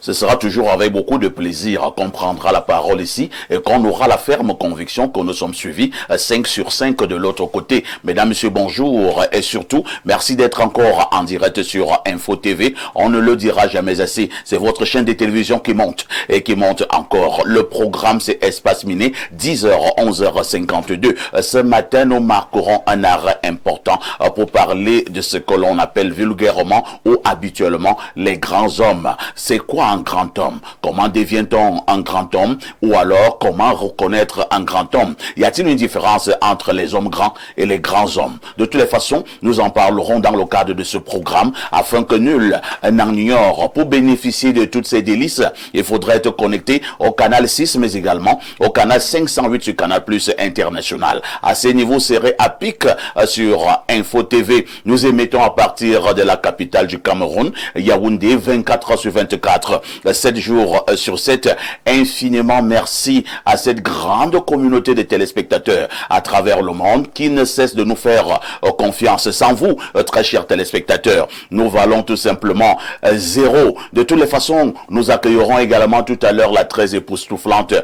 Ce sera toujours avec beaucoup de plaisir qu'on prendra la parole ici et qu'on aura la ferme conviction que nous sommes suivis 5 sur 5 de l'autre côté. Mesdames, Messieurs, bonjour et surtout, merci d'être encore en direct sur Info TV. On ne le dira jamais assez. C'est votre chaîne de télévision qui monte et qui monte encore. Le programme, c'est Espace Miné, 10h, 11h52. Ce matin, nous marquerons un arrêt important pour parler de ce que l'on appelle vulgairement ou habituellement les grands hommes. C'est quoi un grand homme? Comment devient-on un grand homme? Ou alors, comment reconnaître un grand homme? Y a-t-il une différence entre les hommes grands et les grands hommes? De toutes les façons, nous en parlerons dans le cadre de ce programme afin que nul n'en ignore. Pour bénéficier de toutes ces délices, il faudrait être connecté au canal 6, mais également au canal 508 sur Canal Plus International. À ces niveaux serrés à pic sur Info TV, nous émettons à partir de la capitale du Cameroun, Yaoundé, 24 heures sur 24, 7 jours sur 7. Infiniment merci à cette grande communauté de téléspectateurs à travers le monde qui ne cesse de nous faire confiance. Sans vous, très chers téléspectateurs, nous valons tout simplement zéro. De toutes les façons, nous accueillerons également tout à l'heure la très époustouflante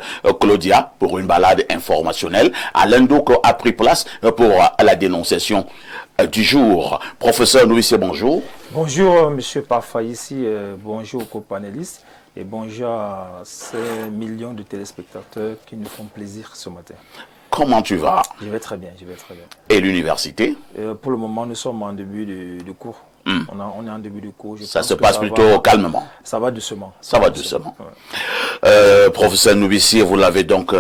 Claudia pour une balade informationnelle. Alain Douk a pris place pour la dénonciation du jour. Professeur Novice, bonjour. Bonjour, monsieur Parfa ici, bonjour aux co-panélistes et bonjour à ces millions de téléspectateurs qui nous font plaisir ce matin. Comment tu vas? Je vais très bien, je vais très bien. Et l'université? Pour le moment, nous sommes en début de cours. On est en début de cours. Ça se passe plutôt calmement. Ça va doucement. Ça va doucement. Ouais. Professeur Noubissi, vous l'avez donc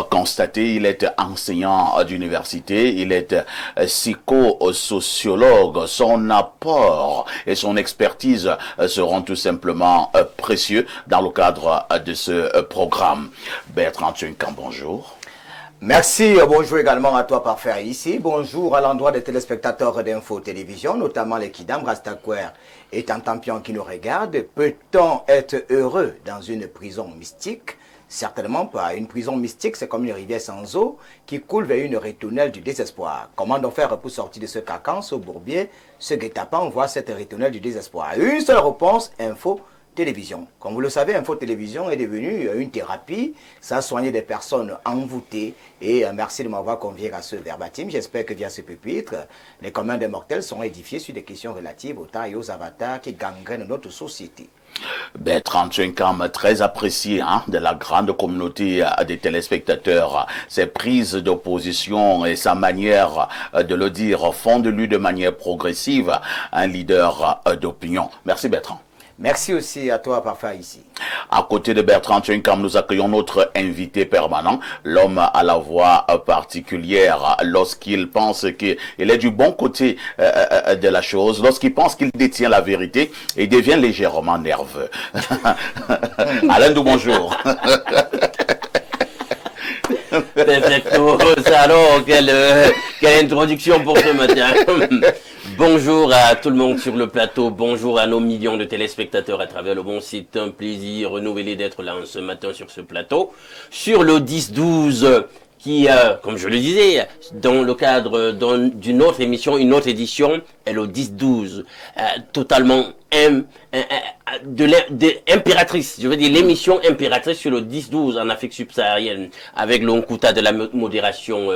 constaté, il est enseignant d'université, il est psychosociologue. Son apport et son expertise seront tout simplement précieux dans le cadre de ce programme. Bertrand Tchunkan, bonjour. Merci, bonjour également à toi Parfait ici. Bonjour à l'endroit des téléspectateurs d'Info Télévision, notamment les Kidam Rastaquaire et Tantampion qui nous regardent. Peut-on être heureux dans une prison mystique? Certainement pas. Une prison mystique, c'est comme une rivière sans eau qui coule vers une ritournelle du désespoir. Comment donc faire pour sortir de ce carcan, ce bourbier, ce guet-apens, voir cette ritournelle du désespoir? Une seule réponse, Info Télévision. Comme vous le savez, Info Télévision est devenue une thérapie. Ça a soigné des personnes envoûtées. Et merci de m'avoir convié à ce verbatim. J'espère que via ce pupitre, les communs des mortels seront édifiés sur des questions relatives aux temps et aux avatars qui gangrènent notre société. Bertrand Tchunkan, très apprécié de la grande communauté des téléspectateurs. Ses prises d'opposition et sa manière de le dire font de lui de manière progressive un leader d'opinion. Merci Bertrand. Merci aussi à toi, Parfait, ici. À côté de Bertrand Tchunkan, nous accueillons notre invité permanent, l'homme à la voix particulière, lorsqu'il pense qu'il est du bon côté de la chose, lorsqu'il pense qu'il détient la vérité, il devient légèrement nerveux. Alain Dou, bonjour. Perfecto, alors quelle introduction pour ce matin. Bonjour à tout le monde sur le plateau, bonjour à nos millions de téléspectateurs à travers le monde. C'est un plaisir renouvelé d'être là ce matin sur ce plateau. Sur le 10-12 qui, comme je le disais, dans le cadre d'une autre émission, une autre édition, est le 10-12, totalement impératrice, je veux dire l'émission impératrice sur le 10-12 en Afrique subsaharienne, avec l'Onkuta de la modération,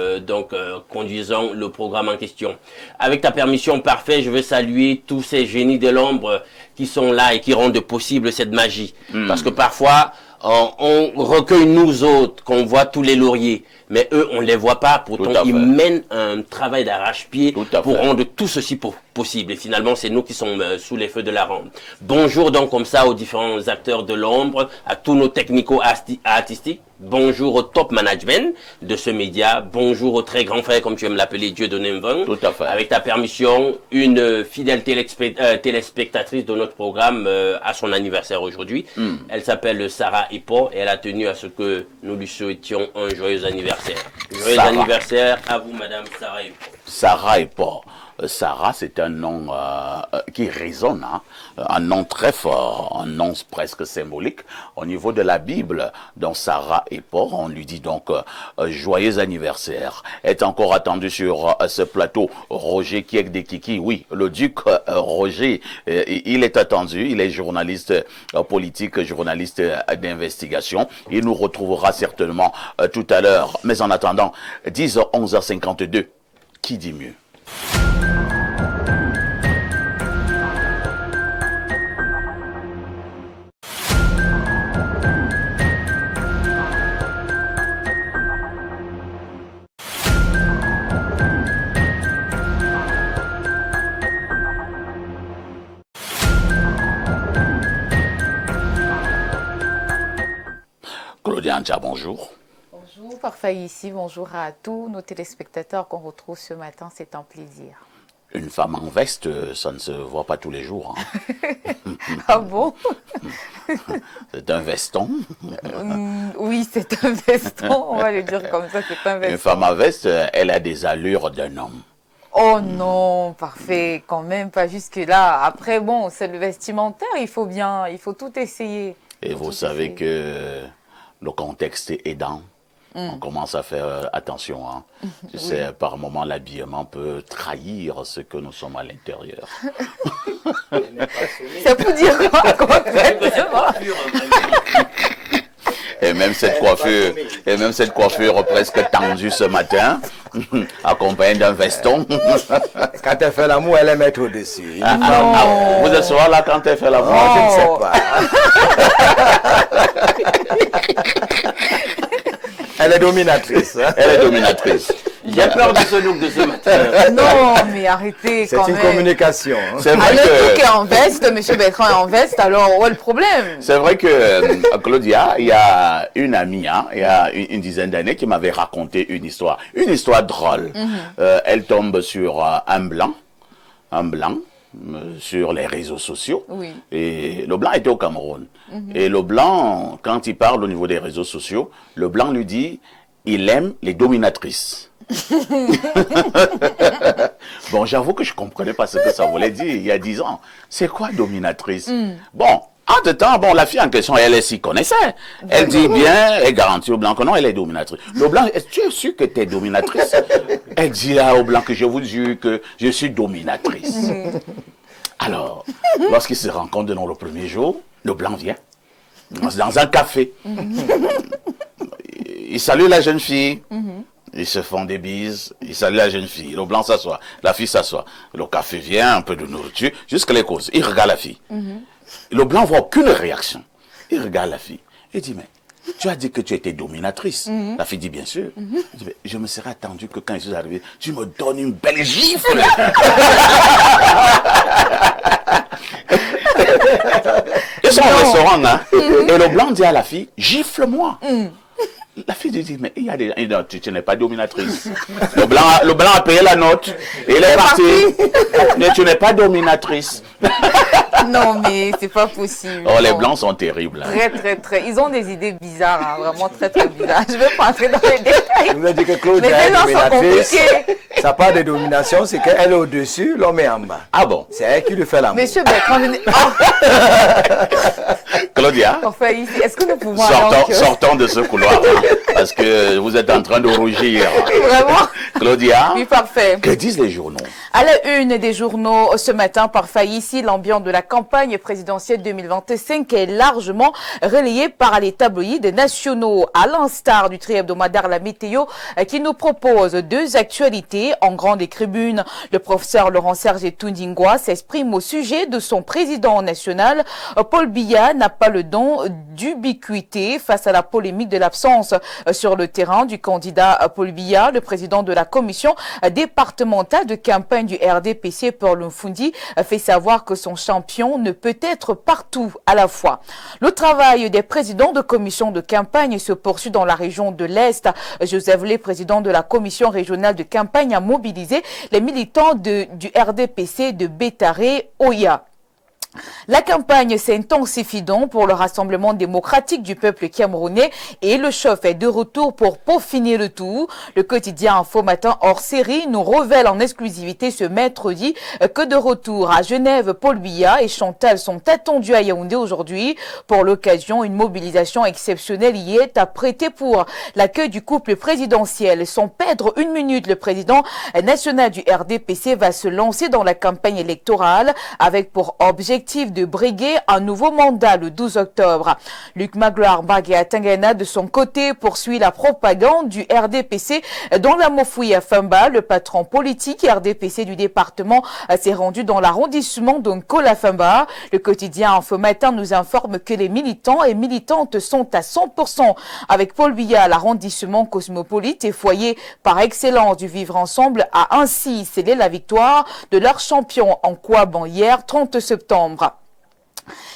conduisant le programme en question. Avec ta permission, Parfait, je veux saluer tous ces génies de l'ombre qui sont là et qui rendent possible cette magie. Parce que parfois, on recueille nous autres, qu'on voit tous les lauriers, mais eux, on ne les voit pas. Pourtant, ils mènent un travail d'arrache-pied pour rendre tout ceci possible. Et finalement, c'est nous qui sommes sous les feux de la rampe. Bonjour donc comme ça aux différents acteurs de l'ombre, à tous nos technico-artistiques. Bonjour au top management de ce média. Bonjour au très grand frère, comme tu aimes l'appeler, Dieudonné Mvang. Tout à fait. Avec ta permission, une fidèle téléspectatrice de notre programme à son anniversaire aujourd'hui. Elle s'appelle Sarah Hippo et elle a tenu à ce que nous lui souhaitions un joyeux anniversaire. Joyeux anniversaire à vous, madame Sarah Hippo. Sarah Hippo. Sarah, c'est un nom qui résonne, hein, un nom très fort, un nom presque symbolique. Au niveau de la Bible, dans Sarah et Paul, on lui dit donc joyeux anniversaire. Est encore attendu sur ce plateau Roger Kiekdekiki. Oui, le duc Roger, il est attendu, il est journaliste politique, journaliste d'investigation. Il nous retrouvera certainement tout à l'heure. Mais en attendant, 10h, 11h52, qui dit mieux? Claudia Antia, bonjour. Bonjour, Parfait ici, bonjour à tous nos téléspectateurs qu'on retrouve ce matin, c'est un plaisir. Une femme en veste, ça ne se voit pas tous les jours. Hein. Ah bon? C'est un veston. Oui, c'est un veston, on va le dire comme ça, c'est un veston. Une femme en veste, elle a des allures d'un homme. Oh non, parfait, quand même pas jusque-là. Après, bon, c'est le vestimentaire, il faut tout essayer. Et vous savez que le contexte est aidant. On commence à faire attention. Hein. Tu sais, par moment, l'habillement peut trahir ce que nous sommes à l'intérieur. C'est pour dire quoi, concrètement? Et même cette coiffure presque tendue ce matin, accompagnée d'un veston. Quand elle fait l'amour, elle est mettre au-dessus. Vous êtes souvent là quand elle fait l'amour? Je ne sais pas. Elle est dominatrice. Hein? Elle est dominatrice. J'ai peur de ce look de ce matin. Non, mais arrêtez quand même. C'est une communication. Hein? C'est vrai Alors, que... tout est en veste, M. Bertrand est en veste, alors où est le problème? C'est vrai que, Claudia, il y a une amie, hein, il y a une dizaine d'années, qui m'avait raconté une histoire drôle. Elle tombe sur un blanc, sur les réseaux sociaux. Oui. Et le blanc était au Cameroun. Et le blanc, quand il parle au niveau des réseaux sociaux, le blanc lui dit, il aime les dominatrices. Bon, j'avoue que je comprenais pas ce que ça voulait dire il y a 10 ans. C'est quoi dominatrice? Bon, entre-temps, bon, la fille en question, elle s'y connaissait. Elle dit bien, elle garantit au blanc que non, elle est dominatrice. Le blanc, est-ce que tu es sûr que tu es dominatrice? Elle dit au blanc que je vous dis que je suis dominatrice. Alors, lorsqu'ils se rencontrent dans le premier jour, le blanc vient dans un café. Il salue la jeune fille. Ils se font des bises, ils saluent la jeune fille. Le blanc s'assoit, la fille s'assoit. Le café vient, un peu de nourriture, jusqu'à les causes. Il regarde la fille. Le blanc voit aucune réaction. Il regarde la fille. Il dit, mais tu as dit que tu étais dominatrice. La fille dit, bien sûr. Il dit, mais je me serais attendu que quand je suis arrivé, tu me donnes une belle gifle. Ils sont au restaurant, hein. Et le blanc dit à la fille, gifle-moi. La fille lui dit, mais il y a des... Non, tu n'es pas dominatrice. Le blanc a payé la note. Et il est parti. Mais tu n'es pas dominatrice. Non, mais c'est pas possible. Oh, les blancs sont terribles. Hein. Très. Ils ont des idées bizarres, hein, vraiment très bizarres. Je vais pas entrer dans les détails. Je vous ai dit que Claudia Mais est les gens sont dominatrice. compliqués. Ça part de domination, c'est qu'elle est au-dessus, l'homme est en bas. Ah bon? C'est elle qui lui fait l'amour. Monsieur Bertrand, Claudia, enfin, ici, est-ce que nous pouvons alors sortons de ce couloir, hein, parce que vous êtes en train de rougir. Vraiment? Claudia, Oui, parfait. que disent les journaux? À la une des journaux ce matin, parfait ici, l'ambiance de la campagne présidentielle 2025 est largement relayée par les tabloïds nationaux, à l'instar du tri-hebdomadaire La Météo, qui nous propose 2 actualités en grande tribune. Le professeur Laurent-Serge Tundingwa s'exprime au sujet de son président national. Paul Biya n'a pas le don d'ubiquité face à la polémique de l'absence sur le terrain du candidat Paul Biya. Le président de la commission départementale de campagne du RDPC, Paul Mfundi, fait savoir que son champion ne peut être partout à la fois. Le travail des présidents de commission de campagne se poursuit dans la région de l'Est. Joseph Lé, président de la commission régionale de campagne, a mobilisé les militants du RDPC de Bétaré, Oya. La campagne s'intensifie donc pour le Rassemblement démocratique du peuple camerounais et le chef est de retour pour peaufiner le tout. Le quotidien Info Matin hors série nous révèle en exclusivité ce mercredi que de retour à Genève, Paul Biya et Chantal sont attendus à Yaoundé aujourd'hui. Pour l'occasion, une mobilisation exceptionnelle y est apprêtée pour l'accueil du couple présidentiel. Sans perdre une minute, le président national du RDPC va se lancer dans la campagne électorale avec pour objectif de briguer un nouveau mandat le 12 octobre. Luc Magloire Bagué Tangana, de son côté, poursuit la propagande du RDPC dans la Mofouya Famba. Le patron politique RDPC du département s'est rendu dans l'arrondissement de Nkola Famba. Le quotidien Info Matin nous informe que les militants et militantes sont à 100% avec Paul Biya. L'arrondissement cosmopolite et foyer par excellence du vivre ensemble a ainsi scellé la victoire de leur champion en Kouaban hier 30 septembre.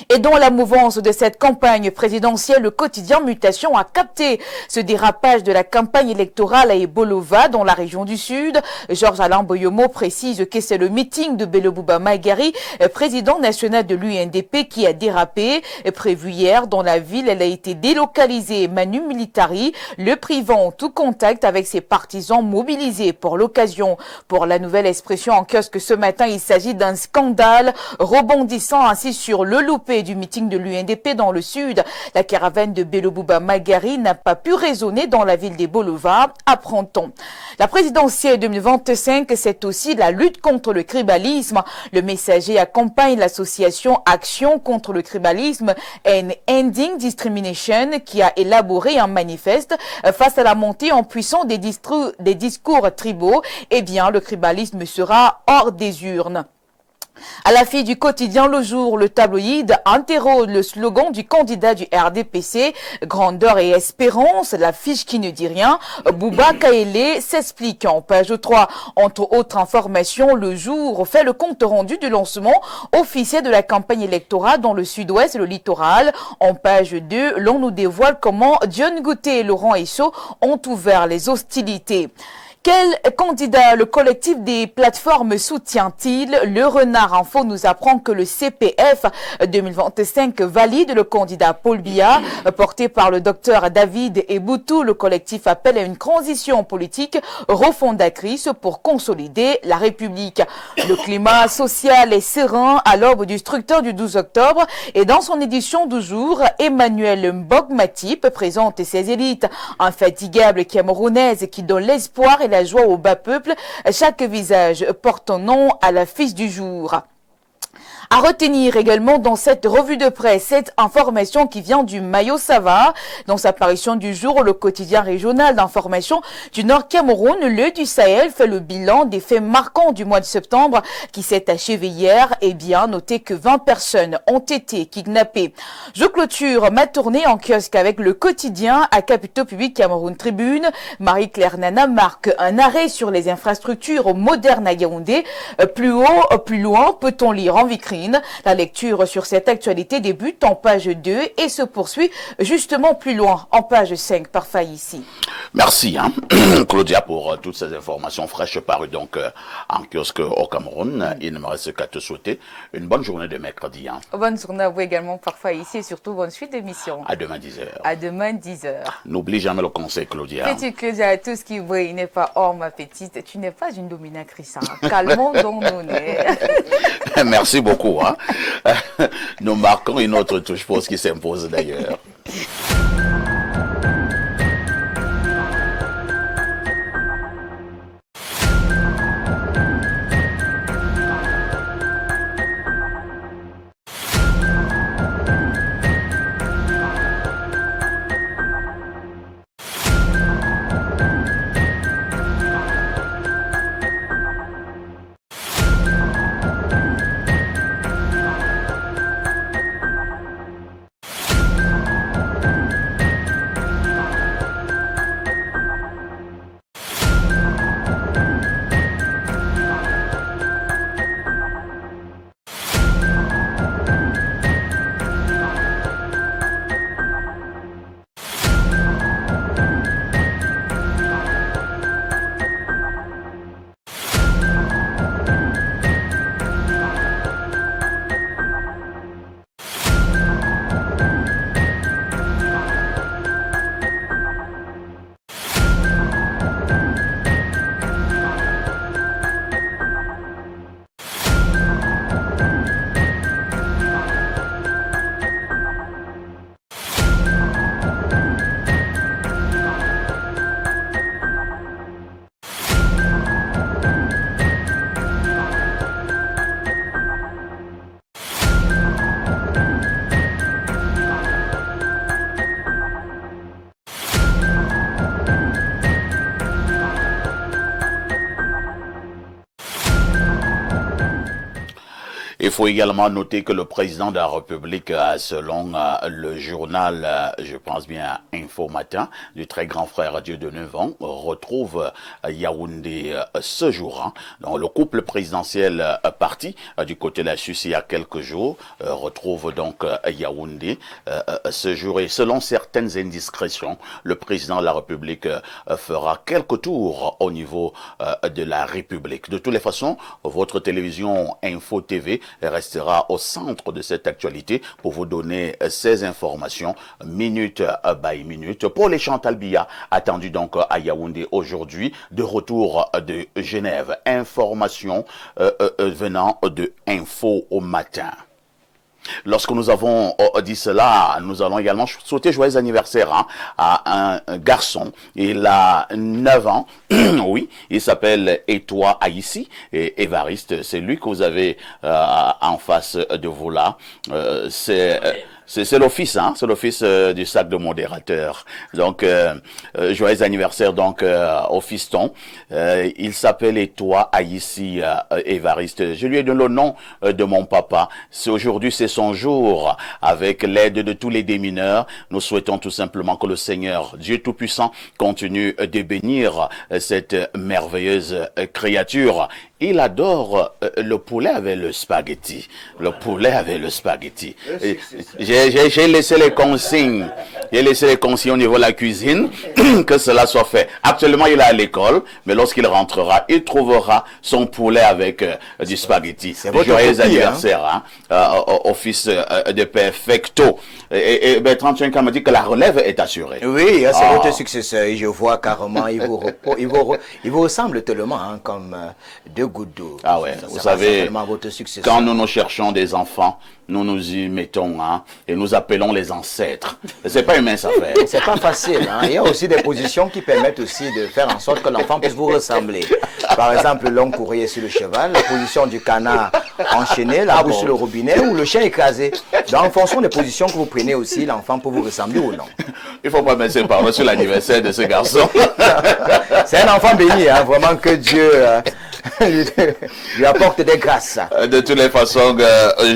Et dans la mouvance de cette campagne présidentielle, le quotidien Mutation a capté ce dérapage de la campagne électorale à Ebolova dans la région du Sud. Georges-Alain Boyomo précise que c'est le meeting de Belobouba Maïgari, président national de l'UNDP, qui a dérapé. Prévu hier dans la ville, elle a été délocalisée Manu Militari, le privant tout contact avec ses partisans mobilisés pour l'occasion. Pour la nouvelle expression en kiosque ce matin, il s'agit d'un scandale rebondissant ainsi sur le loupé du meeting de l'UNDP dans le sud. La caravane de Belobouba Maïgari n'a pas pu résonner dans la ville des Bolova, apprend-on. La présidentielle 2025, c'est aussi la lutte contre le tribalisme. Le messager accompagne l'association Action contre le tribalisme and Ending Discrimination qui a élaboré un manifeste face à la montée en puissance des discours tribaux. Eh bien, le tribalisme sera hors des urnes. À la fille du quotidien Le Jour, le tabloïd interroge le slogan du candidat du RDPC, grandeur et espérance, la fiche qui ne dit rien. Bouba Kaélé s'explique en page 3. Entre autres informations, Le Jour fait le compte rendu du lancement officiel de la campagne électorale dans le sud-ouest et le littoral. En page 2, l'on nous dévoile comment Dion Gouté et Laurent Esso ont ouvert les hostilités. Quel candidat le collectif des plateformes soutient-il? Le Renard Info nous apprend que le CPF 2025 valide le candidat Paul Biya, porté par le docteur David Eboutou. Le collectif appelle à une transition politique refondatrice pour consolider la République. Le climat social est serein à l'aube du scrutin du 12 octobre et dans son édition du jour, Emmanuel Mbogmatip présente ses élites infatigables camerounaises qui donnent l'espoir et la joie au bas peuple. Chaque visage porte un nom à l'affiche du jour. À retenir également dans cette revue de presse cette information qui vient du Mayo Sava. Dans sa parution du jour, le quotidien régional d'information du Nord Cameroun, le du Sahel, fait le bilan des faits marquants du mois de septembre qui s'est achevé hier. Et bien, notez que 20 personnes ont été kidnappées. Je clôture ma tournée en kiosque avec le quotidien à Capitaux Public Cameroun Tribune. Marie-Claire Nana marque un arrêt sur les infrastructures modernes à Yaoundé. Plus haut, plus loin, peut-on lire en vitrine. La lecture sur cette actualité débute en page 2 et se poursuit justement plus loin en page 5 par Faïssi. Merci Claudia pour toutes ces informations fraîches parues donc en kiosque au Cameroun. Il ne me reste qu'à te souhaiter une bonne journée de mercredi. Bonne journée à vous également par Faïssi et surtout bonne suite d'émission. À demain 10h. À demain 10h. N'oublie jamais le conseil Claudia. Petite Claudia, tout ce qui brille n'est pas or ma petite. Tu n'es pas une dominatrice. Calmons donc nos nez. Merci beaucoup. Nous marquons une autre touche pour ce qui s'impose d'ailleurs. Il faut également noter que le président de la République, selon le journal, je pense bien Info Matin, du très grand frère Dieudonné Vent, retrouve Yaoundé ce jour. Hein. Donc, le couple présidentiel parti du côté de la Suisse il y a quelques jours retrouve donc Yaoundé ce jour. Et selon certaines indiscrétions, le président de la République fera quelques tours au niveau de la République. De toutes les façons, votre télévision Info TV restera au centre de cette actualité pour vous donner ces informations minute by minute. Pour les Chantal Biya, attendu donc à Yaoundé aujourd'hui, de retour de Genève. Information venant de Info au matin. Lorsque nous avons dit cela, nous allons également souhaiter joyeux anniversaire à un garçon. Il a 9 ans, oui, il s'appelle Etoile Haïssi, et Évariste, c'est lui que vous avez en face de vous là. C'est l'office, hein, c'est l'office du sac de modérateur. Donc, joyeux anniversaire donc au fiston. Il s'appelle Etoile Haïssi Évariste. Je lui ai donné le nom de mon papa. Aujourd'hui, c'est son jour. Avec l'aide de tous les démineurs, nous souhaitons tout simplement que le Seigneur, Dieu Tout-Puissant, continue de bénir cette merveilleuse créature. Il adore le poulet avec le spaghetti. Le poulet avec le spaghetti. J'ai laissé les consignes. J'ai laissé les consignes au niveau de la cuisine que cela soit fait. Actuellement, il est à l'école, mais lorsqu'il rentrera, il trouvera son poulet avec du spaghetti. Joyeux anniversaire, hein, au fils de Perfecto. Et Bertrand Tchenka m'a dit que la relève est assurée. Oui, c'est votre successeur. Et je vois carrément, il vous ressemble tellement, hein, comme deux gouttes d'eau. Ah ouais, vous savez, quand nous cherchons des enfants, nous nous y mettons, hein, et nous appelons les ancêtres. C'est pas une mince affaire. C'est pas facile, hein. Il y a aussi des positions qui permettent aussi de faire en sorte que l'enfant puisse vous ressembler. Par exemple, le long courrier sur le cheval, la position du canard enchaîné, la bouche sur le robinet ou le chien écrasé. Donc, en fonction des positions que vous prenez aussi, l'enfant peut vous ressembler ou non. Il faut pas me laisser parler sur l'anniversaire de ce garçon. C'est un enfant béni, hein, vraiment que Dieu lui apporte des grâces. De toutes les façons,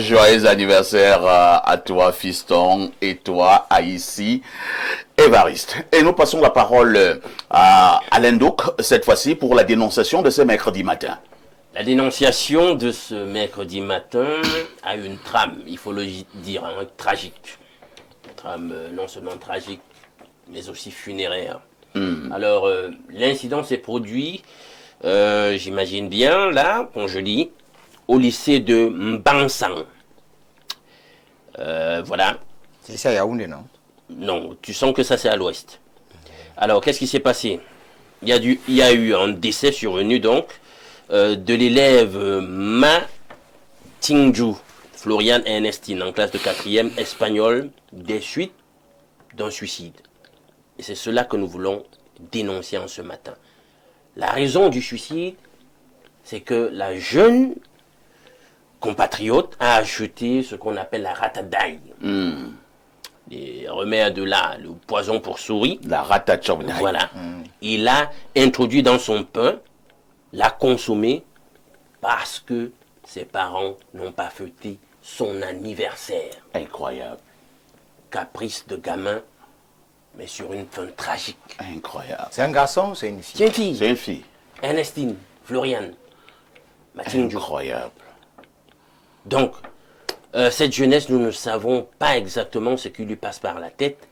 joyeux anniversaire à toi, fiston, et toi, Haïssi, Évariste. Et nous passons la parole à Alain Douk, cette fois-ci, pour la dénonciation de ce mercredi matin. La dénonciation de ce mercredi matin a une trame, il faut le dire, hein, tragique. Une trame non seulement tragique, mais aussi funéraire. Alors, l'incident s'est produit, j'imagine bien, là, quand je lis, au lycée de Mbansang. Voilà. C'est ça, Yaoundé, non? Non, tu sens que ça, c'est à l'ouest. Alors, qu'est-ce qui s'est passé? Il y a eu un décès survenu, donc, de l'élève Ma Tingju, Florian Ernestine, en classe de 4e, espagnol, des suites d'un suicide. Et c'est cela que nous voulons dénoncer en ce matin. La raison du suicide, c'est que la jeune compatriote a acheté ce qu'on appelle la ratadaï. Les remèdes là, le poison pour souris. La ratachobdaï. Voilà. Il l'a introduit dans son pain, l'a consommé parce que ses parents n'ont pas fêté son anniversaire. Incroyable. Caprice de gamin, mais sur une fin tragique. Incroyable. C'est un garçon ou c'est une fille? C'est une fille. C'est une fille. Ernestine, Floriane, Mathilde. Incroyable. Donc, cette jeunesse, nous ne savons pas exactement ce qui lui passe par la tête.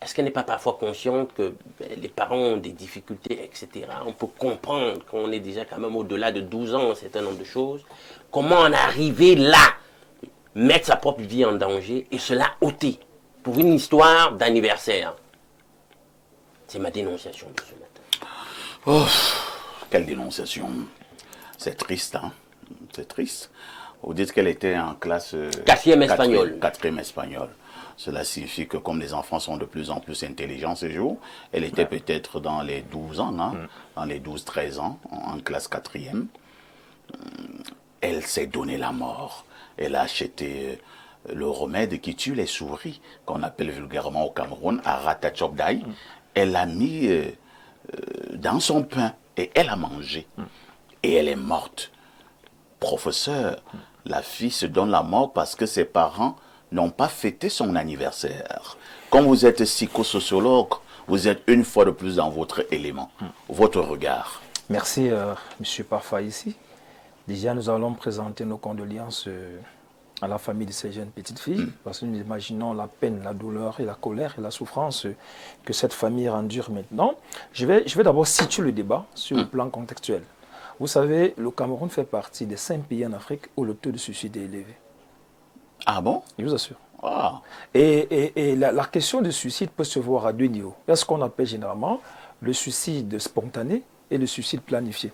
Est-ce qu'elle n'est pas parfois consciente que les parents ont des difficultés, etc. On peut comprendre qu'on est déjà quand même au-delà de 12 ans, un certain nombre de choses. Comment en arriver là, mettre sa propre vie en danger et cela ôter pour une histoire d'anniversaire. C'est ma dénonciation de ce matin. Oh, quelle dénonciation. C'est triste, hein. C'est triste. Vous dites qu'elle était en classe... 4e espagnol. 4e espagnol. Cela signifie que comme les enfants sont de plus en plus intelligents ce jour, elle était peut-être dans les 12 ans, hein, dans les 12-13 ans, en classe 4e. Elle s'est donné la mort. Elle a acheté le remède qui tue les souris, qu'on appelle vulgairement au Cameroun, à ratachobdaï. Elle l'a mis dans son pain et elle a mangé. Et elle est morte. Professeur La fille se donne la mort parce que ses parents n'ont pas fêté son anniversaire. Comme vous êtes psychosociologue, vous êtes une fois de plus dans votre élément, votre regard. Merci, M. Parfa ici. Déjà, nous allons présenter nos condoléances à la famille de ces jeunes petites filles, parce que nous imaginons la peine, la douleur et la colère et la souffrance que cette famille endure maintenant. Je vais d'abord situer le débat sur le plan contextuel. Vous savez, le Cameroun fait partie des 5 pays en Afrique où le taux de suicide est élevé. Ah bon? Je vous assure. Ah. Et la question du suicide peut se voir à 2 niveaux. Il y a ce qu'on appelle généralement le suicide spontané et le suicide planifié.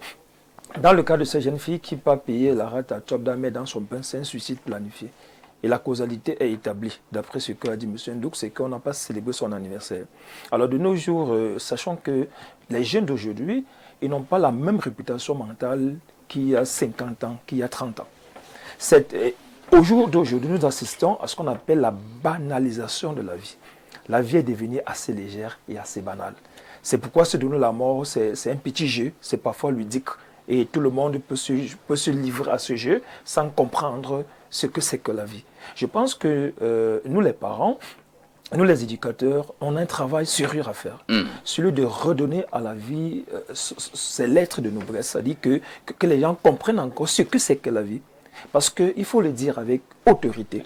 Dans le cas de ces jeunes filles qui pas payer la rate à Tchobdamé dans son pain, c'est un suicide planifié. Et la causalité est établie, d'après ce qu'a dit M. Ndouk, c'est qu'on n'a pas célébré son anniversaire. Alors de nos jours, sachant que les jeunes d'aujourd'hui, ils n'ont pas la même réputation mentale qu'il y a 50 ans, qu'il y a 30 ans. Au jour d'aujourd'hui, nous assistons à ce qu'on appelle la banalisation de la vie. La vie est devenue assez légère et assez banale. C'est pourquoi se donner la mort, c'est un petit jeu, c'est parfois ludique. Et tout le monde peut se livrer à ce jeu sans comprendre ce que c'est que la vie. Je pense que nous les parents, nous les éducateurs, on a un travail sérieux à faire. Celui de redonner à la vie ses lettres de noblesse, c'est-à-dire que les gens comprennent encore ce que c'est que la vie. Parce qu'il faut le dire avec autorité,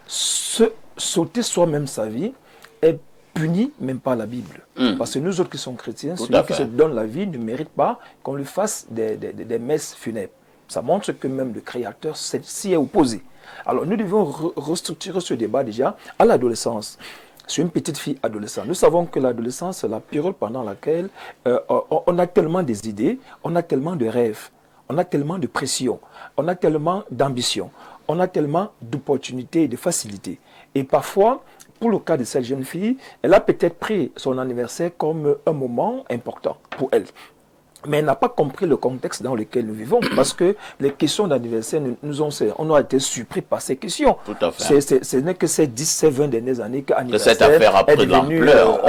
sauter soi-même sa vie est puni même par la Bible. Parce que nous autres qui sommes chrétiens, celui qui se donne la vie ne mérite pas qu'on lui fasse des messes funèbres. Ça montre que même le Créateur s'y est opposé. Alors nous devons restructurer ce débat déjà à l'adolescence. C'est une petite fille adolescente. Nous savons que l'adolescence, c'est la période pendant laquelle on a tellement des idées, on a tellement de rêves, on a tellement de pression, on a tellement d'ambition, on a tellement d'opportunités et de facilités. Et parfois, pour le cas de cette jeune fille, elle a peut-être pris son anniversaire comme un moment important pour elle. Mais elle n'a pas compris le contexte dans lequel nous vivons, parce que les questions d'anniversaire, on a été surpris par ces questions. Tout à fait. Ce n'est que ces 10, ces 20 dernières années qu'anniversaire cette affaire a pris de l'ampleur.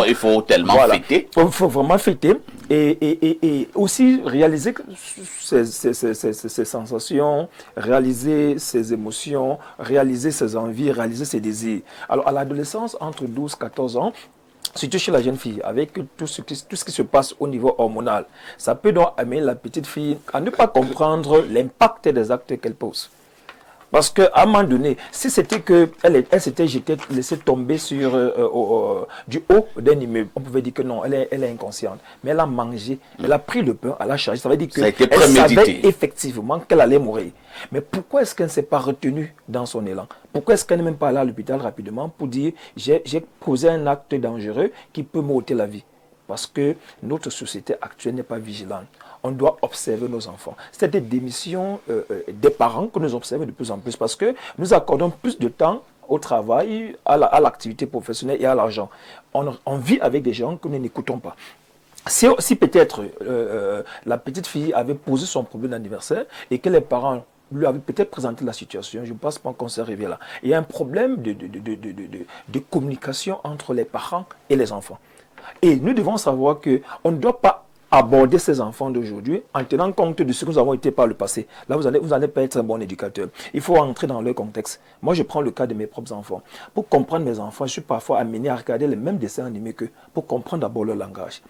Il faut tellement fêter. Il faut vraiment fêter et aussi réaliser ces sensations, réaliser ces émotions, réaliser ses envies, réaliser ses désirs. Alors à l'adolescence, entre 12 et 14 ans, surtout chez la jeune fille, avec tout ce qui se passe au niveau hormonal, ça peut donc amener la petite fille à ne pas comprendre l'impact des actes qu'elle pose. Parce qu'à un moment donné, si c'était qu'elle s'était laissée tomber sur, du haut d'un immeuble, on pouvait dire que non, elle est inconsciente. Mais elle a mangé, elle a pris le pain, elle a chargé. Ça veut dire qu'elle savait effectivement qu'elle allait mourir. Mais pourquoi est-ce qu'elle ne s'est pas retenue dans son élan? Pourquoi est-ce qu'elle n'est même pas allée à l'hôpital rapidement pour dire j'ai posé un acte dangereux qui peut m'ôter la vie? Parce que notre société actuelle n'est pas vigilante. On doit observer nos enfants. C'est des démissions des parents que nous observons de plus en plus parce que nous accordons plus de temps au travail, à l'activité professionnelle et à l'argent. On vit avec des gens que nous n'écoutons pas. Si peut-être la petite fille avait posé son problème d'anniversaire et que les parents lui avaient peut-être présenté la situation, je ne pense pas qu'on s'est arrivé là. Il y a un problème de communication entre les parents et les enfants. Et nous devons savoir qu'on ne doit pas aborder ces enfants d'aujourd'hui en tenant compte de ce que nous avons été par le passé. Là, vous allez pas être un bon éducateur. Il faut entrer dans leur contexte. Moi, je prends le cas de mes propres enfants. Pour comprendre mes enfants, je suis parfois amené à regarder les mêmes dessins animés qu'eux, pour comprendre d'abord leur langage.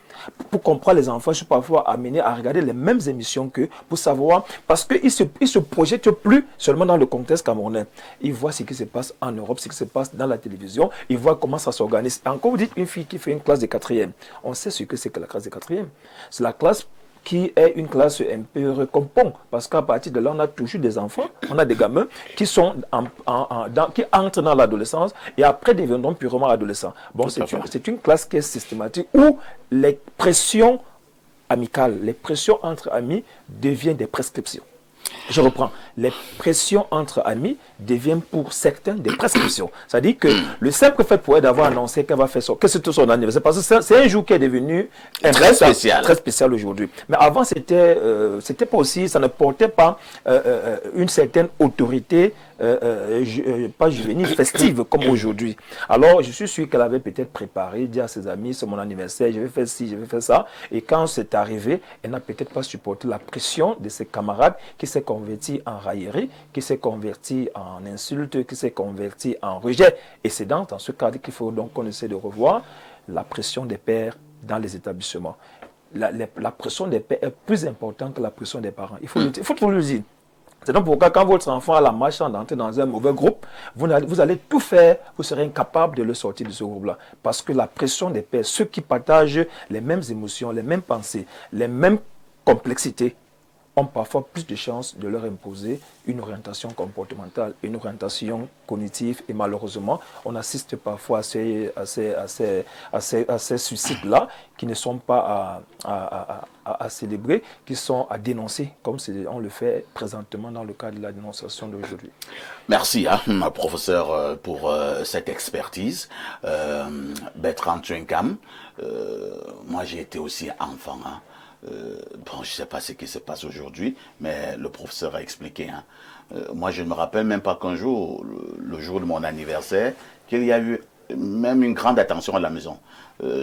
Pour comprendre les enfants, je suis parfois amené à regarder les mêmes émissions qu'eux, pour savoir, parce qu'ils ne se projettent plus seulement dans le contexte camerounais. Ils voient ce qui se passe en Europe, ce qui se passe dans la télévision, ils voient comment ça s'organise. Encore, vous dites une fille qui fait une classe de 4e. On sait ce que c'est que la classe de 4e. C'est la classe qui est une classe un peu recompon, parce qu'à partir de là, on a toujours des enfants, on a des gamins qui sont qui entrent dans l'adolescence et après deviendront purement adolescents. Bon, c'est une classe qui est systématique où les pressions amicales, les pressions entre amis deviennent des prescriptions. Je reprends. Les pressions entre amis deviennent pour certains des prescriptions. C'est-à-dire que le simple fait pour elle d'avoir annoncé qu'elle va faire que c'est son anniversaire, parce que c'est un jour qui est devenu très spécial aujourd'hui. Mais avant, c'était pas aussi, ça ne portait pas une certaine autorité, pas juvénile, festive comme aujourd'hui. Alors, je suis sûr qu'elle avait peut-être préparé, dit à ses amis, c'est mon anniversaire, je vais faire ci, je vais faire ça. Et quand c'est arrivé, elle n'a peut-être pas supporté la pression de ses camarades qui s'est convaincue converti en raillerie, qui s'est converti en insulte, qui s'est converti en rejet. Et c'est dans ce cadre qu'il faut donc qu'on essaie de revoir la pression des pères dans les établissements. La pression des pères est plus importante que la pression des parents. Il faut le dire. C'est donc pourquoi quand votre enfant a la malchance d'entrer dans un mauvais groupe, vous allez tout faire, vous serez incapable de le sortir de ce groupe-là. Parce que la pression des pères, ceux qui partagent les mêmes émotions, les mêmes pensées, les mêmes complexités, ont parfois plus de chances de leur imposer une orientation comportementale, une orientation cognitive. Et malheureusement, on assiste parfois à ces suicides-là qui ne sont pas à célébrer, qui sont à dénoncer, comme on le fait présentement dans le cadre de la dénonciation d'aujourd'hui. Merci, professeur, pour cette expertise. Bertrand Tchenkam, moi j'ai été aussi enfant, bon, je ne sais pas ce qui se passe aujourd'hui, mais le professeur a expliqué. Moi, je ne me rappelle même pas qu'un jour, le jour de mon anniversaire, qu'il y a eu même une grande attention à la maison.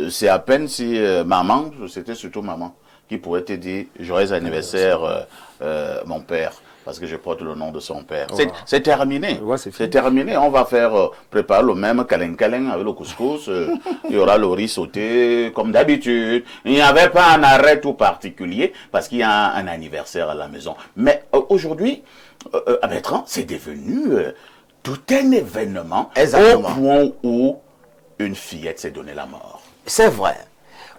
C'est à peine si maman, c'était surtout maman, qui pourrait te dire « Joyeux anniversaire, mon père ». Parce que je porte le nom de son père. C'est terminé. Ouais, c'est terminé. On va faire préparer le même kaleng avec le couscous. Il y aura le riz sauté comme d'habitude. Il n'y avait pas un arrêt tout particulier parce qu'il y a un anniversaire à la maison. Mais aujourd'hui, à Bertrand, c'est devenu tout un événement. Exactement. Au point où une fillette s'est donné la mort. C'est vrai.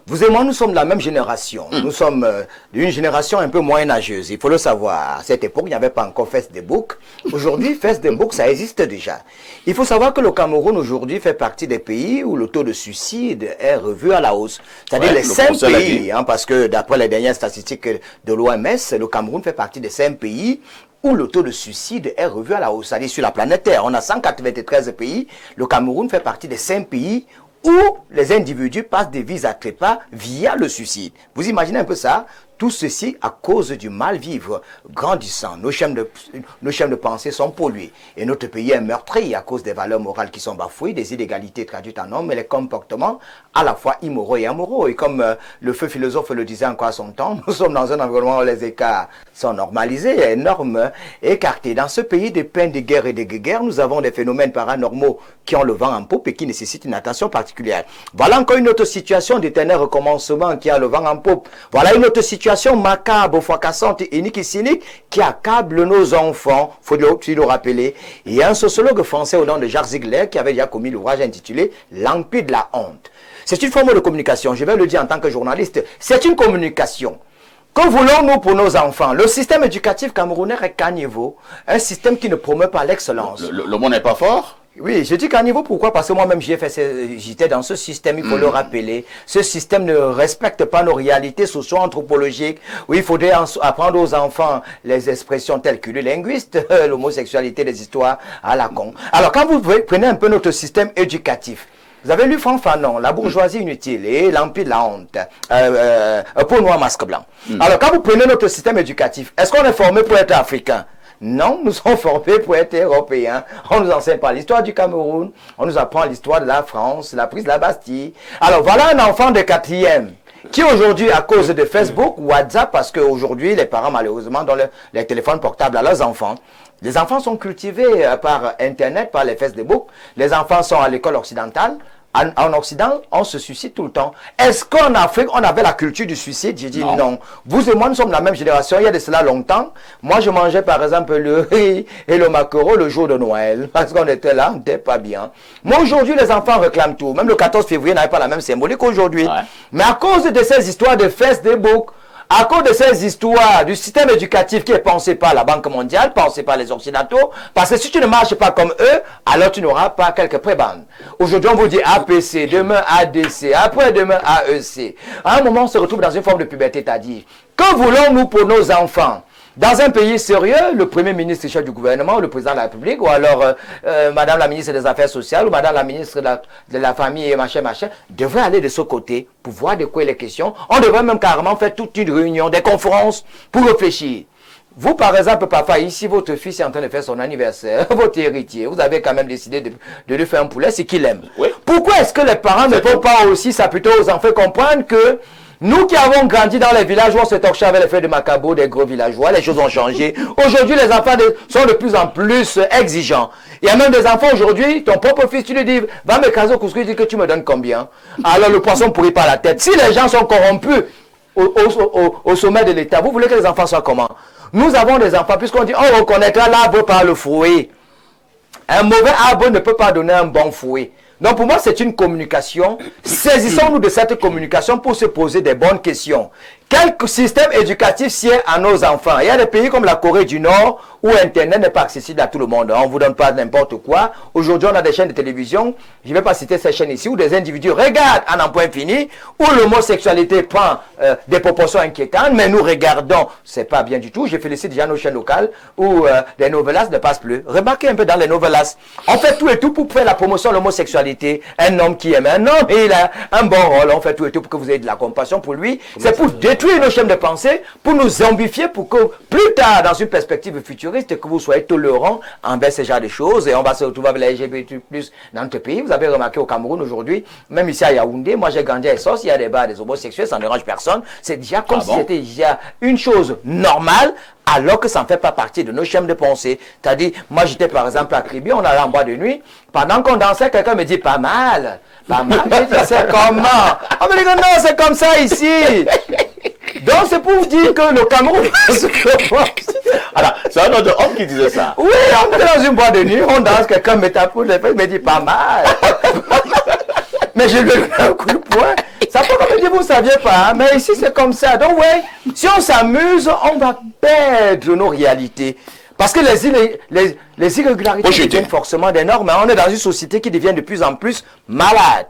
Vous et moi, nous sommes de la même génération. Nous sommes d'une génération un peu moyenâgeuse. Il faut le savoir. À cette époque, il n'y avait pas encore Facebook. Aujourd'hui, Facebook, ça existe déjà. Il faut savoir que le Cameroun, aujourd'hui, fait partie des pays où le taux de suicide est revu à la hausse. C'est-à-dire les 5 pays, parce que d'après les dernières statistiques de l'OMS, le Cameroun fait partie des 5 pays où le taux de suicide est revu à la hausse. C'est-à-dire sur la planète Terre, on a 193 pays. Le Cameroun fait partie des 5 pays où les individus passent des vies à trépas via le suicide. Vous imaginez un peu ça? Tout ceci à cause du mal-vivre grandissant. Nos chaînes de pensée sont polluées. Et notre pays est meurtri à cause des valeurs morales qui sont bafouées, des inégalités traduites en hommes et les comportements à la fois immoraux et amoraux. Et comme le feu philosophe le disait encore à son temps, nous sommes dans un environnement où les écarts sont normalisés, énormes, écartés. Dans ce pays de peine, de guerre et de guerre, nous avons des phénomènes paranormaux qui ont le vent en poupe et qui nécessitent une attention particulière. Voilà encore une autre situation d'éternel recommencement qui a le vent en poupe. Voilà une autre situation macabre, fracassante, unique et cynique qui accable nos enfants, faut-il le rappeler. Il y a un sociologue français au nom de Jacques Ziegler qui avait déjà commis l'ouvrage intitulé L'Empire de la honte. C'est une forme de communication, je vais le dire en tant que journaliste, c'est une communication. Que voulons-nous pour nos enfants? Le système éducatif camerounais est qu'à niveau, un système qui ne promeut pas l'excellence. Le mot n'est pas fort? Oui, je dis qu'à niveau, pourquoi? Parce que moi-même, j'étais dans ce système, il faut le rappeler. Ce système ne respecte pas nos réalités socio-anthropologiques, où il faudrait apprendre aux enfants les expressions telles que le linguiste, l'homosexualité, les histoires à la con. Alors, quand vous prenez un peu notre système éducatif, vous avez lu Fanfanon, La bourgeoisie inutile et L'Empire de la honte, peau noire, masque blanc. Alors, quand vous prenez notre système éducatif, est-ce qu'on est formé pour être africain? Non, nous sommes formés pour être européens. On nous enseigne pas l'histoire du Cameroun, on nous apprend l'histoire de la France, la prise de la Bastille. Alors voilà un enfant de 4e qui aujourd'hui, à cause de Facebook, WhatsApp, parce qu'aujourd'hui, les parents malheureusement donnent les téléphones portables à leurs enfants. Les enfants sont cultivés par Internet, par les Facebook. Les enfants sont à l'école occidentale. En Occident, on se suicide tout le temps. Est-ce qu'en Afrique, on avait la culture du suicide? J'ai dit non. Vous et moi, nous sommes de la même génération. Il y a de cela longtemps. Moi, je mangeais par exemple le riz et le maquereau le jour de Noël. Parce qu'on était là, on n'était pas bien. Moi, aujourd'hui, les enfants réclament tout. Même le 14 février n'avait pas la même symbolique qu'aujourd'hui. Ouais. Mais à cause de ces histoires de Facebook, à cause de ces histoires du système éducatif qui est pensé par la Banque mondiale, pensé par les Occidentaux, parce que si tu ne marches pas comme eux, alors tu n'auras pas quelques prébandes. Aujourd'hui, on vous dit APC, demain ADC, après-demain AEC. À un moment, on se retrouve dans une forme de puberté, c'est-à-dire, que voulons-nous pour nos enfants? Dans un pays sérieux, le premier ministre chef du gouvernement, ou le président de la République, ou alors madame la ministre des Affaires sociales, ou madame la ministre de la famille, et machin, devrait aller de ce côté pour voir de quoi il est question. On devrait même carrément faire toute une réunion, des conférences pour réfléchir. Vous, par exemple, papa, ici, votre fils est en train de faire son anniversaire, votre héritier, vous avez quand même décidé de lui faire un poulet, c'est qu'il aime. Oui. Pourquoi est-ce que les parents ne peuvent pas aussi s'appuyer aux enfants, comprendre que Nous qui avons grandi dans les villages où on se torchait avec les feuilles de macabo, des gros villageois, les choses ont changé. Aujourd'hui, les enfants sont de plus en plus exigeants. Il y a même des enfants aujourd'hui, ton propre fils, tu lui dis, va me caser au couscous, tu dis que tu me donnes combien? Alors le poisson pourrit par la tête. Si les gens sont corrompus au sommet de l'État, vous voulez que les enfants soient comment? Nous avons des enfants, puisqu'on dit, on reconnaîtra l'arbre par le fruit. Un mauvais arbre ne peut pas donner un bon fruit. Donc pour moi, c'est une communication. Saisissons-nous de cette communication pour se poser des bonnes questions. Quel système éducatif sied à nos enfants? Il y a des pays comme la Corée du Nord où Internet n'est pas accessible à tout le monde. On ne vous donne pas n'importe quoi. Aujourd'hui, on a des chaînes de télévision, je ne vais pas citer ces chaînes ici, où des individus regardent à n'en point fini, où l'homosexualité prend des proportions inquiétantes, mais nous regardons. C'est pas bien du tout. Je félicite déjà nos chaînes locales où les novelas ne passent plus. Remarquez un peu dans les novelas. On fait tout et tout pour faire la promotion de l'homosexualité. Un homme qui aime un homme et il a un bon rôle. On fait tout et tout pour que vous ayez de la compassion pour lui. C'est pour détruire nos chaînes de pensée, pour nous zombifier, pour que plus tard, dans une perspective futuriste, que vous soyez tolérants envers ce genre de choses. Et on va se retrouver avec les LGBT+ dans notre pays. Vous avez remarqué au Cameroun aujourd'hui, même ici à Yaoundé, moi j'ai grandi à Essos, il y a des bars des homosexuels, ça ne dérange personne. C'est déjà comme si c'était déjà une chose normale, alors que ça ne fait pas partie de nos chaînes de pensée. C'est-à-dire, moi j'étais par exemple à Kribi, on allait en boîte de nuit, pendant qu'on dansait, quelqu'un me dit pas mal. Pas mal, c'est comment? On me dit que non, c'est comme ça ici. Donc c'est pour vous dire que le Cameroun... Alors, c'est un autre homme qui disait ça. Oui, on est dans une boîte de nuit, on danse, quelqu'un me tape pour les fesses, me dit pas mal. Mais je lui donne un coup de poing. Ça peut comme dire, vous ne saviez pas, hein? Mais ici c'est comme ça. Donc ouais, si on s'amuse, on va perdre nos réalités. Parce que les irrégularités deviennent forcément des normes. On est dans une société qui devient de plus en plus malade.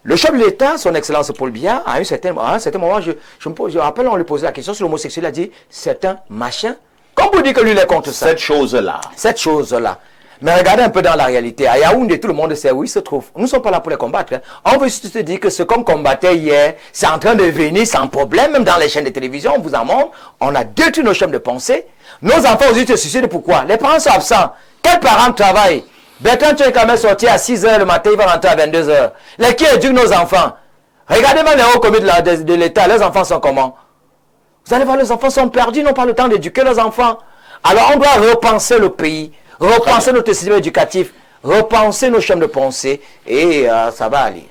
Le chef de l'État, son Excellence Paul Biya, à un certain moment, je me rappelle, on lui posait la question sur l'homosexuel, il a dit, c'est un machin. Comme vous dites que lui, il est contre ça. Cette chose-là. Cette chose-là. Mais regardez un peu dans la réalité. À Yaoundé, tout le monde sait où il se trouve. Nous ne sommes pas là pour les combattre. Hein. On veut juste te dire que ce qu'on combattait hier, c'est en train de venir sans problème. Même dans les chaînes de télévision, on vous en montre. On a détruit nos chaînes de pensée. Nos enfants aujourd'hui se suicident. Pourquoi? Les parents sont absents. Quels parents travaillent? Bertrand, tu es quand même sorti à 6 h le matin, il va rentrer à 22 h. Les qui éduquent nos enfants? Regardez même les hauts comités de l'État. Les enfants sont comment? Vous allez voir, les enfants sont perdus, ils n'ont pas le temps d'éduquer leurs enfants. Alors on doit repenser le pays, repenser notre système éducatif, repenser nos chaînes de pensée et ça va aller.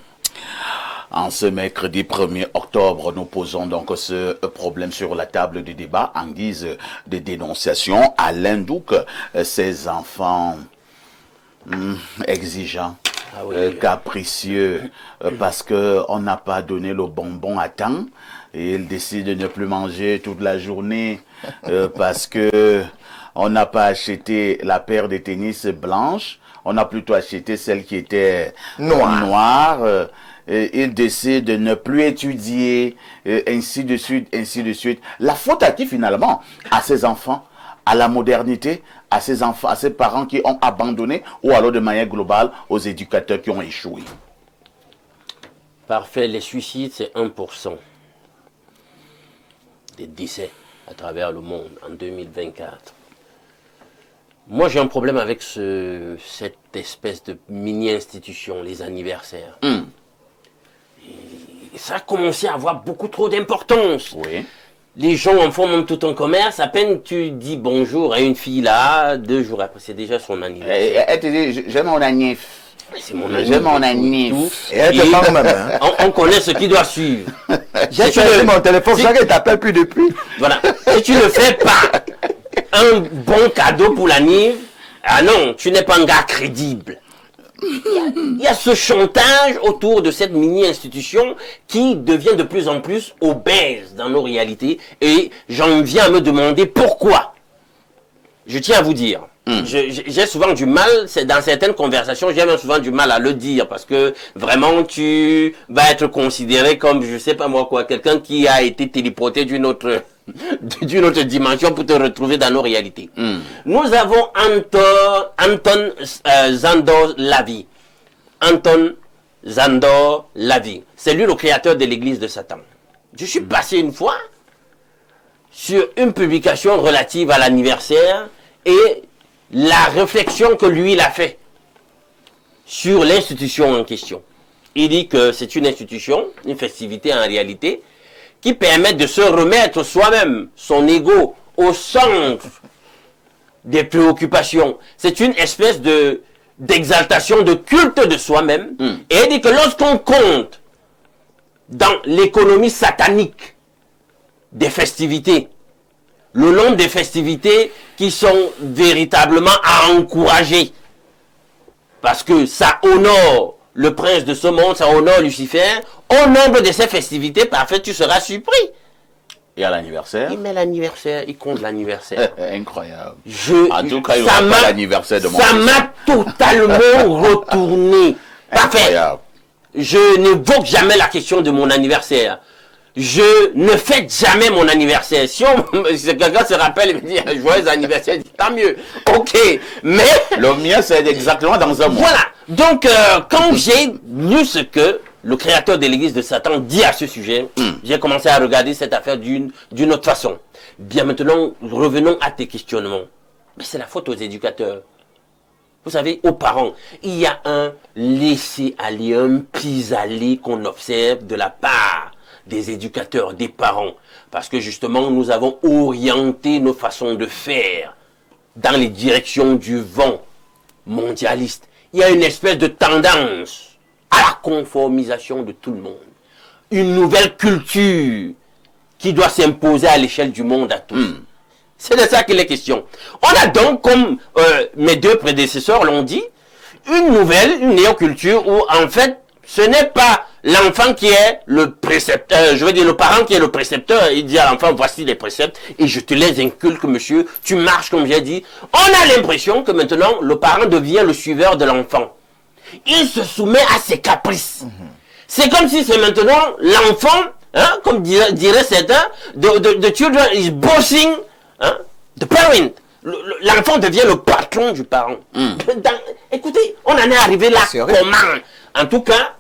En ce mercredi 1er octobre, nous posons donc ce problème sur la table du débat en guise de dénonciation à l'Indouk, ces enfants exigeants. Ah oui, capricieux, parce qu'on n'a pas donné le bonbon à temps et ils décident de ne plus manger toute la journée parce que on n'a pas acheté la paire de tennis blanche, on a plutôt acheté celle qui était noire. Ils décident de ne plus étudier, ainsi de suite, ainsi de suite. La faute à qui finalement? À ces enfants, à la modernité, à ces enfants, à ces parents qui ont abandonné, ou alors de manière globale aux éducateurs qui ont échoué. Parfait, les suicides c'est 1% des décès à travers le monde en 2024. Moi j'ai un problème avec cette espèce de mini-institution, les anniversaires. Et ça a commencé à avoir beaucoup trop d'importance. Oui. Les gens en font même tout un commerce. À peine tu dis bonjour à une fille là, 2 jours après, c'est déjà son anniversaire. Elle te dit, j'aime mon anniv. C'est mon anniv. J'aime mon anniv. Et elle te parle même. Hein. On connaît ce qui doit suivre. J'ai changé mon téléphone, c'est ça qu'elle t'appelle plus depuis. Voilà. Si tu ne fais pas un bon cadeau pour l'anniv, ah non, tu n'es pas un gars crédible. Il y a ce chantage autour de cette mini-institution qui devient de plus en plus obèse dans nos réalités et j'en viens à me demander pourquoi. Je tiens à vous dire, j'ai souvent du mal, c'est dans certaines conversations, j'ai même souvent du mal à le dire parce que vraiment tu vas être considéré comme, je sais pas moi quoi, quelqu'un qui a été téléporté d'une autre dimension pour te retrouver dans nos réalités. Nous avons Anton Szandor Ławi. Anton Szandor Ławi. C'est lui le créateur de l'église de Satan. Je suis passé une fois sur une publication relative à l'anniversaire et la réflexion que lui il a fait sur l'institution en question. Il dit que c'est une institution, une festivité en réalité, qui permettent de se remettre soi-même, son ego, au centre des préoccupations. C'est une espèce d'exaltation, de culte de soi-même. Et elle dit que lorsqu'on compte dans l'économie satanique des festivités, le nombre des festivités qui sont véritablement à encourager, parce que ça honore le prince de ce monde, ça honore Lucifer, au nombre de ces festivités, parfait, tu seras surpris. Et à l'anniversaire? Il met l'anniversaire, il compte l'anniversaire. Incroyable. En tout cas, il n'y aura pas l'anniversaire de mon Ça m'a totalement retourné. Parfait. Incroyable. Je n'évoque jamais la question de mon anniversaire. Je ne fête jamais mon anniversaire. Si quelqu'un se rappelle et me dit joyeux anniversaire, je dis tant mieux. Ok. Mais. Le mien, c'est exactement dans un mois. Voilà. Donc, quand j'ai lu ce que le créateur de l'église de Satan dit à ce sujet, j'ai commencé à regarder cette affaire d'une autre façon. Bien maintenant, revenons à tes questionnements. Mais c'est la faute aux éducateurs. Vous savez, aux parents, il y a un laisser-aller, un pis-aller qu'on observe de la part des éducateurs, des parents. Parce que justement, nous avons orienté nos façons de faire dans les directions du vent mondialiste. Il y a une espèce de tendance à la conformisation de tout le monde. Une nouvelle culture qui doit s'imposer à l'échelle du monde à tous. C'est de ça qu'il est question. On a donc, comme mes deux prédécesseurs l'ont dit, une néoculture où en fait, ce n'est pas l'enfant qui est le précepteur, je veux dire le parent qui est le précepteur, il dit à l'enfant, voici les préceptes, et je te les inculque, monsieur, tu marches comme j'ai dit. On a l'impression que maintenant, le parent devient le suiveur de l'enfant. Il se soumet à ses caprices. C'est comme si c'est maintenant l'enfant, hein, comme diraient certains, the children is bossing the parent. L'enfant devient le patron du parent. Écoutez, on en est arrivé là comment? En tout cas,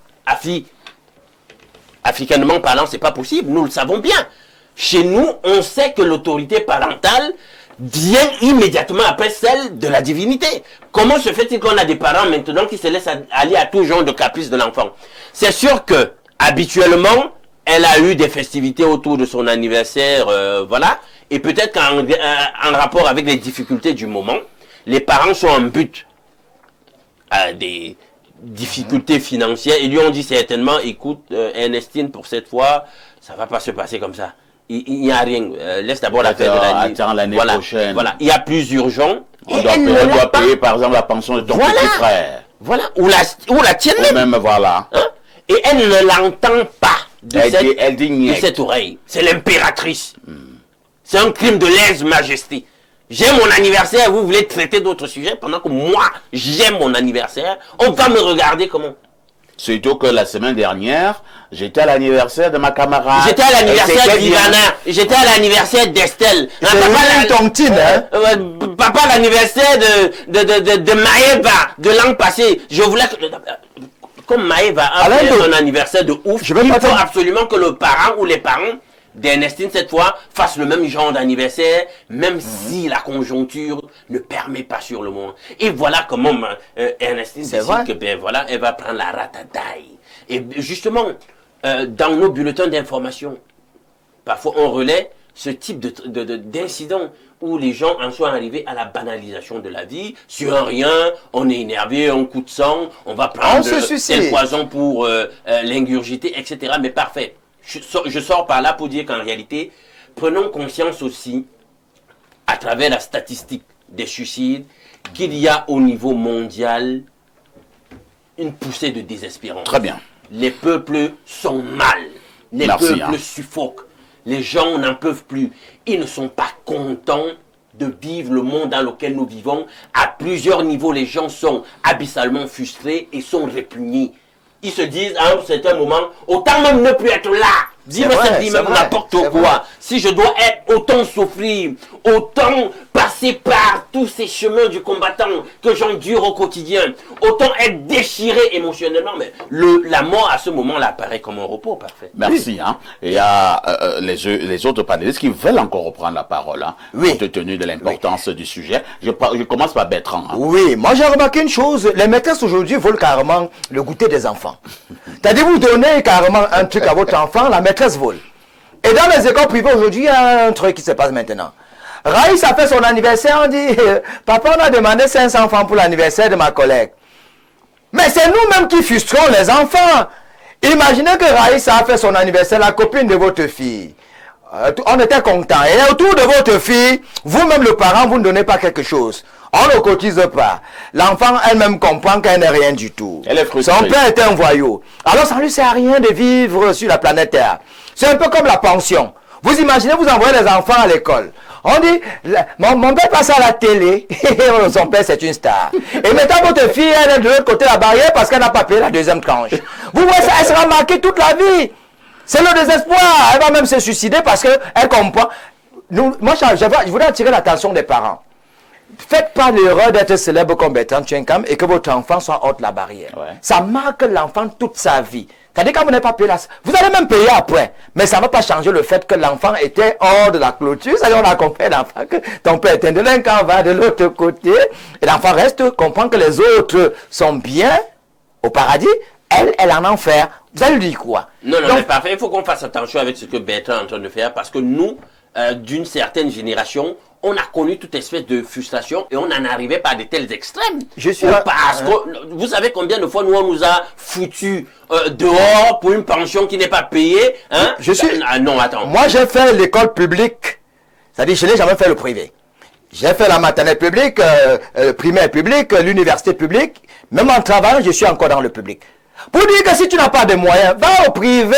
africanement parlant, c'est pas possible, nous le savons bien. Chez nous, on sait que l'autorité parentale vient immédiatement après celle de la divinité. Comment se fait-il qu'on a des parents maintenant qui se laissent aller à tout genre de caprices de l'enfant? C'est sûr que, habituellement, elle a eu des festivités autour de son anniversaire, voilà, et peut-être qu'en rapport avec les difficultés du moment, les parents sont en but à des difficultés financières. Ils lui ont dit certainement, écoute, Ernestine, pour cette fois, ça va pas se passer comme ça. Il n'y a rien. Laisse d'abord la fête de l'année prochaine. Voilà, il y a plus urgent. On doit payer, par exemple, la pension de ton petit frère. Voilà, ou la tienne même. Voilà. Hein? Et elle ne l'entend pas de cette oreille. C'est l'impératrice. C'est un crime de lèse-majesté. J'ai mon anniversaire, vous voulez traiter d'autres sujets pendant que moi, j'aime mon anniversaire. On va me regarder comment? Surtout que la semaine dernière, j'étais à l'anniversaire de ma camarade. J'étais à l'anniversaire d'Ivana. J'étais à l'anniversaire d'Estelle. Papa, l'anniversaire de Maëva de l'an passé. Je voulais que... Comme Maëva a fait son anniversaire de ouf, il faut absolument que le parent ou les parents d'Ernestine, cette fois, fassent le même genre d'anniversaire, même si la conjoncture ne permet pas sur le moment. Et voilà comment Ernestine décide que, ben voilà, elle va prendre la ratataille. Et justement, dans nos bulletins d'information, parfois on relaie ce type d'incident où les gens en sont arrivés à la banalisation de la vie. Sur un rien, on est énervé, un coup de sang, on va prendre tel poison pour l'ingurgiter, etc. Mais parfait. Je sors par là pour dire qu'en réalité, prenons conscience aussi, à travers la statistique des suicides, qu'il y a au niveau mondial une poussée de désespérance. Très bien. Les peuples sont mal. Les peuples suffoquent. Les gens n'en peuvent plus. Ils ne sont pas contents de vivre le monde dans lequel nous vivons. À plusieurs niveaux, les gens sont abyssalement frustrés et sont répugnés. Ils se disent à un certain moment, autant même ne plus être là. Dis-moi cette vie, même n'importe quoi. Si je dois être, autant souffrir, autant passer par tous ces chemins du combattant que j'endure au quotidien, autant être déchiré émotionnellement. Mais la mort à ce moment-là apparaît comme un repos parfait. Merci. Hein. Et il y a les autres panélistes qui veulent encore reprendre la parole, hein, compte tenu de l'importance du sujet. Je commence par Bertrand. Hein. Oui, moi j'ai remarqué une chose, les maîtresses aujourd'hui volent carrément le goûter des enfants. C'est-à-dire vous donnez carrément un truc à votre enfant, la maîtresse vole. Et dans les écoles privées aujourd'hui, il y a un truc qui se passe maintenant. Raïs a fait son anniversaire, on dit, papa, on a demandé 500 francs pour l'anniversaire de ma collègue. Mais c'est nous-mêmes qui frustrons les enfants. Imaginez que Raïs a fait son anniversaire, la copine de votre fille. On était contents. Et autour de votre fille, vous-même le parent, vous ne donnez pas quelque chose. On ne cotise pas. L'enfant elle-même comprend qu'elle n'est rien du tout. Elle est frustrée. Son père était un voyou. Alors ça ne lui sert à rien de vivre sur la planète Terre. C'est un peu comme la pension. Vous imaginez, vous envoyez les enfants à l'école. On dit, mon père passe à la télé, son père c'est une star. Et maintenant votre fille, elle est de l'autre côté de la barrière parce qu'elle n'a pas payé la deuxième tranche. Vous voyez ça, elle sera marquée toute la vie. C'est le désespoir. Elle va même se suicider parce qu'elle comprend. Moi, je voudrais attirer l'attention des parents. Faites pas l'erreur d'être célèbre comme Bertrand Tchenkam et que votre enfant soit hors de la barrière. Ouais. Ça marque l'enfant toute sa vie. C'est-à-dire quand vous n'avez pas payé vous allez même payer après. Mais ça ne va pas changer le fait que l'enfant était hors de la clôture. C'est-à-dire on a compris l'enfant que ton père est un délinquant, va de l'autre côté. Et l'enfant reste, comprend que les autres sont bien au paradis. Elle est en enfer. Vous allez lui dire quoi? Non, mais parfait. Il faut qu'on fasse attention avec ce que Bertrand est en train de faire parce que nous, d'une certaine génération, on a connu toute espèce de frustration et on en arrivait pas à de tels extrêmes. Parce que vous savez combien de fois nous on nous a foutus dehors pour une pension qui n'est pas payée. Hein? Non, attends. Moi j'ai fait l'école publique, c'est-à-dire je n'ai jamais fait le privé. J'ai fait la maternelle publique, le primaire public, l'université publique. Même en travaillant, je suis encore dans le public. Pour dire que si tu n'as pas de moyens, va au privé,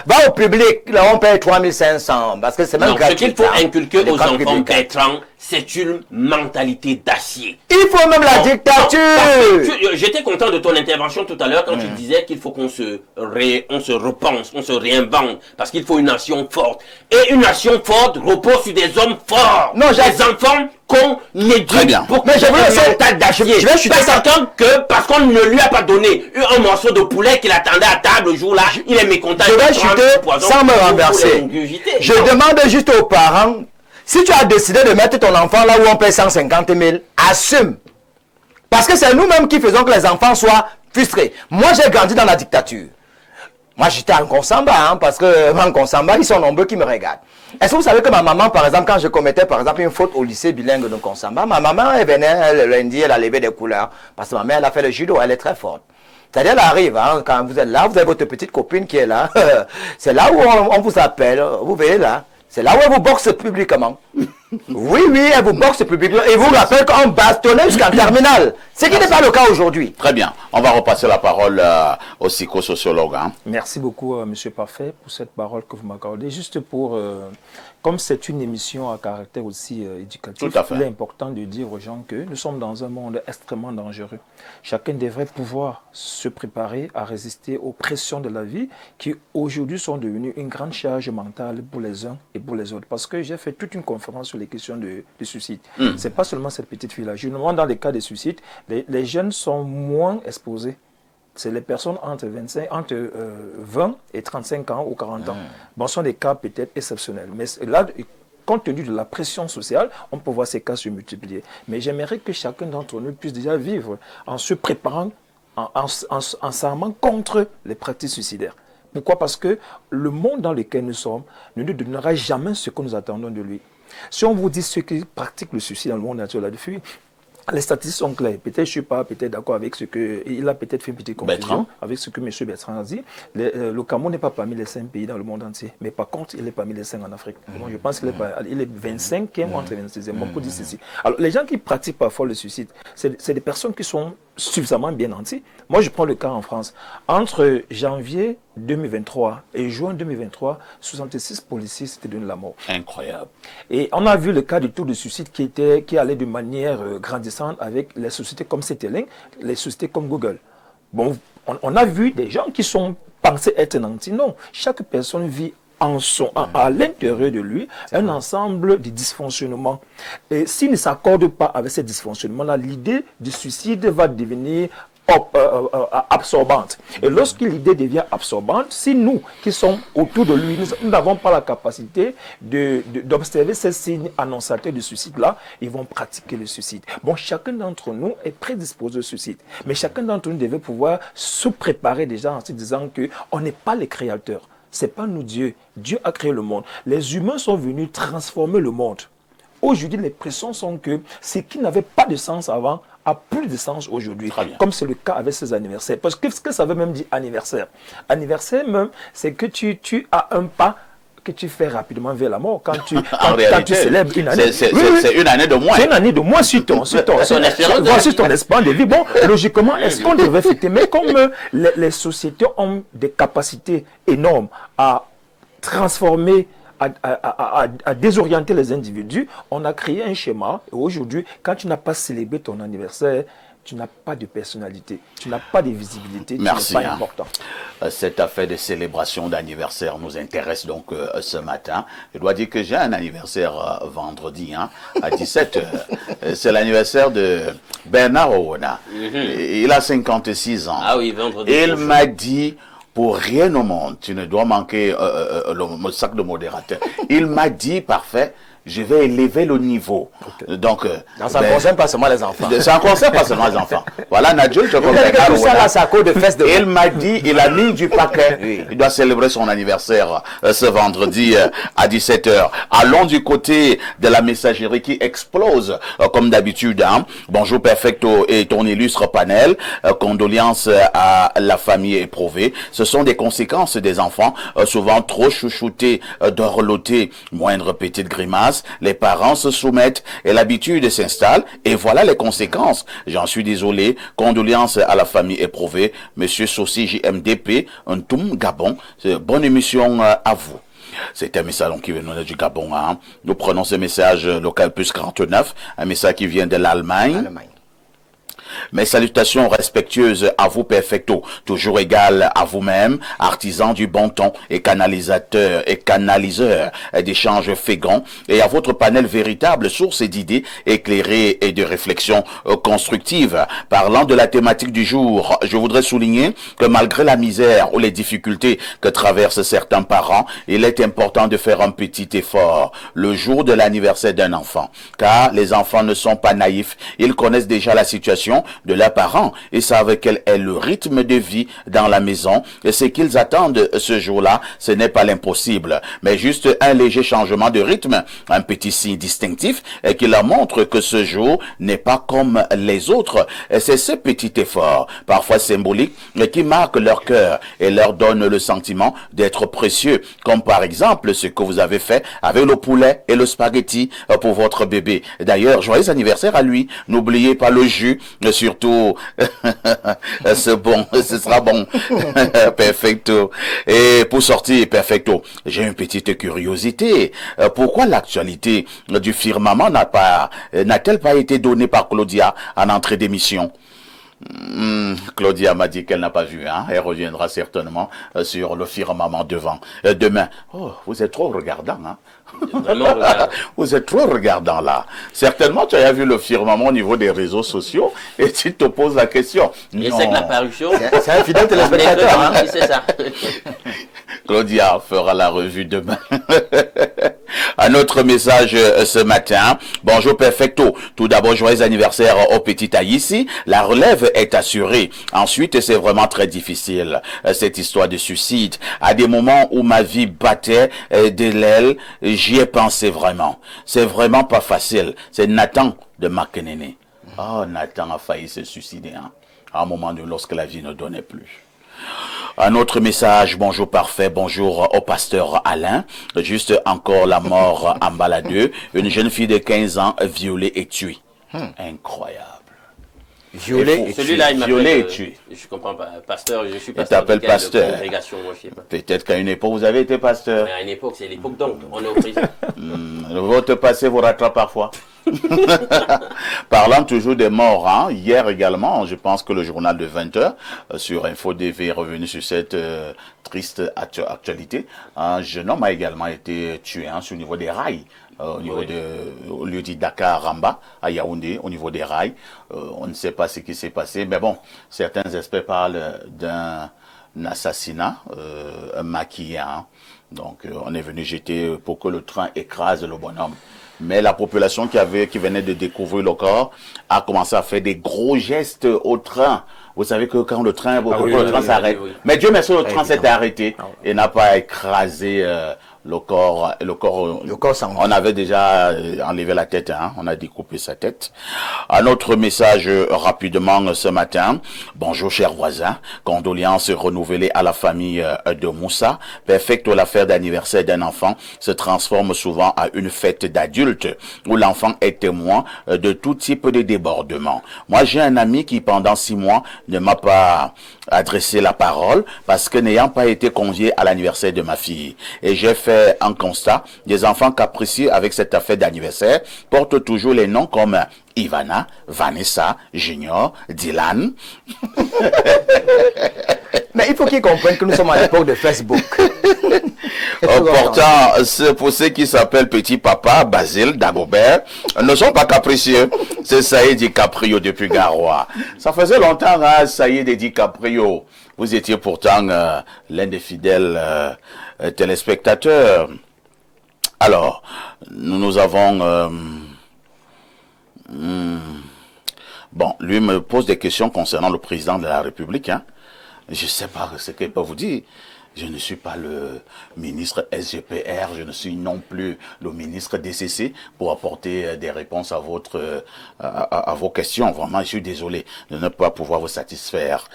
va au public, là on paye 3500, parce que c'est même gratuit. Ce qu'il faut inculquer aux enfants, Bertrand, c'est une mentalité d'acier. Il faut même la dictature. J'étais content de ton intervention tout à l'heure quand tu disais qu'il faut qu'on se repense, on se réinvente, parce qu'il faut une nation forte. Et une nation forte repose sur des hommes forts. Non, des enfants qu'on éduque pour mais je veux un mental d'acier. Je vais chuter quelqu'un que parce qu'on ne lui a pas donné un morceau de poulet qu'il attendait à table le jour-là, il est mécontent. Je vais chuter sans me renverser. Je demande juste aux parents, si tu as décidé de mettre ton enfant là où on paye 150 000, assume. Parce que c'est nous-mêmes qui faisons que les enfants soient frustrés. Moi, j'ai grandi dans la dictature. Moi, j'étais en Konsamba, hein, parce que en Konsamba, ils sont nombreux qui me regardent. Est-ce que vous savez que ma maman, par exemple, quand je commettais, par exemple, une faute au lycée bilingue de Konsamba, ma maman, elle venait, le lundi, elle a levé des couleurs. Parce que ma mère, elle a fait le judo, elle est très forte. C'est-à-dire, elle arrive, hein, quand vous êtes là, vous avez votre petite copine qui est là. C'est là où on vous appelle, vous voyez là. C'est là où elle vous boxe publiquement. Oui, elle vous boxe publiquement. Et vous rappelle qu'on bastonnait jusqu'en terminale. Ce qui n'est pas le cas aujourd'hui. Très bien. On va repasser la parole au psychosociologue. Hein. Merci beaucoup, Monsieur Parfait, pour cette parole que vous m'accordez. Juste pour, comme c'est une émission à caractère aussi éducatif, il est important de dire aux gens que nous sommes dans un monde extrêmement dangereux. Chacun devrait pouvoir se préparer à résister aux pressions de la vie qui aujourd'hui sont devenues une grande charge mentale pour les uns et pour les autres. Parce que j'ai fait toute une conférence sur les questions de suicide. C'est pas seulement cette petite fille-là. Je me demande dans les cas de suicide, les jeunes sont moins exposés. C'est les personnes entre 20 et 35 ans ou 40 ans. Bon, ce sont des cas peut-être exceptionnels. Mais là, compte tenu de la pression sociale, on peut voir ces cas se multiplier. Mais j'aimerais que chacun d'entre nous puisse déjà vivre en se préparant, en s'armant contre les pratiques suicidaires. Pourquoi? Parce que le monde dans lequel nous sommes ne nous donnera jamais ce que nous attendons de lui. Si on vous dit ceux qui pratiquent le suicide dans le monde naturel là-dessus, les statistiques sont claires. Peut-être je ne suis pas d'accord avec ce que... Il a peut-être fait une petite confusion avec ce que M. Bertrand a dit. Le Cameroun n'est pas parmi les 5 pays dans le monde entier. Mais par contre, il est parmi les 5 en Afrique. Moi, je pense qu'il est 25e entre 26e. On peut dire ceci. Alors, les gens qui pratiquent parfois le suicide, c'est des personnes qui sont suffisamment bien nantis. Moi, je prends le cas en France. Entre janvier 2023 et juin 2023, 66 policiers s'étaient donné la mort. Incroyable. Et on a vu le cas du taux de suicide qui allait de manière grandissante avec les sociétés comme CTLink, les sociétés comme Google. Bon, on a vu des gens qui sont pensés être nantis. Non, chaque personne vit à l'intérieur de lui un ensemble de dysfonctionnements. Et s'il ne s'accorde pas avec ces dysfonctionnements-là, l'idée du suicide va devenir absorbante. Et lorsque l'idée devient absorbante, si nous qui sommes autour de lui, nous n'avons pas la capacité d'observer ces signes annonçateurs du suicide-là, ils vont pratiquer le suicide. Bon, chacun d'entre nous est prédisposé au suicide. Mais chacun d'entre nous devait pouvoir se préparer déjà en se disant qu'on n'est pas les créateurs. C'est pas nous Dieu. Dieu a créé le monde. Les humains sont venus transformer le monde. Aujourd'hui, les pressions sont que ce qui n'avait pas de sens avant a plus de sens aujourd'hui. Comme c'est le cas avec ces anniversaires. Parce que ce que ça veut même dire anniversaire. Anniversaire même, c'est que tu as un pas que tu fais rapidement vers la mort quand tu célèbres une année. C'est une année de moins. C'est une année de moins sur ton espérance de vie. Bon, logiquement, est-ce qu'on devrait fêter? Mais comme les sociétés ont des capacités énormes à transformer, à désorienter les individus, on a créé un schéma. Et aujourd'hui, quand tu n'as pas célébré ton anniversaire, tu n'as pas de personnalité, tu n'as pas de visibilité, merci, tu n'es pas important. Cette affaire de célébration d'anniversaire nous intéresse donc ce matin. Je dois dire que j'ai un anniversaire vendredi à 17h. C'est l'anniversaire de Bernard Owona. Il a 56 ans. Ah oui, vendredi. Il m'a dit... Pour rien au monde, tu ne dois manquer le sac de modérateur. Il m'a dit, parfait, je vais élever le niveau. Okay. Donc, ça ne concerne pas seulement les enfants. Ça ne concerne pas seulement les enfants. Voilà, Nadjo, je comprends. Il m'a dit, il a mis du paquet. Oui. Il doit célébrer son anniversaire ce vendredi à 17h. Allons du côté de la messagerie qui explose, comme d'habitude. Bonjour Perfecto et ton illustre panel. Condoléances à la famille éprouvée. Ce sont des conséquences des enfants, souvent trop chouchoutés, dorlotés, moindre petite grimace. Les parents se soumettent et l'habitude s'installe et voilà les conséquences. J'en suis désolé. Condoléances à la famille éprouvée. Monsieur Sossi JMDP, Ntoum Gabon. Bonne émission à vous. C'est un message qui vient du Gabon. Nous prenons ce message local plus 49, un message qui vient de l'Allemagne. Mes salutations respectueuses à vous, Perfecto, toujours égal à vous-même, artisan du bon ton et canaliseur d'échanges féconds, et à votre panel véritable, source d'idées éclairées et de réflexions constructives. Parlant de la thématique du jour, je voudrais souligner que malgré la misère ou les difficultés que traversent certains parents, il est important de faire un petit effort le jour de l'anniversaire d'un enfant, car les enfants ne sont pas naïfs, ils connaissent déjà la situation de leurs parents et savent quel est le rythme de vie dans la maison et ce qu'ils attendent ce jour-là, ce n'est pas l'impossible, mais juste un léger changement de rythme, un petit signe distinctif et qui leur montre que ce jour n'est pas comme les autres. Et c'est ce petit effort, parfois symbolique, qui marque leur cœur et leur donne le sentiment d'être précieux, comme par exemple ce que vous avez fait avec le poulet et le spaghetti pour votre bébé. D'ailleurs, joyeux anniversaire à lui. N'oubliez pas le jus, surtout, c'est bon, ce sera bon. Perfecto. Et pour sortir, Perfecto, j'ai une petite curiosité. Pourquoi l'actualité du firmament n'a-t-elle pas été donnée par Claudia en entrée d'émission? Claudia m'a dit qu'elle n'a pas vu, Elle reviendra certainement sur le firmament demain. Oh, vous êtes trop regardant, Vous êtes trop regardant là. Certainement, tu as vu le firmament au niveau des réseaux sociaux et tu te poses la question. Et c'est que la parution. C'est un fidèle téléspectateur, C'est ça. Claudia fera la revue demain. Un autre message ce matin. Bonjour Perfecto. Tout d'abord, joyeux anniversaire au petit Aïssi. La relève est assurée. Ensuite, c'est vraiment très difficile, cette histoire de suicide. À des moments où ma vie battait de l'aile, j'y ai pensé vraiment. C'est vraiment pas facile. C'est Nathan de Makenene. Oh, Nathan a failli se suicider, à un moment donné, lorsque la vie ne donnait plus. Un autre message, bonjour parfait, bonjour au pasteur Alain. Juste encore la mort en Baladeux. Une jeune fille de 15 ans violée et tuée. Incroyable. Violée et tuée. Je comprends pas. Pasteur, je suis pasteur. Il t'appelle pasteur. Peut-être qu'à une époque, vous avez été pasteur. Mais à une époque, c'est l'époque donc. On est au prison. Votre passé vous rattrape parfois. Parlant toujours des morts, hier également, je pense que le journal de 20h sur Info DV est revenu sur cette triste actualité. Un jeune homme a également été tué sur le niveau des rails. Au lieu dit Dakar-Ramba, à Yaoundé, au niveau des rails. On ne sait pas ce qui s'est passé, mais bon, certains experts parlent d'un assassinat, un maquillé. Donc, on est venu jeter pour que le train écrase le bonhomme. mais la population qui venait de découvrir le corps a commencé à faire des gros gestes au train. Vous savez que quand le train, le train s'arrête. Mais Dieu merci, le train s'est arrêté et n'a pas écrasé le corps. On avait déjà enlevé la tête, hein, on a découpé sa tête. Un autre message rapidement ce matin. Bonjour chers voisins, condoléances renouvelées à la famille de Moussa. Perfecte, l'affaire d'anniversaire d'un enfant se transforme souvent à une fête d'adulte où l'enfant est témoin de tout type de débordement. Moi j'ai un ami qui pendant 6 mois ne m'a pas adressé la parole parce que n'ayant pas été convié à l'anniversaire de ma fille. Et j'ai fait un constat, des enfants capricieux avec cette affaire d'anniversaire portent toujours les noms comme Ivana, Vanessa, Junior, Dylan. Mais il faut qu'ils comprennent que nous sommes à l'époque de Facebook. Pourtant, pour ceux qui s'appellent Petit Papa, Basile, Dagobert, ne sont pas capricieux. C'est Saïd DiCaprio depuis Garoua. Ça faisait longtemps, hein, Saïd DiCaprio. Vous étiez pourtant l'un des fidèles téléspectateurs. Alors, nous avons... Bon, lui me pose des questions concernant le président de la République. Hein. Je ne sais pas ce qu'il peut vous dire. Je ne suis pas le ministre SGPR, je ne suis non plus le ministre DCC pour apporter des réponses à vos questions. Vraiment, je suis désolé de ne pas pouvoir vous satisfaire.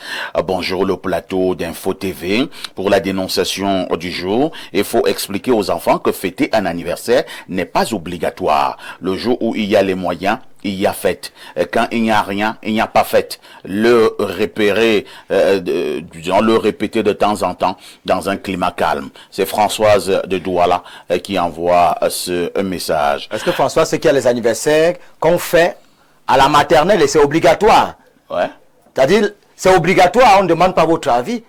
Bonjour le plateau d'Info TV. Pour la dénonciation du jour, il faut expliquer aux enfants que fêter un anniversaire n'est pas obligatoire. Le jour où il y a les moyens, il y a fête. Quand il n'y a rien, il n'y a pas fête. Le repérer, le répéter de temps en temps dans un climat calme. C'est Françoise de Douala qui envoie ce message. Est-ce que Françoise, c'est qu'il y a les anniversaires qu'on fait à la maternelle et c'est obligatoire? Ouais. C'est-à-dire, c'est obligatoire, on ne demande pas votre avis.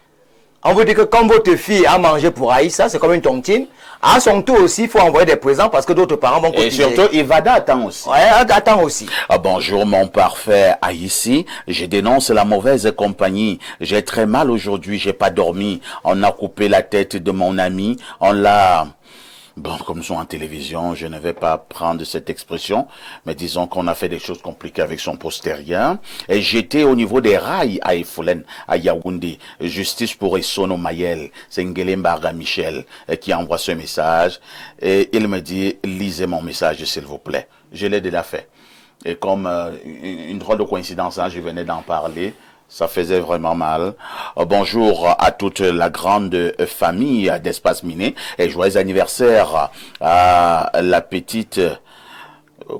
On veut dire que quand votre fille a mangé pour Aïssa, c'est comme une tontine. À son tour aussi, il faut envoyer des présents parce que d'autres parents vont cotiser. Et surtout, Ivada attend aussi. Ouais, attend aussi. Bonjour mon parfait Aïssi, je dénonce la mauvaise compagnie. J'ai très mal aujourd'hui, j'ai pas dormi. On a coupé la tête de mon ami, on l'a... Bon, comme nous sommes en télévision, je ne vais pas prendre cette expression, mais disons qu'on a fait des choses compliquées avec son postérieur. Et j'étais au niveau des rails à Efoulen, à Yaoundé. Justice pour Essono Mayel, c'est Ngelembaga Michel qui envoie ce message. Et il me dit, lisez mon message s'il vous plaît. Je l'ai déjà fait. Et comme une drôle de coïncidence, hein, je venais d'en parler. Ça faisait vraiment mal. Bonjour à toute la grande famille d'Espace Miné et joyeux anniversaire à la petite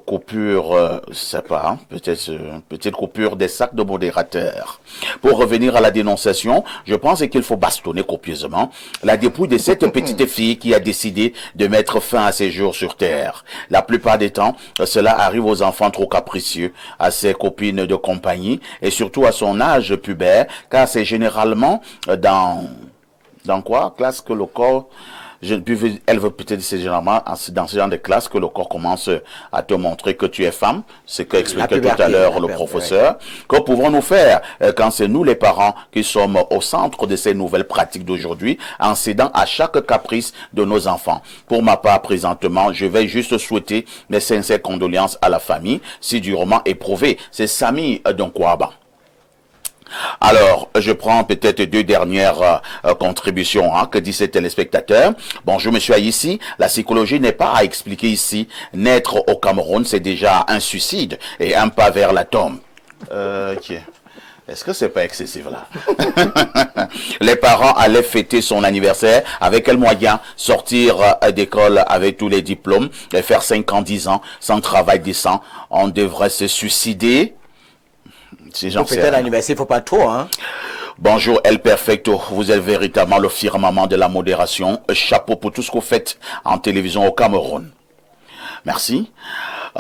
coupure, je sais pas, hein, peut-être petite coupure des sacs de modérateurs. Pour revenir à la dénonciation, je pense qu'il faut bastonner copieusement la dépouille de cette petite fille qui a décidé de mettre fin à ses jours sur terre. La plupart des temps, cela arrive aux enfants trop capricieux, à ses copines de compagnie et surtout à son âge pubère, car c'est généralement dans quoi? Classe que le corps... Elle veut peut-être c'est généralement dans ce genre de classe que le corps commence à te montrer que tu es femme, ce qu'expliquait tout à l'heure le professeur. Ouais. Que pouvons-nous faire quand c'est nous les parents qui sommes au centre de ces nouvelles pratiques d'aujourd'hui, en cédant à chaque caprice de nos enfants? Pour ma part, présentement, je vais juste souhaiter mes sincères condoléances à la famille, si durement éprouvée. C'est Samy Donkwaba. Alors, je prends peut-être 2 dernières contributions que dit ces téléspectateurs. Bonjour, monsieur Aïssi. La psychologie n'est pas à expliquer ici. Naître au Cameroun, c'est déjà un suicide et un pas vers la tombe. Ok. Est-ce que c'est pas excessif là? Les parents allaient fêter son anniversaire. Avec quel moyen? Sortir d'école avec tous les diplômes et faire 5 ans, 10 ans sans travail décent. On devrait se suicider. Si pour fêter l'anniversaire, il ne faut pas trop, hein. Bonjour El Perfecto, vous êtes véritablement le firmament de la modération. Chapeau pour tout ce que vous faites en télévision au Cameroun. Merci.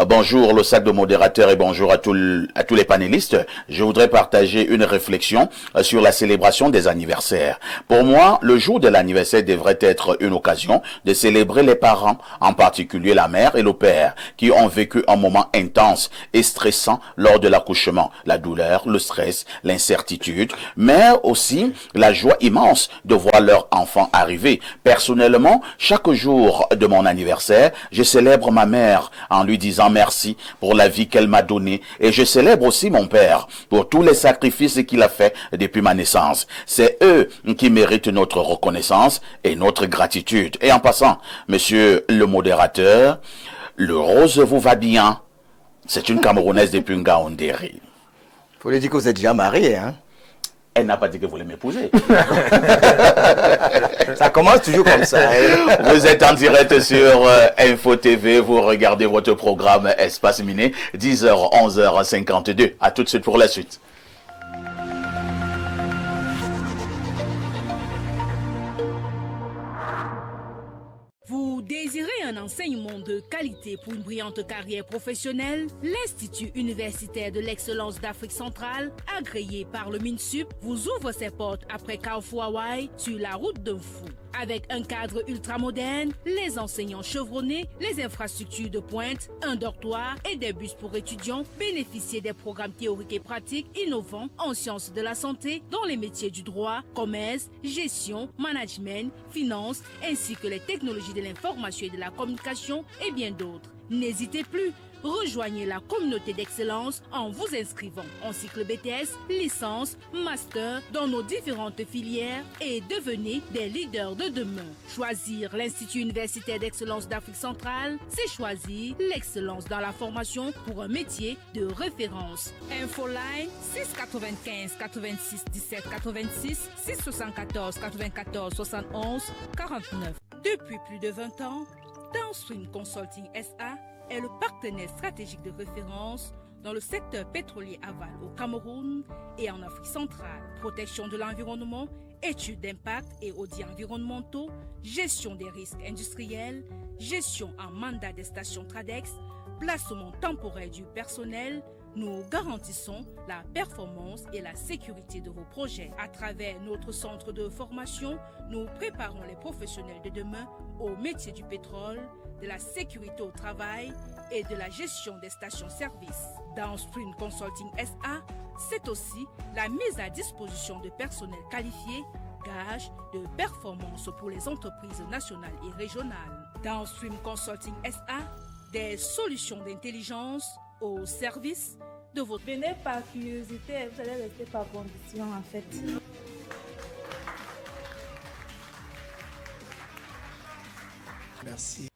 Bonjour le sac de modérateurs et bonjour à tous les panélistes. Je voudrais partager une réflexion sur la célébration des anniversaires. Pour moi, le jour de l'anniversaire devrait être une occasion de célébrer les parents, en particulier la mère et le père, qui ont vécu un moment intense et stressant lors de l'accouchement. La douleur, le stress, l'incertitude, mais aussi la joie immense de voir leur enfant arriver. Personnellement, chaque jour de mon anniversaire, je célèbre ma mère en lui disant merci pour la vie qu'elle m'a donnée et je célèbre aussi mon père pour tous les sacrifices qu'il a fait depuis ma naissance. C'est eux qui méritent notre reconnaissance et notre gratitude. Et en passant, monsieur le modérateur, le rose vous va bien. C'est une Camerounaise de Punga-Onderi. Faut lui dire que vous êtes déjà marié, hein? Elle n'a pas dit que vous voulez m'épouser. Ça commence toujours comme ça. Vous êtes en direct sur Info TV, vous regardez votre programme Espace Miné, 10h, 11h52. À tout de suite pour la suite. Vous désirez un enseignement de qualité pour une brillante carrière professionnelle? L'Institut universitaire de l'excellence d'Afrique centrale, agréé par le MINSUP, vous ouvre ses portes après Carrefour Hawaii sur la route d'un fou. Avec un cadre ultramoderne, les enseignants chevronnés, les infrastructures de pointe, un dortoir et des bus pour étudiants, bénéficiez des programmes théoriques et pratiques innovants en sciences de la santé dans les métiers du droit, commerce, gestion, management, finance, ainsi que les technologies de l'information et de la communication et bien d'autres. N'hésitez plus. Rejoignez la communauté d'excellence en vous inscrivant en cycle BTS, licence, master dans nos différentes filières et devenez des leaders de demain. Choisir l'Institut universitaire d'excellence d'Afrique centrale, c'est choisir l'excellence dans la formation pour un métier de référence. Infoline 695 86 17 86 674 94 71 49. Depuis plus de 20 ans, Downstream Consulting SA est le partenaire stratégique de référence dans le secteur pétrolier aval au Cameroun et en Afrique centrale. Protection de l'environnement, études d'impact et audits environnementaux, gestion des risques industriels, gestion en mandat des stations Tradex, placement temporaire du personnel. Nous garantissons la performance et la sécurité de vos projets. À travers notre centre de formation, nous préparons les professionnels de demain au métier du pétrole, de la sécurité au travail et de la gestion des stations-service. Downstream Consulting SA, c'est aussi la mise à disposition de personnel qualifié, gage de performance pour les entreprises nationales et régionales. Downstream Consulting SA, des solutions d'intelligence au service de votre... Venez par curiosité, vous allez rester par conviction en fait. Merci.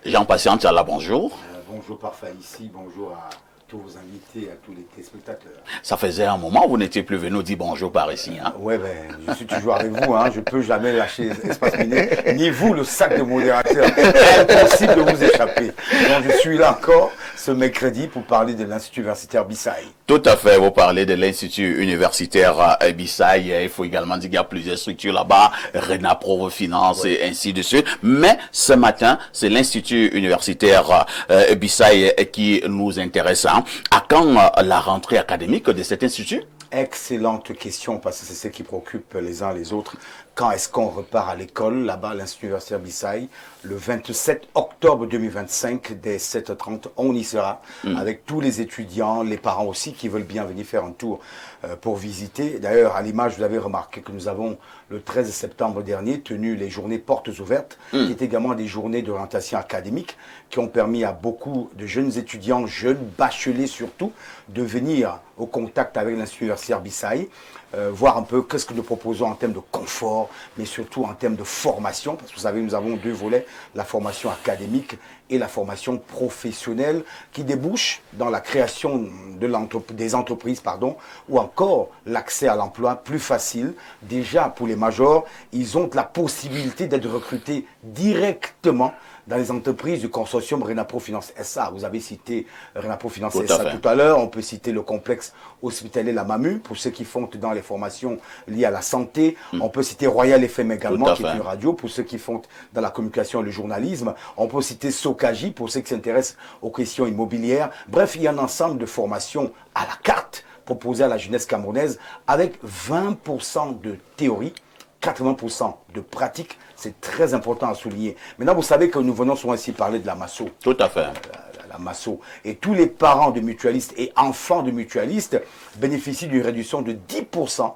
Jean Patiente, là, bonjour. Bonjour Parfait ici, bonjour à tous vos invités, à tous les téléspectateurs. Ça faisait un moment où vous n'étiez plus venu dire bonjour par ici. Hein? Ouais, ben, je suis toujours avec vous, hein. Je ne peux jamais lâcher Espace Miné, ni vous, le sac de modérateur. Impossible de vous échapper. Donc je suis là encore ce mercredi pour parler de l'Institut universitaire Bissaï. Tout à fait, vous parlez de l'Institut universitaire Bissaï. Il faut également dire qu'il y a plusieurs structures là-bas, RENAPRO Finance et ainsi de suite. Mais ce matin, c'est l'Institut universitaire Bissaï qui nous intéresse. À quand la rentrée académique de cet institut? Excellente question, parce que c'est ce qui préoccupe les uns les autres. Quand est-ce qu'on repart à l'école, là-bas, à l'Institut universitaire Bissaï? Le 27 octobre 2025, dès 7h30, on y sera, avec tous les étudiants, les parents aussi, qui veulent bien venir faire un tour pour visiter. D'ailleurs, à l'image, vous avez remarqué que nous avons, le 13 septembre dernier, tenu les journées portes ouvertes, qui est également des journées d'orientation académique, qui ont permis à beaucoup de jeunes étudiants, jeunes bacheliers surtout, de venir au contact avec l'Institut universitaire Bissaï, voir un peu qu'est-ce que nous proposons en termes de confort, sport, mais surtout en termes de formation, parce que vous savez, nous avons deux volets, la formation académique et la formation professionnelle, qui débouche dans la création des entreprises, ou encore l'accès à l'emploi plus facile. Déjà, pour les majors, ils ont la possibilité d'être recrutés directement dans les entreprises du consortium Renapro Finance SA. Vous avez cité Renapro Finance SA tout à l'heure. On peut citer le complexe hospitalier La Mamu, pour ceux qui font dans les formations liées à la santé. On peut citer Royal FM également, qui est une radio, pour ceux qui font dans la communication et le journalisme. On peut citer Sokaji, pour ceux qui s'intéressent aux questions immobilières. Bref, il y a un ensemble de formations à la carte proposées à la jeunesse camerounaise, avec 20% de théorie, 80% de pratique. C'est très important à souligner. Maintenant, vous savez que nous venons souvent ici parler de la MASSO. Tout à fait. La MASSO. Et tous les parents de mutualistes et enfants de mutualistes bénéficient d'une réduction de 10%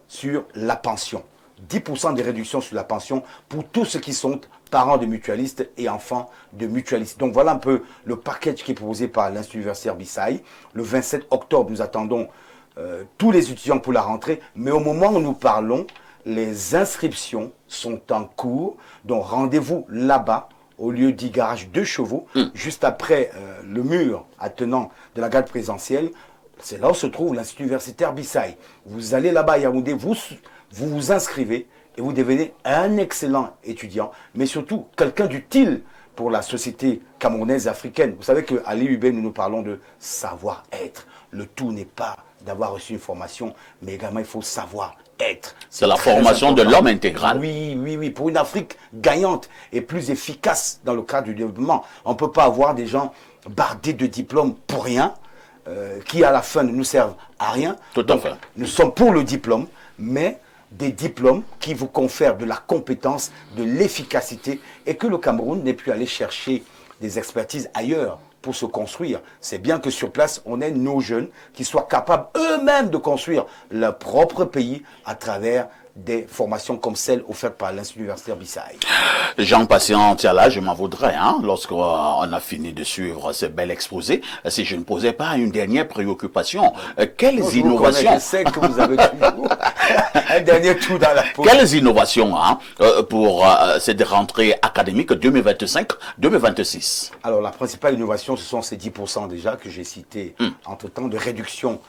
sur la pension. 10% de réduction sur la pension pour tous ceux qui sont parents de mutualistes et enfants de mutualistes. Donc voilà un peu le package qui est proposé par l'Institut universitaire Bissaï. Le 27 octobre, nous attendons tous les étudiants pour la rentrée. Mais au moment où nous parlons, les inscriptions sont en cours, donc rendez-vous là-bas, au lieu du garage 2 chevaux, juste après le mur attenant de la garde présidentielle. C'est là où se trouve l'Institut universitaire Bissaï. Vous allez là-bas à Yaoundé, vous vous inscrivez et vous devenez un excellent étudiant, mais surtout quelqu'un d'utile pour la société camerounaise et africaine. Vous savez qu'à l'IUB, nous parlons de savoir-être. Le tout n'est pas d'avoir reçu une formation, mais également il faut savoir être. C'est la formation de l'homme intégral. Oui. Pour une Afrique gagnante et plus efficace dans le cadre du développement. On ne peut pas avoir des gens bardés de diplômes pour rien, qui à la fin ne nous servent à rien. Tout à fait. Nous sommes pour le diplôme, mais des diplômes qui vous confèrent de la compétence, de l'efficacité, et que le Cameroun n'ait pu aller chercher des expertises ailleurs pour se construire. C'est bien que sur place, on ait nos jeunes qui soient capables eux-mêmes de construire leur propre pays à travers des formations comme celle offerte par l'Institut universitaire Bissaï. Jean-Patient Tiala, je m'en voudrais, lorsqu'on a fini de suivre ce bel exposé, si je ne posais pas une dernière préoccupation. Quelles innovations... Je sais que vous avez toujours un dernier trou dans la peau. Quelles innovations pour cette rentrée académique 2025-2026? Alors, la principale innovation, ce sont ces 10% déjà que j'ai cités entre-temps de réduction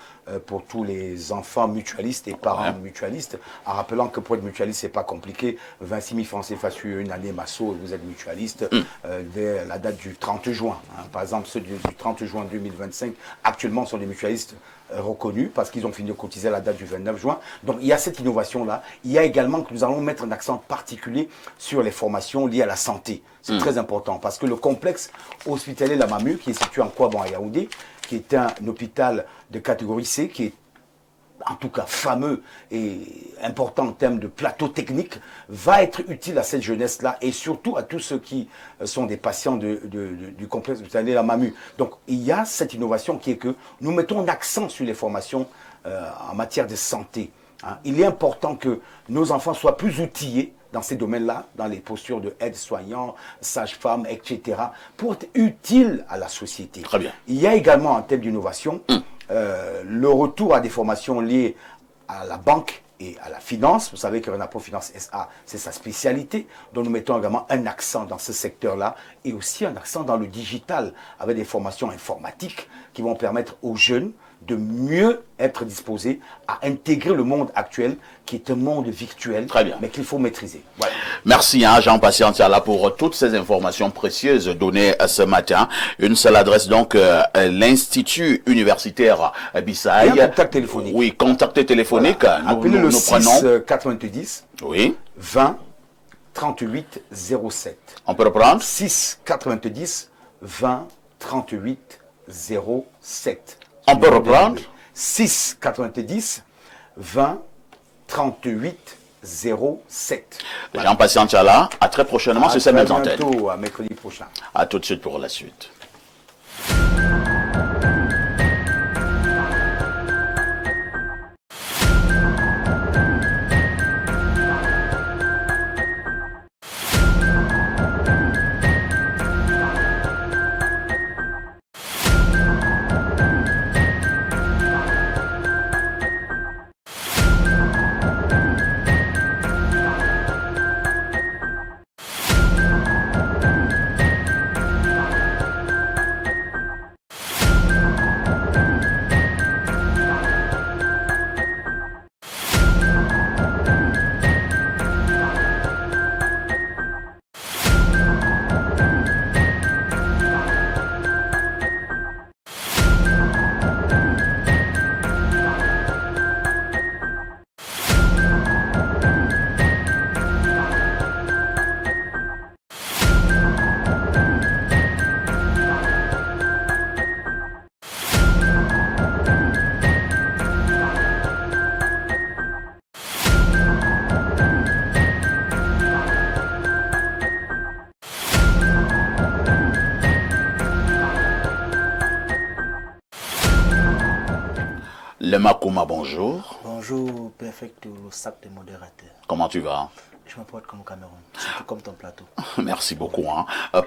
pour tous les enfants mutualistes et parents mutualistes, en rappelant que pour être mutualiste, c'est pas compliqué. 26 000 francs CFA sur une année MASSO et vous êtes mutualiste dès la date du 30 juin. Par exemple, ceux du 30 juin 2025, actuellement, sont des mutualistes reconnus parce qu'ils ont fini de cotiser à la date du 29 juin. Donc, il y a cette innovation-là. Il y a également que nous allons mettre un accent particulier sur les formations liées à la santé. C'est très important parce que le complexe hospitalier La Mamu, qui est situé en Kouaban à Yaoundé, qui est un hôpital de catégorie C, qui est en tout cas fameux et important en termes de plateau technique, va être utile à cette jeunesse-là et surtout à tous ceux qui sont des patients du complexe hospitalier La Mamu. Donc il y a cette innovation qui est que nous mettons un accent sur les formations en matière de santé. Il est important que nos enfants soient plus outillés dans ces domaines-là, dans les postures de aide-soignants, sages-femmes, etc., pour être utiles à la société. Très bien. Il y a également, en termes d'innovation, le retour à des formations liées à la banque et à la finance. Vous savez que Renapro Finance SA, c'est sa spécialité. Donc nous mettons également un accent dans ce secteur-là et aussi un accent dans le digital, avec des formations informatiques qui vont permettre aux jeunes de mieux être disposés à intégrer le monde actuel, qui est un monde virtuel, mais qu'il faut maîtriser. Voilà. Merci Jean-Patient Tiala pour toutes ces informations précieuses données ce matin. Une seule adresse donc, l'Institut universitaire Bissaï. Il y a un contact téléphonique. Oui, contact téléphonique. Voilà. Appelez le 6 90 oui. 20 38 07. On peut reprendre 6 90 20 38 07. On peut reprendre 6 90 20 38 07. Voilà. Jean-Patient Tiala, à très prochainement sur cette même antenne. À bientôt, à mercredi prochain. À tout de suite pour la suite. Le Makuma, bonjour. Bonjour, perfect sac de modérateur. Comment tu vas? Je me porte comme Cameroun, surtout comme ton plateau. Merci beaucoup,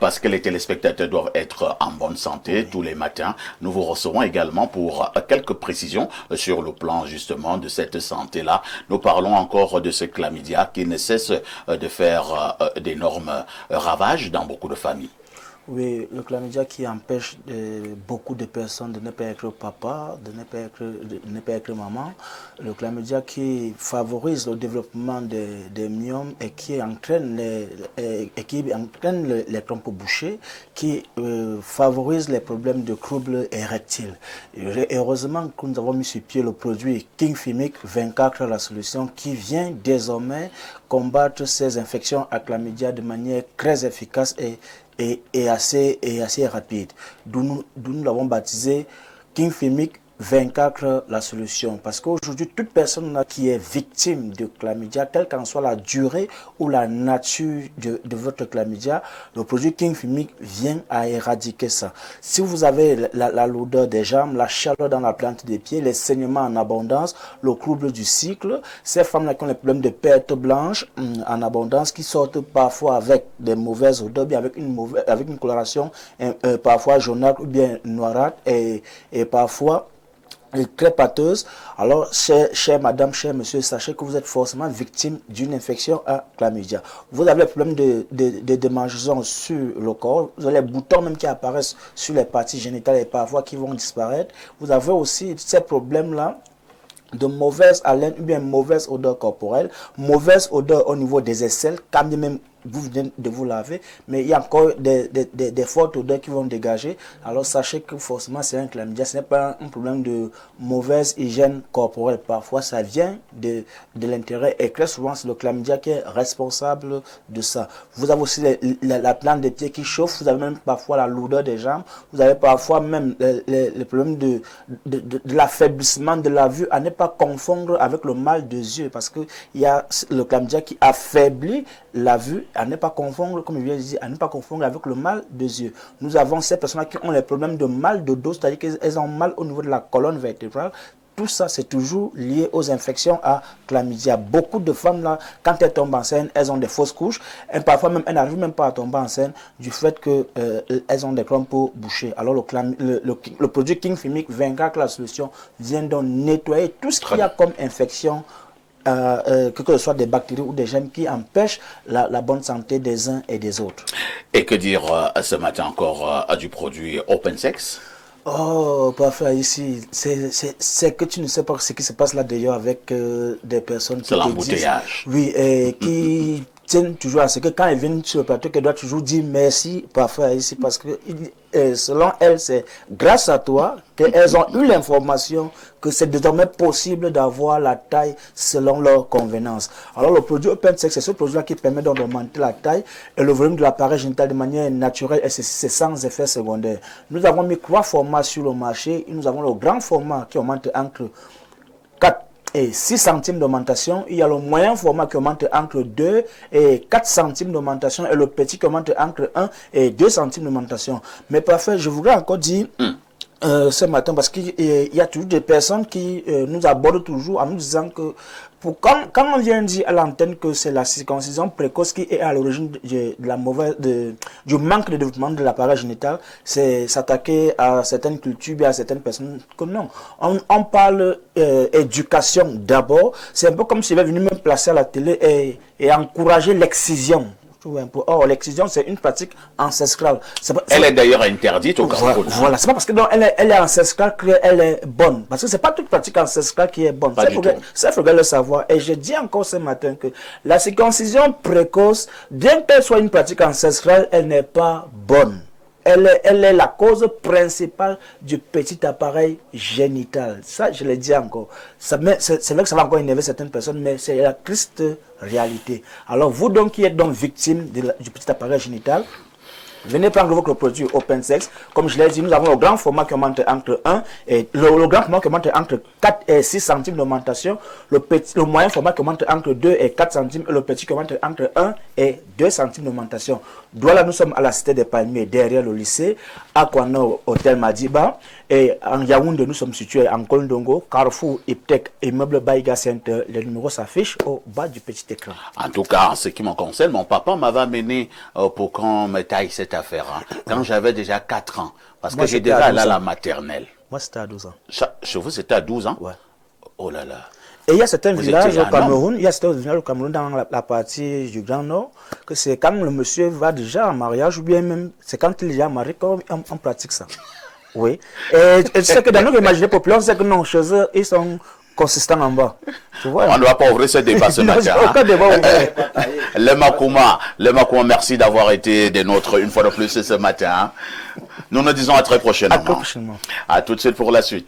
parce que les téléspectateurs doivent être en bonne santé tous les matins. Nous vous recevons également pour quelques précisions sur le plan justement de cette santé-là. Nous parlons encore de ce chlamydia qui ne cesse de faire d'énormes ravages dans beaucoup de familles. Oui, le chlamydia qui empêche beaucoup de personnes de ne pas être papa, de ne pas être maman. Le chlamydia qui favorise le développement des myomes et qui entraîne les trompes bouchées, qui favorise les problèmes de troubles érectiles. Et heureusement que nous avons mis sur pied le produit King Fimic 24 la solution qui vient désormais combattre ces infections à chlamydia de manière très efficace et assez rapide. D'où nous l'avons baptisé King Fimic 24 la solution. Parce qu'aujourd'hui, toute personne qui est victime de chlamydia, quelle qu'en soit la durée ou la nature de votre chlamydia, le produit King Fimic vient à éradiquer ça. Si vous avez la lourdeur des jambes, la chaleur dans la plante des pieds, les saignements en abondance, le trouble du cycle, ces femmes-là qui ont les problèmes de perte blanche en abondance, qui sortent parfois avec des mauvaises odeurs, bien avec une coloration parfois jaunâtre ou bien noirâtre et parfois très pâteuse. Alors, chère madame, cher monsieur, sachez que vous êtes forcément victime d'une infection à chlamydia. Vous avez le problème de démangeaison sur le corps. Vous avez les boutons même qui apparaissent sur les parties génitales et parfois qui vont disparaître. Vous avez aussi ces problèmes-là de mauvaise haleine ou bien mauvaise odeur corporelle, mauvaise odeur au niveau des aisselles, quand même vous venez de vous laver, mais il y a encore des fortes odeurs qui vont dégager. Alors sachez que forcément c'est un chlamydia, ce n'est pas un problème de mauvaise hygiène corporelle. Parfois ça vient de l'intérieur et très souvent c'est le chlamydia qui est responsable de ça. Vous avez aussi la plante des pieds qui chauffe, vous avez même parfois la lourdeur des jambes, vous avez parfois même le problème de l'affaiblissement de la vue, à ne pas confondre avec le mal des yeux, parce que il y a le chlamydia qui affaiblit la vue, à ne pas confondre, comme je viens de dire, à ne pas confondre avec le mal des yeux. Nous avons ces personnes qui ont les problèmes de mal de dos, c'est-à-dire qu'elles ont mal au niveau de la colonne vertébrale. Tout ça, c'est toujours lié aux infections à chlamydia. Beaucoup de femmes, là, quand elles tombent enceintes, elles ont des fausses couches. Et parfois, même, elles n'arrivent même pas à tomber enceinte du fait qu'elles ont des trompes bouchées. Alors, le produit King Fimic 24, la solution, vient donc nettoyer tout ce qu'il y a comme infection, que ce soit des bactéries ou des germes qui empêchent la bonne santé des uns et des autres. Et que dire ce matin encore du produit Open Sex? Oh, parfait, ici, c'est que tu ne sais pas ce qui se passe là d'ailleurs avec des personnes qui c'est l'embouteillage. Oui, et qui tiennent toujours à ce que quand elles viennent sur le plateau, qu'elles doivent toujours dire merci, parfait, ici, parce que selon elles, c'est grâce à toi qu'elles ont eu l'information que c'est désormais possible d'avoir la taille selon leur convenance. Alors le produit Open Sex, c'est ce produit-là qui permet d'augmenter la taille et le volume de l'appareil génital de manière naturelle et c'est sans effet secondaire. Nous avons mis 3 formats sur le marché. Nous avons le grand format qui augmente entre 4 et 6 centimes d'augmentation. Il y a le moyen format qui augmente entre 2 et 4 centimes d'augmentation et le petit qui augmente entre 1 et 2 centimes d'augmentation. Mais parfait, je voudrais encore dire ce matin, parce qu'il y a toujours des personnes qui nous abordent toujours en nous disant que quand on vient dire à l'antenne que c'est la circoncision précoce qui est à l'origine du manque de développement de l'appareil génital, c'est s'attaquer à certaines cultures et à certaines personnes que non. On parle éducation d'abord. C'est un peu comme si j'avais venu me placer à la télé et encourager l'excision. Or, l'excision, c'est une pratique ancestrale. Elle est d'ailleurs interdite au Cameroun. Voilà, c'est pas parce que elle est ancestrale qu'elle est bonne. Parce que c'est pas toute pratique ancestrale qui est bonne. Ça, il faudrait le savoir. Et je dis encore ce matin que la circoncision précoce, bien qu'elle soit une pratique ancestrale, elle n'est pas bonne. Elle est la cause principale du petit appareil génital. Ça, je le dis encore. C'est vrai que ça va encore énerver certaines personnes, mais c'est la triste réalité. Alors, vous donc qui êtes donc victime du petit appareil génital, Venez prendre votre produit open sex. Comme je l'ai dit, nous avons le grand format qui augmente entre 1 et le grand format qui augmente entre 4 et 6 centimes d'augmentation. Le moyen format qui augmente entre 2 et 4 centimes et le petit qui augmente entre 1 et 2 centimes d'augmentation. Douala, nous sommes à la Cité des Palmiers, derrière le lycée, à Kwano, Hôtel Madiba. Et en Yaoundé, nous sommes situés en Kondongo, Carrefour, Iptek, immeuble Baïga Center. Les numéros s'affichent au bas du petit écran. En tout cas, en ce qui me concerne, mon papa m'avait amené pour qu'on me taille cette affaire. Hein, quand j'avais déjà 4 ans. Parce que j'ai déjà allé à la maternelle. Moi, c'était à 12 ans. Chez vous, c'était à 12 ans? Ouais. Oh là là. Et il y a certains villages au Cameroun, dans la partie du Grand Nord, que c'est quand le monsieur va déjà en mariage, ou bien même, c'est quand il est déjà marié qu'on pratique ça. Oui. Et tu sais que dans notre imaginaire populaire, on sait que non, chez eux, ils sont consistants en bas. Tu vois? On ne va pas ouvrir ce débat ce matin. Aucun débat ouvert. Le Makouma, merci d'avoir été des nôtres une fois de plus ce matin. Hein. Nous nous disons à très prochainement. À très prochainement. À tout de suite pour la suite.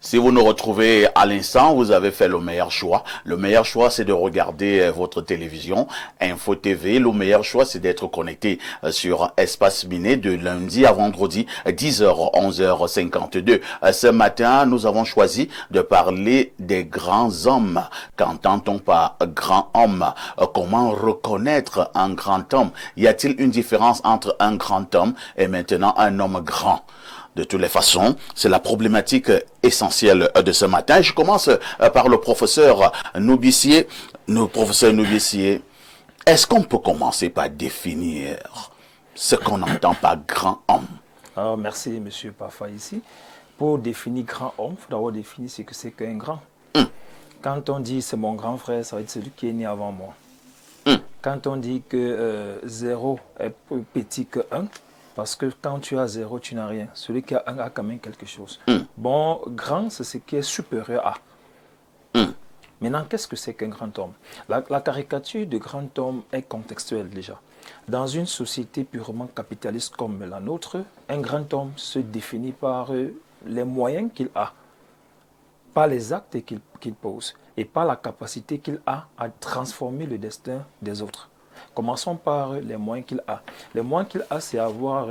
Si vous nous retrouvez à l'instant, vous avez fait le meilleur choix. Le meilleur choix, c'est de regarder votre télévision, Info TV. Le meilleur choix, c'est d'être connecté sur Espace Miné de lundi à vendredi, 10h, 11h52. Ce matin, nous avons choisi de parler des grands hommes. Qu'entend-on par grand homme? Comment reconnaître un grand homme? Y a-t-il une différence entre un grand homme et maintenant un homme grand? De toutes les façons, c'est la problématique essentielle de ce matin. Je commence par le professeur Noubissier. Professeur Noubissier, est-ce qu'on peut commencer par définir ce qu'on entend par grand homme? Alors, merci, monsieur Parfa, ici. Pour définir grand homme, il faut d'abord définir ce que c'est qu'un grand. Quand on dit c'est mon grand frère, ça veut dire celui qui est né avant moi. Quand on dit que 0 est plus petit que 1, parce que quand tu as 0, tu n'as rien. Celui qui a 1 a quand même quelque chose. Bon, grand, c'est ce qui est supérieur à. Maintenant, qu'est-ce que c'est qu'un grand homme? La caricature de grand homme est contextuelle déjà. Dans une société purement capitaliste comme la nôtre, un grand homme se définit par les moyens qu'il a, par les actes qu'il pose et par la capacité qu'il a à transformer le destin des autres. Commençons par les moyens qu'il a. Les moyens qu'il a, c'est avoir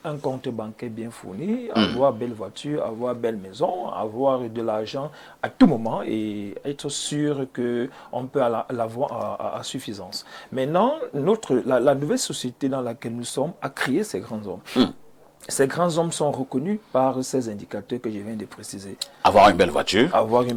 un compte bancaire bien fourni, avoir belle voiture, avoir belle maison, avoir de l'argent à tout moment et être sûr qu'on peut l'avoir à suffisance. Maintenant, la nouvelle société dans laquelle nous sommes a créé ces grands hommes. Ces grands hommes sont reconnus par ces indicateurs que je viens de préciser. Avoir une belle voiture, avoir une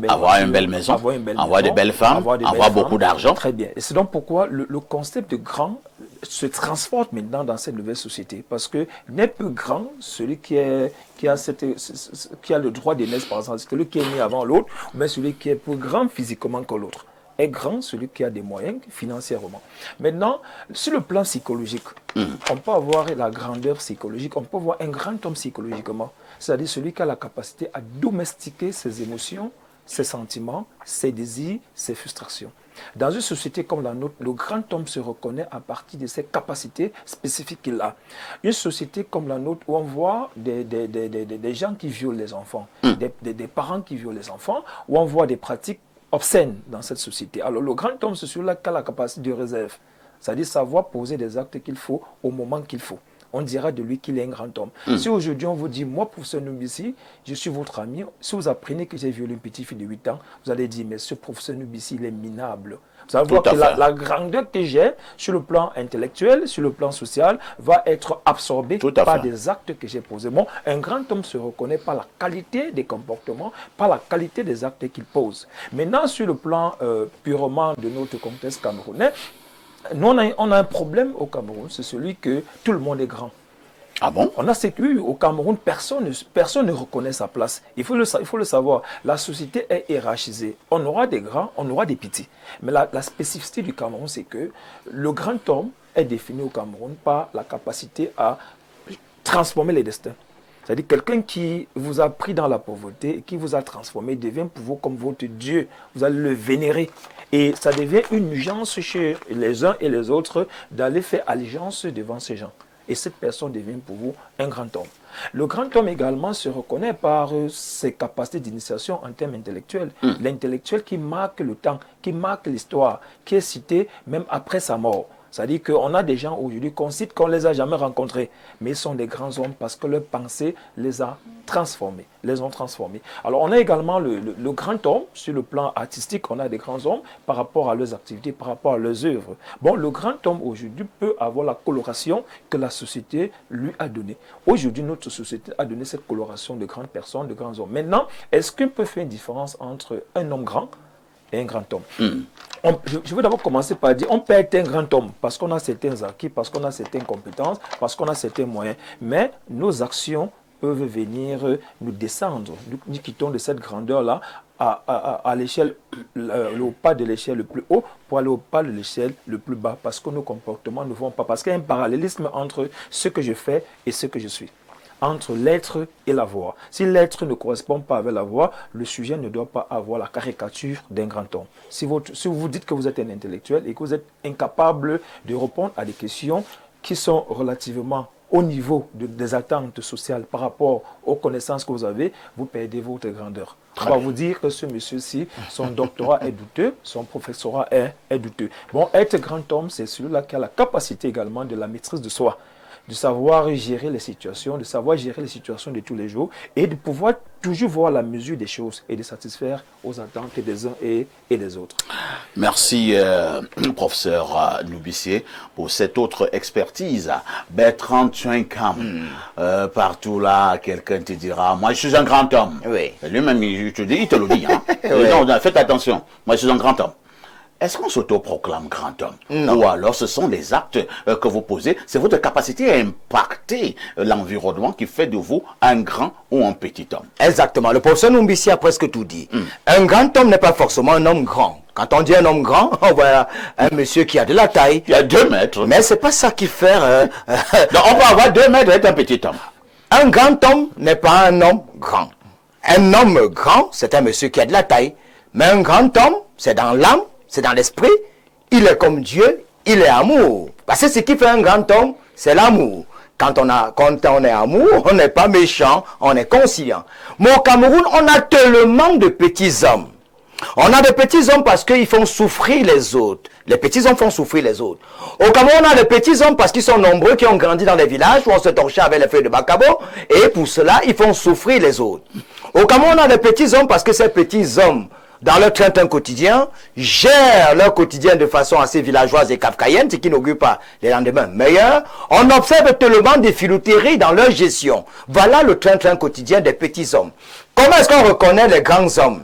belle maison, avoir de belles femmes, avoir beaucoup d'argent. Très bien. Et c'est donc pourquoi le concept de grand se transforme maintenant dans cette nouvelle société. Parce que n'est plus grand celui qui a le droit de naître, par exemple, celui qui est né avant l'autre, mais celui qui est plus grand physiquement que l'autre. Est grand celui qui a des moyens financièrement. Maintenant, sur le plan psychologique, on peut avoir la grandeur psychologique, on peut voir un grand homme psychologiquement, c'est-à-dire celui qui a la capacité à domestiquer ses émotions, ses sentiments, ses désirs, ses frustrations. Dans une société comme la nôtre, le grand homme se reconnaît à partir de ses capacités spécifiques qu'il a. Une société comme la nôtre où on voit des gens qui violent les enfants, des parents qui violent les enfants, où on voit des pratiques obscène dans cette société. Alors le grand homme, c'est celui-là qui a la capacité de réserve, c'est-à-dire savoir poser des actes qu'il faut au moment qu'il faut. On dira de lui qu'il est un grand homme. Si aujourd'hui on vous dit, moi, professeur Nubissi, je suis votre ami, si vous apprenez que j'ai violé une petite fille de 8 ans, vous allez dire, mais ce professeur Nubissi, il est minable. Vous allez voir que la grandeur que j'ai sur le plan intellectuel, sur le plan social, va être absorbée par des actes que j'ai posés. Bon, un grand homme se reconnaît par la qualité des comportements, par la qualité des actes qu'il pose. Maintenant, sur le plan purement de notre contexte camerounais, nous, on a un problème au Cameroun, c'est celui que tout le monde est grand. Ah bon? On a cette oui, au Cameroun, personne ne reconnaît sa place. Il faut le savoir. La société est hiérarchisée. On aura des grands, on aura des petits. Mais la spécificité du Cameroun, c'est que le grand homme est défini au Cameroun par la capacité à transformer les destins. C'est-à-dire quelqu'un qui vous a pris dans la pauvreté et qui vous a transformé devient pour vous comme votre Dieu. Vous allez le vénérer. Et ça devient une urgence chez les uns et les autres d'aller faire allégeance devant ces gens. Et cette personne devient pour vous un grand homme. Le grand homme également se reconnaît par ses capacités d'initiation en termes intellectuels. L'intellectuel qui marque le temps, qui marque l'histoire, qui est cité même après sa mort. C'est-à-dire qu'on a des gens aujourd'hui qu'on cite qu'on ne les a jamais rencontrés, mais ils sont des grands hommes parce que leur pensée les a transformés, les ont transformés. Alors on a également le grand homme, sur le plan artistique, on a des grands hommes par rapport à leurs activités, par rapport à leurs œuvres. Bon, le grand homme aujourd'hui peut avoir la coloration que la société lui a donnée. Aujourd'hui, notre société a donné cette coloration de grandes personnes, de grands hommes. Maintenant, est-ce qu'on peut faire une différence entre un homme grand et un grand homme? Je veux d'abord commencer par dire on peut être un grand homme parce qu'on a certains acquis, parce qu'on a certaines compétences, parce qu'on a certains moyens. Mais nos actions peuvent venir nous descendre. Nous quittons de cette grandeur-là à l'échelle, au pas de l'échelle le plus haut pour aller au pas de l'échelle le plus bas parce que nos comportements ne vont pas. Parce qu'il y a un parallélisme entre ce que je fais et ce que je suis. Entre l'être et la voix. Si l'être ne correspond pas avec la voix, le sujet ne doit pas avoir la caricature d'un grand homme. Si vous vous dites que vous êtes un intellectuel et que vous êtes incapable de répondre à des questions qui sont relativement au niveau des attentes sociales par rapport aux connaissances que vous avez, vous perdez votre grandeur. On va vous dire que ce monsieur-ci, son doctorat est douteux, son professorat est douteux. Bon, être grand homme, c'est celui-là qui a la capacité également de la maîtrise de soi, de savoir gérer les situations, de savoir gérer les situations de tous les jours et de pouvoir toujours voir la mesure des choses et de satisfaire aux attentes des uns et des autres. Merci, professeur Noubissier, pour cette autre expertise. Bertrand Tchouinkam, partout là, quelqu'un te dira, moi je suis un grand homme. Oui. Lui-même, il te le dit. Hein? Oui. Non, faites attention, moi je suis un grand homme. Est-ce qu'on s'autoproclame grand homme? Non. Ou alors ce sont les actes que vous posez, c'est votre capacité à impacter l'environnement qui fait de vous un grand ou un petit homme? Exactement, le professeur Noumbissi a presque tout dit. Un grand homme n'est pas forcément un homme grand. Quand on dit un homme grand, on voit un monsieur qui a de la taille. Il y a 2 mètres. Mais c'est pas ça qui fait... Donc on peut avoir 2 mètres et être un petit homme. Un grand homme n'est pas un homme grand. Un homme grand, c'est un monsieur qui a de la taille. Mais un grand homme, c'est dans l'âme, c'est dans l'esprit, il est comme Dieu, il est amour. Parce que ce qui fait un grand homme, c'est l'amour. Quand on est amour, on n'est pas méchant, on est conciliant. Mais au Cameroun, on a tellement de petits hommes. On a des petits hommes parce qu'ils font souffrir les autres. Les petits hommes font souffrir les autres. Au Cameroun, on a des petits hommes parce qu'ils sont nombreux, qui ont grandi dans les villages où on se torchait avec les feuilles de bacabo. Et pour cela, ils font souffrir les autres. Au Cameroun, on a des petits hommes parce que ces petits hommes, dans leur train-train quotidien, gèrent leur quotidien de façon assez villageoise et kafkaïenne, ce qui n'augure pas les lendemains meilleurs. On observe tellement des filouteries dans leur gestion. Voilà le train-train quotidien des petits hommes. Comment est-ce qu'on reconnaît les grands hommes?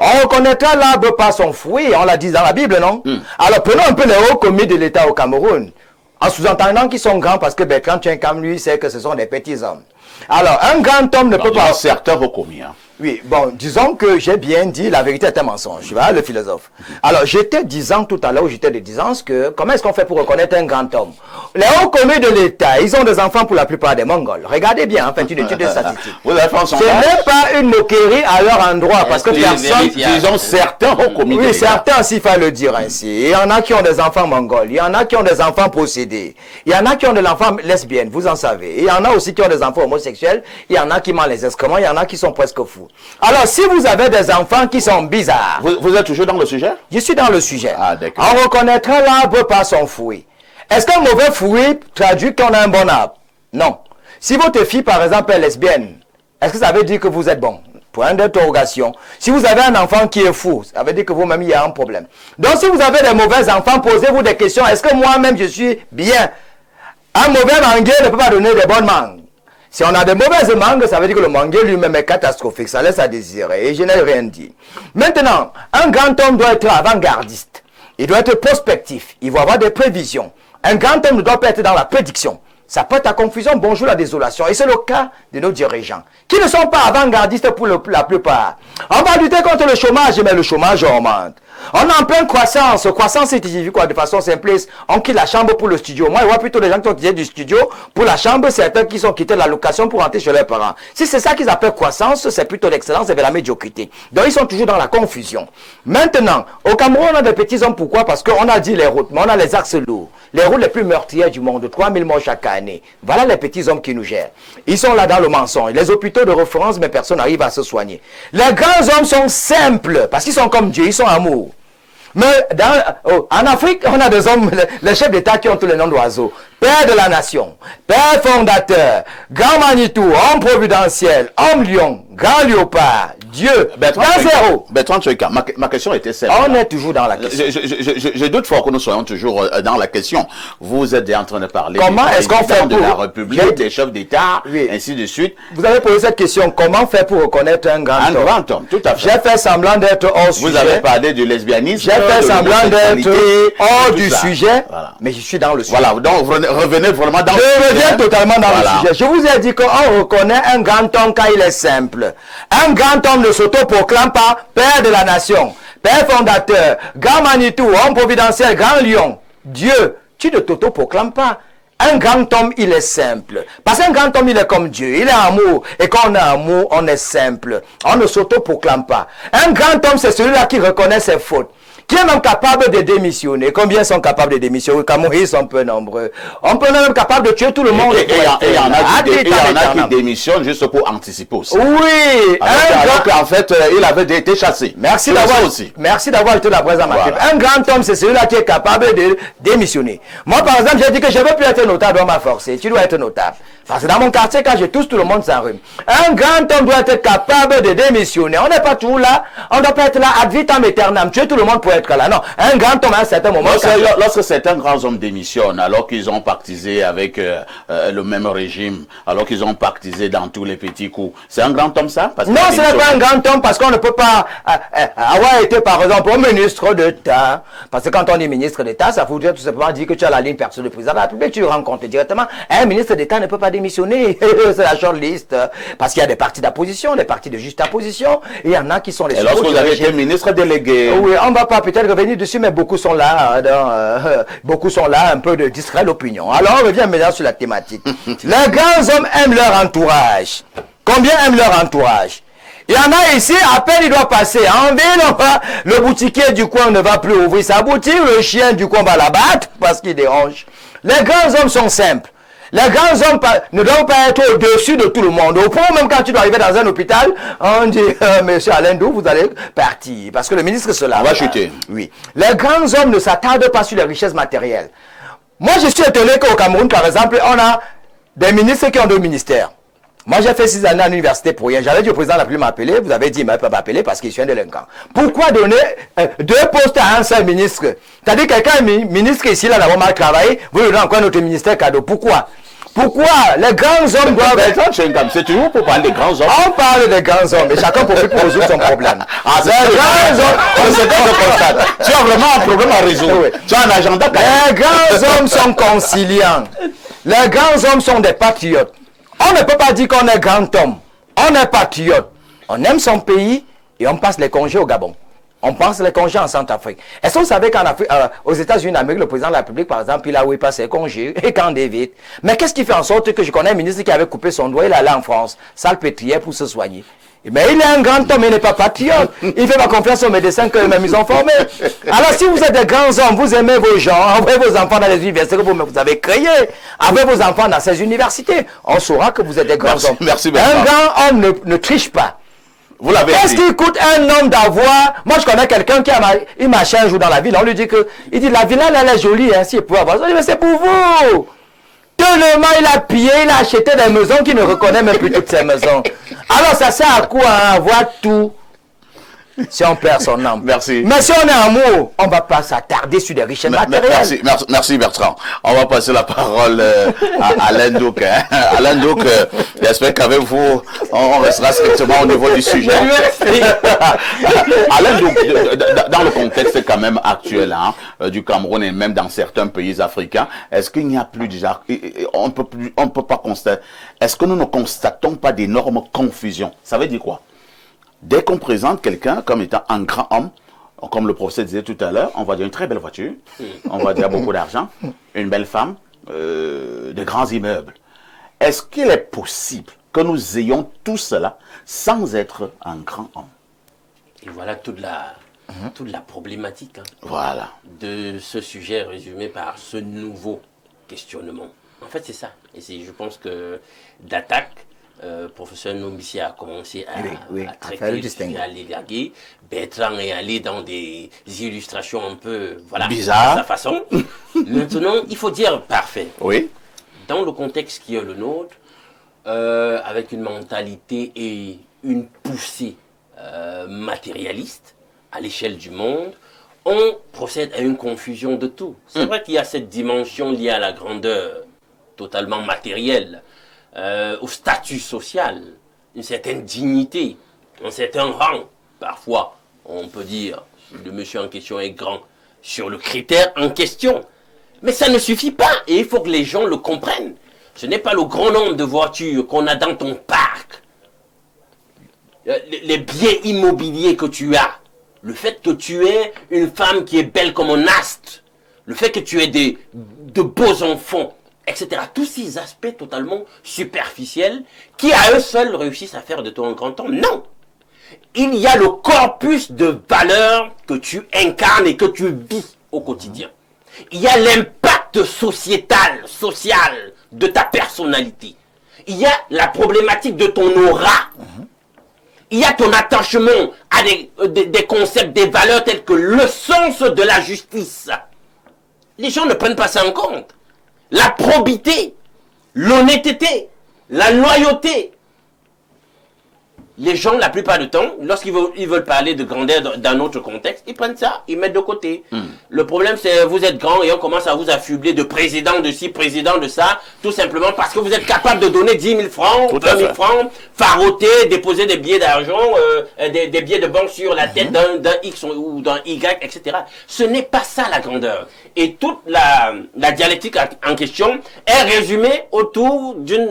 On reconnaîtra l'arbre par son fruit, on l'a dit dans la Bible, non? Alors prenons un peu les hauts commis de l'État au Cameroun, en sous-entendant qu'ils sont grands parce que Bertrand Tchouinkam, lui, sait que ce sont des petits hommes. Alors, un grand homme ne peut pas... Certains hauts commis, hein. Oui, bon, disons que j'ai bien dit la vérité est un mensonge, tu vois, le philosophe. Alors, j'étais disant tout à l'heure, j'étais disant que comment est-ce qu'on fait pour reconnaître un grand homme? Les hauts commis de l'État, ils ont des enfants pour la plupart des Mongols. Regardez bien, en fait, une étude de statistique. Vous avez fait ce n'est pas une moquerie à leur endroit, parce que personne... Ils ont certains hauts commis de l'État. Oui, certains, s'il faut le dire ainsi. Il y en a qui ont des enfants mongols, il y en a qui ont des enfants possédés, il y en a qui ont des enfants lesbiennes, vous en savez. Il y en a aussi qui ont des enfants homosexuels, il y en a qui mangent les excréments, il y en a qui sont presque fous. Alors, si vous avez des enfants qui sont bizarres... Vous êtes toujours dans le sujet? Je suis dans le sujet. Ah, d'accord. On reconnaîtra l'arbre par son fruit. Est-ce qu'un mauvais fruit traduit qu'on a un bon arbre? Non. Si votre fille, par exemple, est lesbienne, est-ce que ça veut dire que vous êtes bon? Point d'interrogation. Si vous avez un enfant qui est fou, ça veut dire que vous-même, il y a un problème. Donc, si vous avez des mauvais enfants, posez-vous des questions. Est-ce que moi-même, je suis bien? Un mauvais manguier ne peut pas donner de bonnes mangues. Si on a de mauvaises mangues, ça veut dire que le manguier lui-même est catastrophique. Ça laisse à désirer. Et je n'ai rien dit. Maintenant, un grand homme doit être avant-gardiste. Il doit être prospectif. Il va avoir des prévisions. Un grand homme ne doit pas être dans la prédiction. Ça porte à confusion, bonjour la désolation. Et c'est le cas de nos dirigeants, qui ne sont pas avant-gardistes pour la plupart. On va lutter contre le chômage, mais le chômage augmente. On est en pleine croissance. Croissance, c'est quoi? De façon simpliste, on quitte la chambre pour le studio. Moi, je vois plutôt les gens qui ont quitté du studio pour la chambre, certains qui sont quittés la location pour rentrer chez leurs parents. Si c'est ça qu'ils appellent croissance, c'est plutôt l'excellence et vers la médiocrité. Donc, ils sont toujours dans la confusion. Maintenant, au Cameroun, on a des petits hommes. Pourquoi? Parce qu'on a dit les routes, mais on a les axes lourds. Les routes les plus meurtrières du monde, 3000 morts chaque année. Voilà les petits hommes qui nous gèrent. Ils sont là dans le mensonge. Les hôpitaux de référence, mais personne n'arrive à se soigner. Les grands hommes sont simples, parce qu'ils sont comme Dieu, ils sont amour. Mais en Afrique, on a des hommes, les chefs d'État qui ont tous les noms d'oiseaux. Père de la nation, père fondateur, grand Manitou, homme providentiel, homme lion, grand léopard, Dieu, Bertrand Tchoika, ma question était celle-là. On est toujours dans la question. Je doute fort que nous soyons toujours dans la question. Vous êtes en train de parler comment est-ce qu'on fait de la République, des chefs d'État, ainsi de suite. Vous avez posé cette question, comment faire pour reconnaître un grand homme? Un grand homme, tout à fait. J'ai fait semblant d'être hors sujet. Vous avez parlé du lesbianisme. J'ai fait semblant d'être hors du sujet, mais je suis dans le sujet. Voilà, donc revenez vraiment dans le sujet. Je reviens totalement dans le sujet. Je vous ai dit qu'on reconnaît un grand homme quand il est simple. Un grand homme ne s'auto-proclame pas père de la nation, père fondateur, grand Manitou, homme providentiel, grand lion. Dieu, tu ne t'auto-proclames pas. Un grand homme, il est simple. Parce qu'un grand homme, il est comme Dieu. Il est amour. Et quand on est amour, on est simple. On ne s'auto-proclame pas. Un grand homme, c'est celui-là qui reconnaît ses fautes. Qui est même capable de démissionner. Combien sont capables de démissionner? Au Cameroun, ils sont peu nombreux. On peut même capable de tuer tout le monde. Et il y en a qui démissionnent juste pour anticiper aussi. Oui. Alors qu'en fait, il avait été chassé. Merci d'avoir été la présence. Un grand homme, c'est celui-là qui est capable de démissionner. Moi, par exemple, j'ai dit que je ne veux plus être notable, on m'a forcé. Tu dois être notable. Parce que dans mon quartier, quand je touche, tout le monde s'enrhume. Un grand homme doit être capable de démissionner. On n'est pas toujours là. On ne doit pas être là ad vitam aeternam. Tuer tout le monde pour être là. Non. Un grand homme, à un certain moment. Lorsque certains grands hommes démissionnent, alors qu'ils ont pactisé avec le même régime, alors qu'ils ont pactisé dans tous les petits coups, c'est un grand homme, ça? Non, ce n'est pas un grand homme parce qu'on ne peut pas avoir été, par exemple, ministre d'État. Parce que quand on est ministre d'État, ça voudrait tout simplement dire que tu as la ligne perso du président de la République. Tu le rencontres directement. Un ministre d'État ne peut pas démissionner. C'est la short list. Parce qu'il y a des partis d'opposition, des partis de juste opposition. Et il y en a qui sont les... Et lorsque vous avez été ministre délégué... Oui, on ne va pas peut-être revenir dessus, mais beaucoup sont là. Beaucoup sont là, un peu de distraire l'opinion. Alors, on revient maintenant sur la thématique. Les grands hommes aiment leur entourage. Combien aiment leur entourage? Il y en a ici, à peine il doit passer en ville, le boutiquier du coin ne va plus ouvrir sa boutique, le chien du coin va la battre parce qu'il dérange. Les grands hommes sont simples. Les grands hommes ne doivent pas être au-dessus de tout le monde. Au point même quand tu dois arriver dans un hôpital, on dit, monsieur Alain Dou, vous allez partir. Parce que le ministre se lave. On va chuter. Oui. Les grands hommes ne s'attardent pas sur les richesses matérielles. Moi, je suis étonné qu'au Cameroun, par exemple, on a des ministres qui ont 2 ministères. Moi, j'ai fait 6 années à l'université pour rien. J'avais dit au président de la République m'appeler. Vous avez dit, il ne m'a pas appelé parce qu'il suis un délinquant. Pourquoi donner 2 postes à un seul ministre? C'est-à-dire quelqu'un est ministre ici, là, n'a mal travaillé, vous lui donnez encore notre ministère cadeau. Pourquoi? Pourquoi les grands hommes doivent... C'est toujours pour parler des grands hommes. On parle des grands hommes, et chacun profite pour résoudre son problème. Les grands hommes, tu as vraiment un problème à résoudre. Tu as un agenda. Les grands hommes sont conciliants. Les grands hommes sont des patriotes. On ne peut pas dire qu'on est grand homme. On est patriote. On aime son pays et on passe les congés au Gabon. On passe les congés en Centrafrique. Est-ce que vous savez qu'en Afrique, aux États-Unis d'Amérique, le président de la République, par exemple, il a où il passe ses congés et quand David. Mais qu'est-ce qui fait en sorte que je connais un ministre qui avait coupé son doigt, il allait en France, salpêtrière pour se soigner. Mais il est un grand homme, il n'est pas patriote. Il fait pas confiance aux médecins qu'eux-mêmes ils ont formés. Alors si vous êtes des grands hommes, vous aimez vos gens, envoyez vos enfants dans les universités que vous avez créées, envoyez vos enfants dans ces universités, on saura que vous êtes des grands hommes. Merci, un grand homme ne triche pas. Vous l'avez dit. Qu'est-ce qui coûte un homme d'avoir... Moi, je connais quelqu'un qui il marchait un jour dans la ville. On lui dit que... Il dit, la villa, elle est jolie, hein, si il pouvait avoir ça. Il dit, mais c'est pour vous. Tellement il a pillé, il a acheté des maisons qu'il ne reconnaît même plus toutes ces maisons. Alors, ça sert à quoi, hein, avoir tout? si on perd son âme. Merci. Mais si on est amour, on ne va pas s'attarder sur des richesses matérielles. Merci Bertrand. On va passer la parole à Alain Douk. Hein. Alain Douk, j'espère qu'avec vous, on restera strictement au niveau du sujet. Alain Douk, dans le contexte quand même actuel du Cameroun et même dans certains pays africains, est-ce qu'il n'y a plus déjà, on ne peut pas constater, est-ce que nous ne constatons pas d'énormes confusions? Ça veut dire quoi? Dès qu'on présente quelqu'un comme étant un grand homme, comme le professeur disait tout à l'heure, on va dire une très belle voiture, on va dire beaucoup d'argent, une belle femme, de grands immeubles. Est-ce qu'il est possible que nous ayons tout cela sans être un grand homme? Et voilà toute la problématique voilà. de ce sujet résumé par ce nouveau questionnement. En fait, c'est ça. Et je pense que d'attaque, professeur Nombissi a commencé à traiter le sujet, à l'élaguer. Bertrand est allé dans des illustrations un peu bizarres à sa façon. Maintenant, il faut dire parfait. Oui. Dans le contexte qui est le nôtre, avec une mentalité et une poussée matérialiste à l'échelle du monde, on procède à une confusion de tout. C'est vrai qu'il y a cette dimension liée à la grandeur totalement matérielle, au statut social, une certaine dignité, un certain rang. Parfois, on peut dire, le monsieur en question est grand, sur le critère en question. Mais ça ne suffit pas, et il faut que les gens le comprennent. Ce n'est pas le grand nombre de voitures qu'on a dans ton parc, les biens immobiliers que tu as, le fait que tu aies une femme qui est belle comme un astre, le fait que tu aies de beaux enfants, etc. Tous ces aspects totalement superficiels qui à eux seuls réussissent à faire de toi un grand homme. Non! Il y a le corpus de valeurs que tu incarnes et que tu vis au quotidien. Il y a l'impact social de ta personnalité. Il y a la problématique de ton aura. Il y a ton attachement à des concepts, des valeurs tels que le sens de la justice. Les gens ne prennent pas ça en compte. La probité, l'honnêteté, la loyauté. Les gens, la plupart du temps, lorsqu'ils veulent parler de grandeur dans notre contexte, ils prennent ça, ils mettent de côté. Le problème, c'est vous êtes grand et on commence à vous affubler de président de ci, président de ça, tout simplement parce que vous êtes capable de donner 10 000 francs, 20 000 francs, faroter, déposer des billets d'argent, des billets de banque sur la tête d'un X ou d'un Y, etc. Ce n'est pas ça la grandeur. Et toute la dialectique en question est résumée autour d'une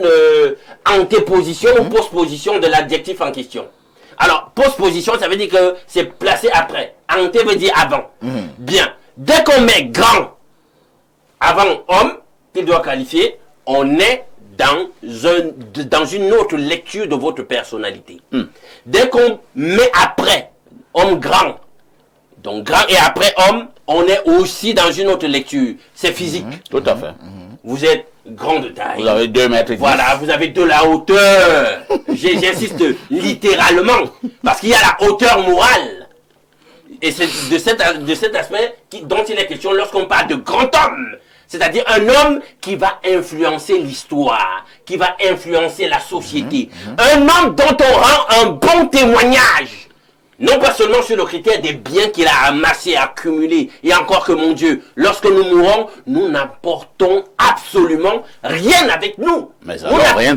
antéposition ou postposition de l'adjectif en question. Alors, postposition, ça veut dire que c'est placé après. Ante veut dire avant. Bien. Dès qu'on met grand avant homme, qu'il doit qualifier, on est dans une autre lecture de votre personnalité. Dès qu'on met après homme grand, donc grand et après homme, on est aussi dans une autre lecture. C'est physique. Tout à fait. Vous êtes grand de taille. Vous avez 2 mètres. Voilà, vous avez de la hauteur. J'insiste littéralement. Parce qu'il y a la hauteur morale. Et c'est de cet aspect dont il est question lorsqu'on parle de grand homme. C'est-à-dire un homme qui va influencer l'histoire, qui va influencer la société. Un homme dont on rend un bon témoignage. Non pas seulement sur le critère des biens qu'il a amassés, accumulés, et encore que mon Dieu, lorsque nous mourons, nous n'apportons absolument rien avec nous. Mais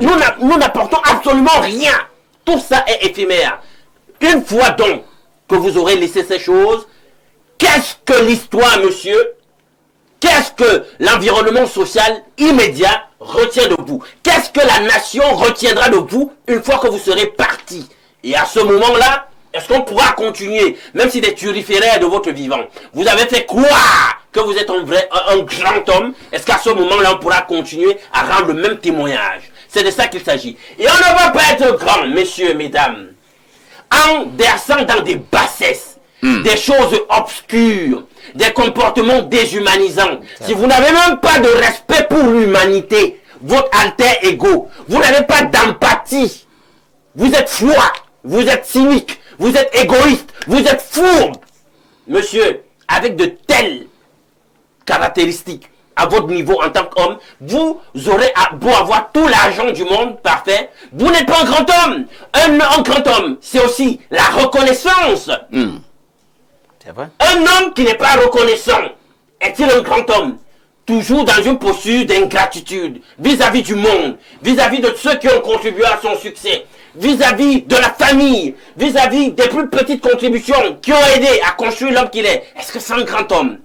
nous n'apportons absolument rien. Tout ça est éphémère. Une fois donc que vous aurez laissé ces choses, qu'est-ce que l'histoire, monsieur? Qu'est-ce que l'environnement social immédiat retient de vous? Qu'est-ce que la nation retiendra de vous une fois que vous serez parti? Et à ce moment-là, est-ce qu'on pourra continuer, même si des turiféraires de votre vivant, vous avez fait croire que vous êtes un grand homme, est-ce qu'à ce moment-là, on pourra continuer à rendre le même témoignage? C'est de ça qu'il s'agit. Et on ne va pas être grand, messieurs, mesdames, en versant dans des bassesses, des choses obscures, des comportements déshumanisants. Si vous n'avez même pas de respect pour l'humanité, votre alter ego, vous n'avez pas d'empathie, vous êtes froid, vous êtes cynique, vous êtes égoïste, vous êtes fourbe. Monsieur, avec de telles caractéristiques, à votre niveau en tant qu'homme, vous aurez beau avoir tout l'argent du monde, parfait, vous n'êtes pas un grand homme. Un grand homme, c'est aussi la reconnaissance. C'est vrai. Un homme qui n'est pas reconnaissant, est-il un grand homme? Toujours dans une posture d'ingratitude vis-à-vis du monde, vis-à-vis de ceux qui ont contribué à son succès, vis-à-vis de la famille, vis-à-vis des plus petites contributions qui ont aidé à construire l'homme qu'il est. Est-ce que c'est un grand homme?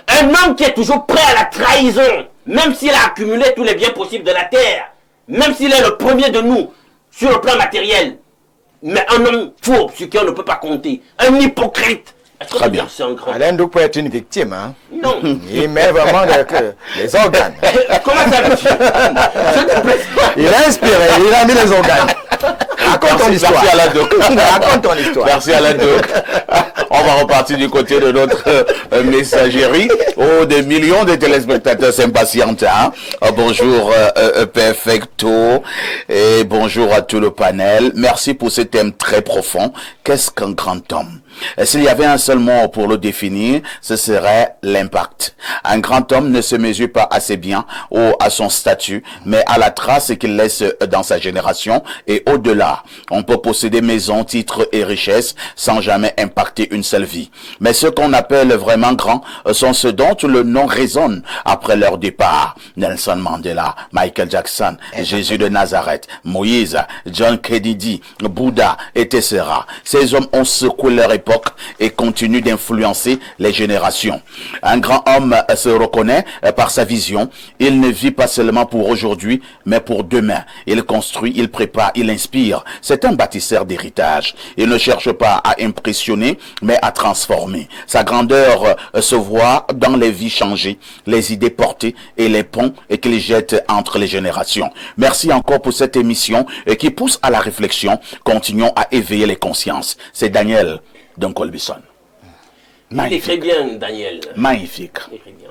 Un homme qui est toujours prêt à la trahison, même s'il a accumulé tous les biens possibles de la terre, même s'il est le premier de nous sur le plan matériel, mais un homme fourbe sur qui on ne peut pas compter, un hypocrite. Très bien. Alain Ndouk peut être une victime, hein? Non. Il met vraiment les organes. Comment ça peut Il a inspiré, il a mis les organes. Raconte ton histoire. Merci Alain Ndouk. Raconte ton histoire. Merci Alain Ndouk. On va repartir du côté de notre messagerie. Oh, des millions de téléspectateurs s'impatientent. Hein? Bonjour Perfecto et bonjour à tout le panel. Merci pour ce thème très profond. Qu'est-ce qu'un grand homme? S'il y avait un seul mot pour le définir, ce serait l'impact. Un grand homme ne se mesure pas à ses biens ou à son statut, mais à la trace qu'il laisse dans sa génération et au-delà. On peut posséder maisons, titres et richesses sans jamais impacter une seule vie. Mais ceux qu'on appelle vraiment grands sont ceux dont le nom résonne après leur départ. Nelson Mandela, Michael Jackson, Jésus de Nazareth, Moïse, John Kennedy, Bouddha, etc. Ces hommes ont secoué leur époque et continue d'influencer les générations. Un grand homme se reconnaît par sa vision. Il ne vit pas seulement pour aujourd'hui, mais pour demain. Il construit, il prépare, il inspire. C'est un bâtisseur d'héritage. Il ne cherche pas à impressionner, mais à transformer. Sa grandeur se voit dans les vies changées, les idées portées et les ponts qu'il jette entre les générations. Merci encore pour cette émission qui pousse à la réflexion. Continuons à éveiller les consciences. C'est Daniel Colbison. Il écrit bien, Daniel. Magnifique. Il écrit bien.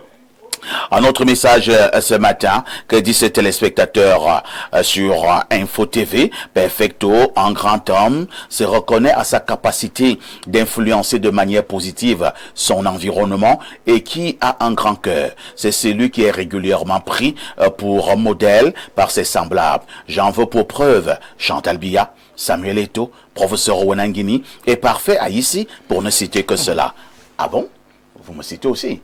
Un autre message ce matin que dit ce téléspectateur sur Info TV, Perfecto, un grand homme, se reconnaît à sa capacité d'influencer de manière positive son environnement et qui a un grand cœur. C'est celui qui est régulièrement pris pour modèle par ses semblables. J'en veux pour preuve Chantal Biya, Samuel Eto'o, professeur Wenangini et Parfait Aïssi, pour ne citer que cela. Ah bon? Vous me citez aussi.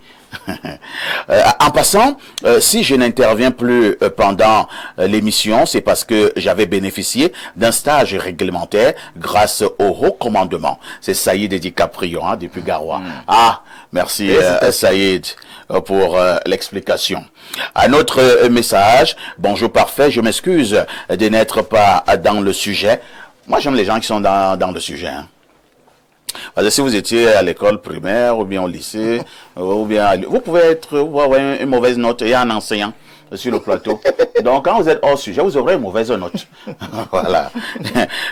En passant, si je n'interviens plus pendant l'émission, c'est parce que j'avais bénéficié d'un stage réglementaire grâce au haut commandement. C'est Saïd DiCaprio, hein, depuis Garoua. Ah, merci Saïd pour l'explication. Un autre message. Bonjour Parfait, je m'excuse de n'être pas dans le sujet. Moi, j'aime les gens qui sont dans le sujet. Hein. Parce que si vous étiez à l'école primaire ou bien au lycée, ou bien vous pouvez avoir une mauvaise note et un enseignant sur le plateau. Donc, quand vous êtes hors sujet, vous aurez une mauvaise note. Voilà.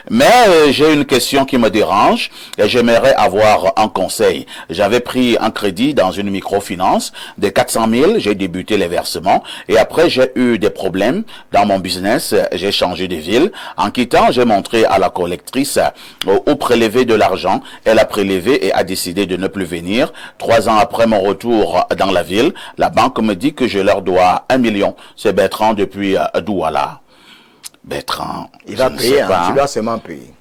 Mais j'ai une question qui me dérange et j'aimerais avoir un conseil. J'avais pris un crédit dans une microfinance de 400 000. J'ai débuté les versements et après, j'ai eu des problèmes dans mon business. J'ai changé de ville. En quittant, j'ai montré à la collectrice où prélever de l'argent. Elle a prélevé et a décidé de ne plus venir. 3 ans après mon retour dans la ville, la banque me dit que je leur dois 1 million. C'est Bertrand depuis Douala. Bertrand, il va payer, hein, tu dois seulement payer.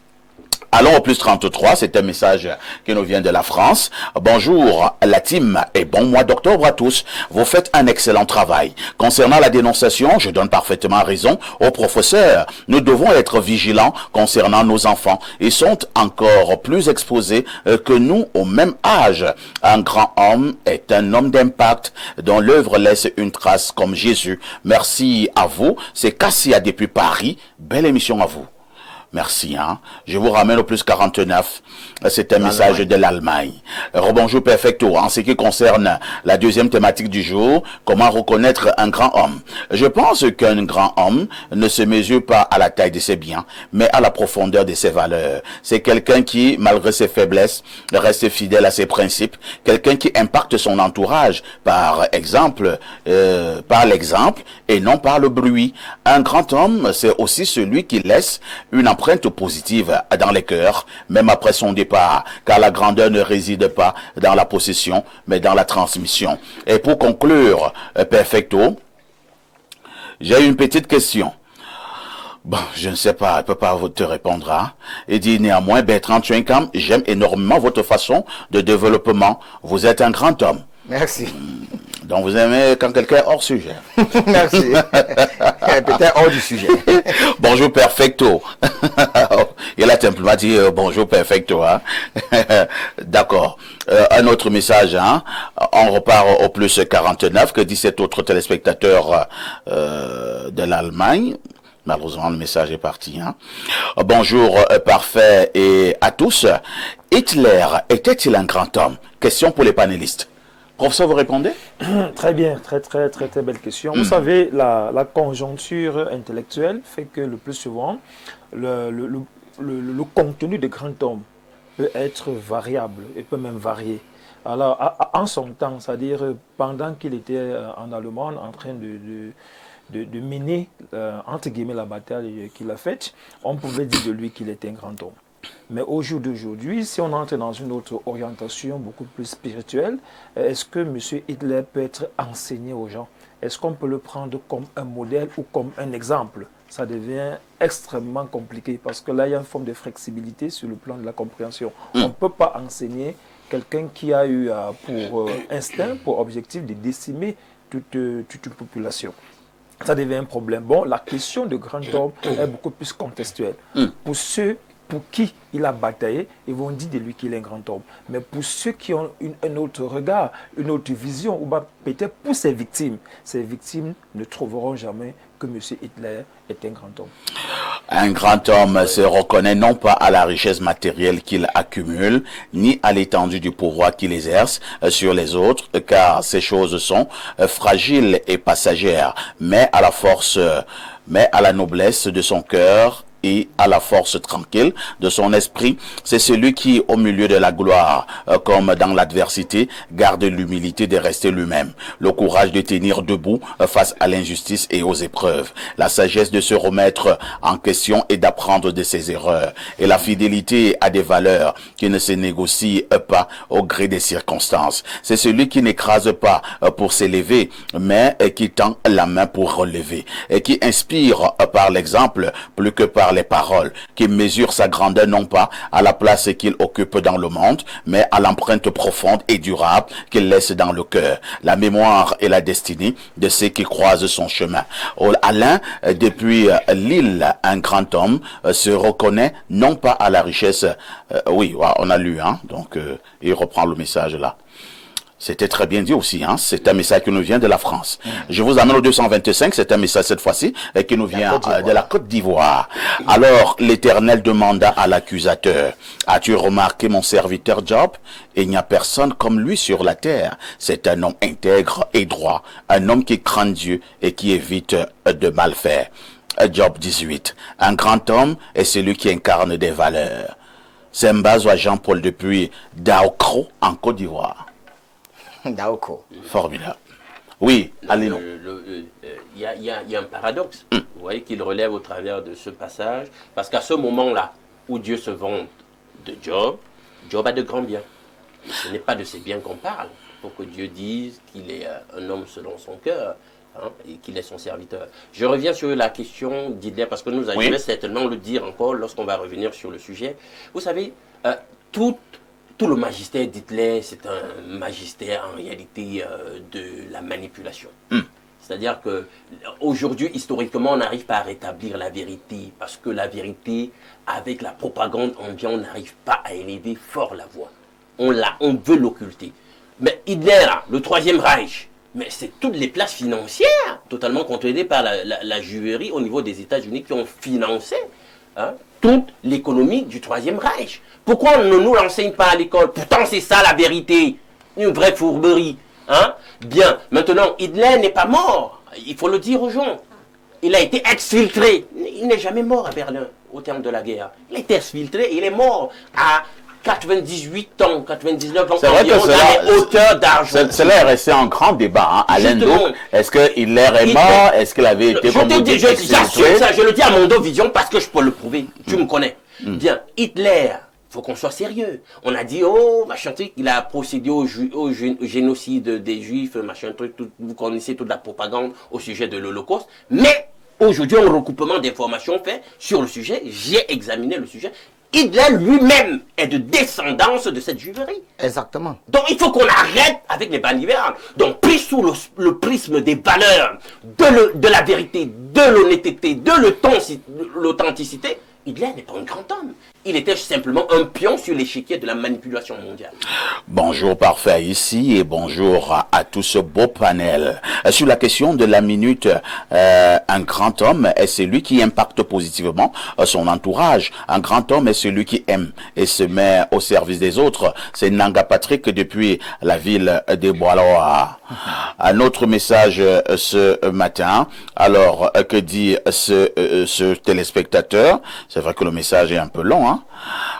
Allons au plus 33, c'est un message qui nous vient de la France. Bonjour la team et bon mois d'octobre à tous. Vous faites un excellent travail. Concernant la dénonciation, je donne parfaitement raison aux professeurs. Nous devons être vigilants concernant nos enfants. Ils sont encore plus exposés que nous au même âge. Un grand homme est un homme d'impact dont l'œuvre laisse une trace comme Jésus. Merci à vous. C'est Cassia depuis Paris. Belle émission à vous. Merci, hein. Je vous ramène au plus 49. C'est un message de l'Allemagne. Rebonjour Perfecto. En ce qui concerne la deuxième thématique du jour, comment reconnaître un grand homme? Je pense qu'un grand homme ne se mesure pas à la taille de ses biens, mais à la profondeur de ses valeurs. C'est quelqu'un qui, malgré ses faiblesses, reste fidèle à ses principes. Quelqu'un qui impacte son entourage par l'exemple et non par le bruit. Un grand homme, c'est aussi celui qui laisse une empreinte positive dans les cœurs, même après son départ, car la grandeur ne réside pas dans la possession, mais dans la transmission. Et pour conclure, Perfecto, j'ai une petite question. Bon, je ne sais pas, elle ne peut pas te répondre. Hein? Il dit néanmoins, Bertrand Tchouinkam, j'aime énormément votre façon de développement. Vous êtes un grand homme. Merci. Donc vous aimez quand quelqu'un est hors sujet. Merci. Peut-être hors du sujet. Bonjour Perfecto. Il a simplement dit bonjour Perfecto. Hein? D'accord. Un autre message. Hein? On repart au plus 49 que 17 autres téléspectateurs de l'Allemagne. Malheureusement, le message est parti. Hein? Bonjour, parfait et à tous. Hitler était-il un grand homme? Question pour les panélistes. Professeur, vous répondez? Très bien, très belle question. Vous savez, la conjoncture intellectuelle fait que le plus souvent, le contenu de grand homme peut être variable et peut même varier. Alors, en son temps, c'est-à-dire pendant qu'il était en Allemagne en train de mener, entre guillemets, la bataille qu'il a faite, on pouvait dire de lui qu'il était un grand homme. Mais au jour d'aujourd'hui, si on entre dans une autre orientation beaucoup plus spirituelle, est-ce que M. Hitler peut être enseigné aux gens? Est-ce qu'on peut le prendre comme un modèle ou comme un exemple? Ça devient extrêmement compliqué parce que là, il y a une forme de flexibilité sur le plan de la compréhension. On ne peut pas enseigner quelqu'un qui a eu pour instinct, pour objectif de décimer toute une population. Ça devient un problème. Bon, la question de grand homme est beaucoup plus contextuelle. Pour ceux pour qui il a bataillé, ils vont dire de lui qu'il est un grand homme. Mais pour ceux qui ont un autre regard, une autre vision, ou peut-être pour ces victimes ne trouveront jamais que M. Hitler est un grand homme. Un grand homme se reconnaît non pas à la richesse matérielle qu'il accumule, ni à l'étendue du pouvoir qu'il exerce sur les autres, car ces choses sont fragiles et passagères, mais à la noblesse de son cœur et à la force tranquille de son esprit. C'est celui qui, au milieu de la gloire, comme dans l'adversité, garde l'humilité de rester lui-même, le courage de tenir debout face à l'injustice et aux épreuves, la sagesse de se remettre en question et d'apprendre de ses erreurs, et la fidélité à des valeurs qui ne se négocient pas au gré des circonstances. C'est celui qui n'écrase pas pour s'élever, mais qui tend la main pour relever, et qui inspire par l'exemple plus que par les paroles, qui mesure sa grandeur non pas à la place qu'il occupe dans le monde, mais à l'empreinte profonde et durable qu'il laisse dans le cœur, la mémoire et la destinée de ceux qui croisent son chemin. Alain, depuis Lille, un grand homme, se reconnaît non pas à la richesse, oui, on a lu, hein, donc il reprend le message là. C'était très bien dit aussi, hein. C'est un message qui nous vient de la France. Je vous amène au 225, c'est un message cette fois-ci qui nous vient de la Côte d'Ivoire. Alors, l'Éternel demanda à l'accusateur, as-tu remarqué mon serviteur Job? Il n'y a personne comme lui sur la terre. C'est un homme intègre et droit, un homme qui craint Dieu et qui évite de mal faire. Job 18. Un grand homme est celui qui incarne des valeurs. C'est un base à Jean-Paul depuis Daokro en Côte d'Ivoire. Daoko. Formidable. Oui, allez-nous. Il y a un paradoxe, vous voyez, qu'il relève au travers de ce passage, parce qu'à ce moment-là où Dieu se vante de Job, Job a de grands biens. Ce n'est pas de ces biens qu'on parle, pour que Dieu dise qu'il est un homme selon son cœur, hein, et qu'il est son serviteur. Je reviens sur la question d'Hitler, parce que nous allons certainement le dire encore lorsqu'on va revenir sur le sujet. Vous savez, tout le magistère d'Hitler, c'est un magistère en réalité de la manipulation. C'est-à-dire qu'aujourd'hui, historiquement, on n'arrive pas à rétablir la vérité, parce que la vérité, avec la propagande ambiante, on n'arrive pas à élever fort la voix. On veut l'occulter. Mais Hitler, le Troisième Reich, mais c'est toutes les places financières, totalement contrôlées par la juverie au niveau des États-Unis qui ont financé toute l'économie du Troisième Reich. Pourquoi on ne nous l'enseigne pas à l'école? Pourtant, c'est ça la vérité. Une vraie fourberie. Hein? Bien, maintenant, Hitler n'est pas mort. Il faut le dire aux gens. Il a été exfiltré. Il n'est jamais mort à Berlin au terme de la guerre. Il a été exfiltré et il est mort à 98 ans, 99 ans, c'est vrai que dans les hauteurs d'argent. Cela est resté un grand débat. Hein. Alain Douk, est-ce que Hitler est mort? Est-ce qu'il avait été je le dis à Mondo Vision parce que je peux le prouver. Tu me connais. Bien, Hitler, faut qu'on soit sérieux. On a dit, oh, machin truc, il a procédé au génocide des Juifs, machin truc, vous connaissez toute la propagande au sujet de l'Holocauste. Mais aujourd'hui, un recoupement d'informations fait sur le sujet. J'ai examiné le sujet. Hitler lui-même est de descendance de cette juiverie. Exactement. Donc il faut qu'on arrête avec les balivernes. Donc pris sous le prisme des valeurs, de la vérité, de l'honnêteté, de l'authenticité, Hitler n'est pas un grand homme. Il était simplement un pion sur l'échiquier de la manipulation mondiale. Bonjour Parfait ici et bonjour à tout ce beau panel. Sur la question de la minute, un grand homme est celui qui impacte positivement son entourage. Un grand homme est celui qui aime et se met au service des autres. C'est Nanga Patrick depuis la ville des Bois-Loa. Un autre message ce matin. Alors, que dit ce téléspectateur? C'est vrai que le message est un peu long, hein?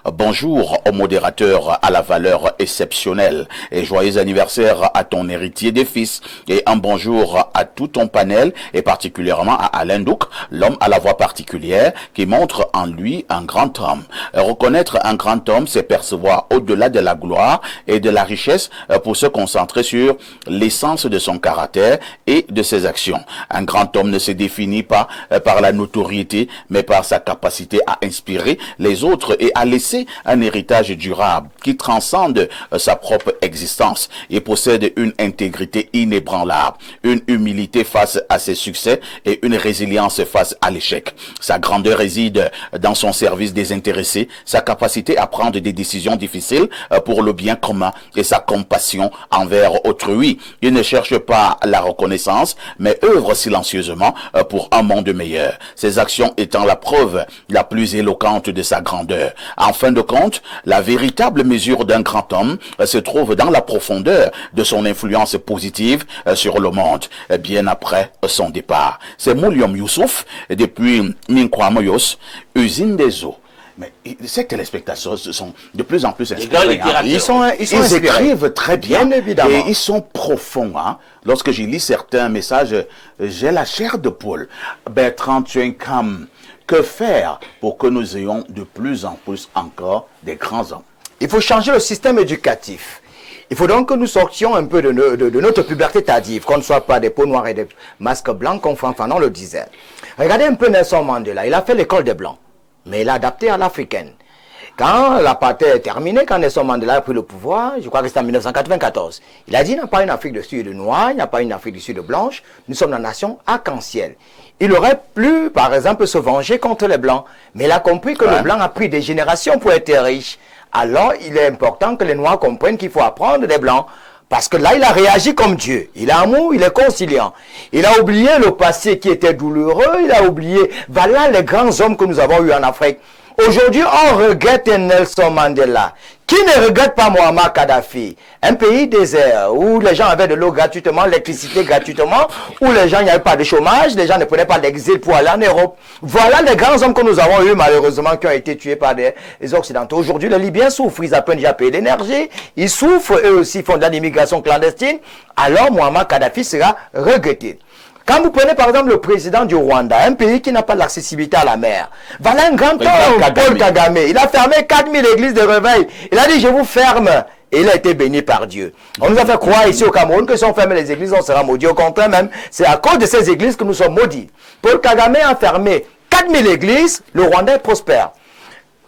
Bonjour au modérateur à la valeur exceptionnelle et joyeux anniversaire à ton héritier des fils et un bonjour à tout ton panel et particulièrement à Alain Douk, l'homme à la voix particulière qui montre en lui un grand homme. Reconnaître un grand homme, c'est percevoir au-delà de la gloire et de la richesse pour se concentrer sur l'essence de son caractère et de ses actions. Un grand homme ne se définit pas par la notoriété mais par sa capacité à inspirer les autres et à laisser un héritage durable qui transcende sa propre existence. Il possède une intégrité inébranlable, une humilité face à ses succès et une résilience face à l'échec. Sa grandeur réside dans son service désintéressé, sa capacité à prendre des décisions difficiles pour le bien commun et sa compassion envers autrui. Il ne cherche pas la reconnaissance, mais œuvre silencieusement pour un monde meilleur. Ses actions étant la preuve la plus éloquente de sa grandeur. En fin de compte, la véritable mesure d'un grand homme se trouve dans la profondeur de son influence positive sur le monde, bien après son départ. C'est Mouliom Youssouf, depuis Minkwamoyos, usine des eaux. Mais ces téléspectateurs sont de plus en plus inspirés. Hein. Ils écrivent très bien évidemment. Et ils sont profonds. Hein. Lorsque je lis certains messages, j'ai la chair de poule. Bertrand Tchenkam, que faire pour que nous ayons de plus en plus encore des grands hommes? Il faut changer le système éducatif. Il faut donc que nous sortions un peu de notre puberté tardive, qu'on ne soit pas des peaux noires et des masques blancs, comme Fanon le disait. Regardez un peu Nelson Mandela, il a fait l'école des blancs, mais il a adapté à l'africaine. Quand l'apartheid est terminé, quand Nelson Mandela a pris le pouvoir, je crois que c'était en 1994, il a dit il n'y a pas une Afrique de Sud et de noir, il n'y a pas une Afrique du Sud de blanche, nous sommes la nation arc-en-ciel. Il aurait pu, par exemple, se venger contre les Blancs, mais il a compris que le Blanc a pris des générations pour être riche. Alors, il est important que les Noirs comprennent qu'il faut apprendre des Blancs, parce que là, il a réagi comme Dieu. Il a amour, il est conciliant. Il a oublié le passé qui était douloureux, il a oublié, voilà les grands hommes que nous avons eus en Afrique. Aujourd'hui, on regrette Nelson Mandela. Qui ne regrette pas Muammar Kadhafi? Un pays désert où les gens avaient de l'eau gratuitement, l'électricité gratuitement, où les gens, il n'y avait pas de chômage, les gens ne prenaient pas l'exil pour aller en Europe. Voilà les grands hommes que nous avons eus, malheureusement, qui ont été tués par les Occidentaux. Aujourd'hui, les Libyens souffrent, ils apprennent déjà à payer l'énergie, ils souffrent, eux aussi font de l'immigration clandestine. Alors, Muammar Kadhafi sera regretté. Quand vous prenez par exemple le président du Rwanda, un pays qui n'a pas l'accessibilité à la mer, voilà un grand homme, Paul Kagame. Il a fermé 4000 églises de réveil. Il a dit je vous ferme. Et il a été béni par Dieu. On nous a fait croire ici au Cameroun que si on ferme les églises, on sera maudit. Au contraire même, c'est à cause de ces églises que nous sommes maudits. Paul Kagame a fermé 4000 églises, le Rwanda est prospère.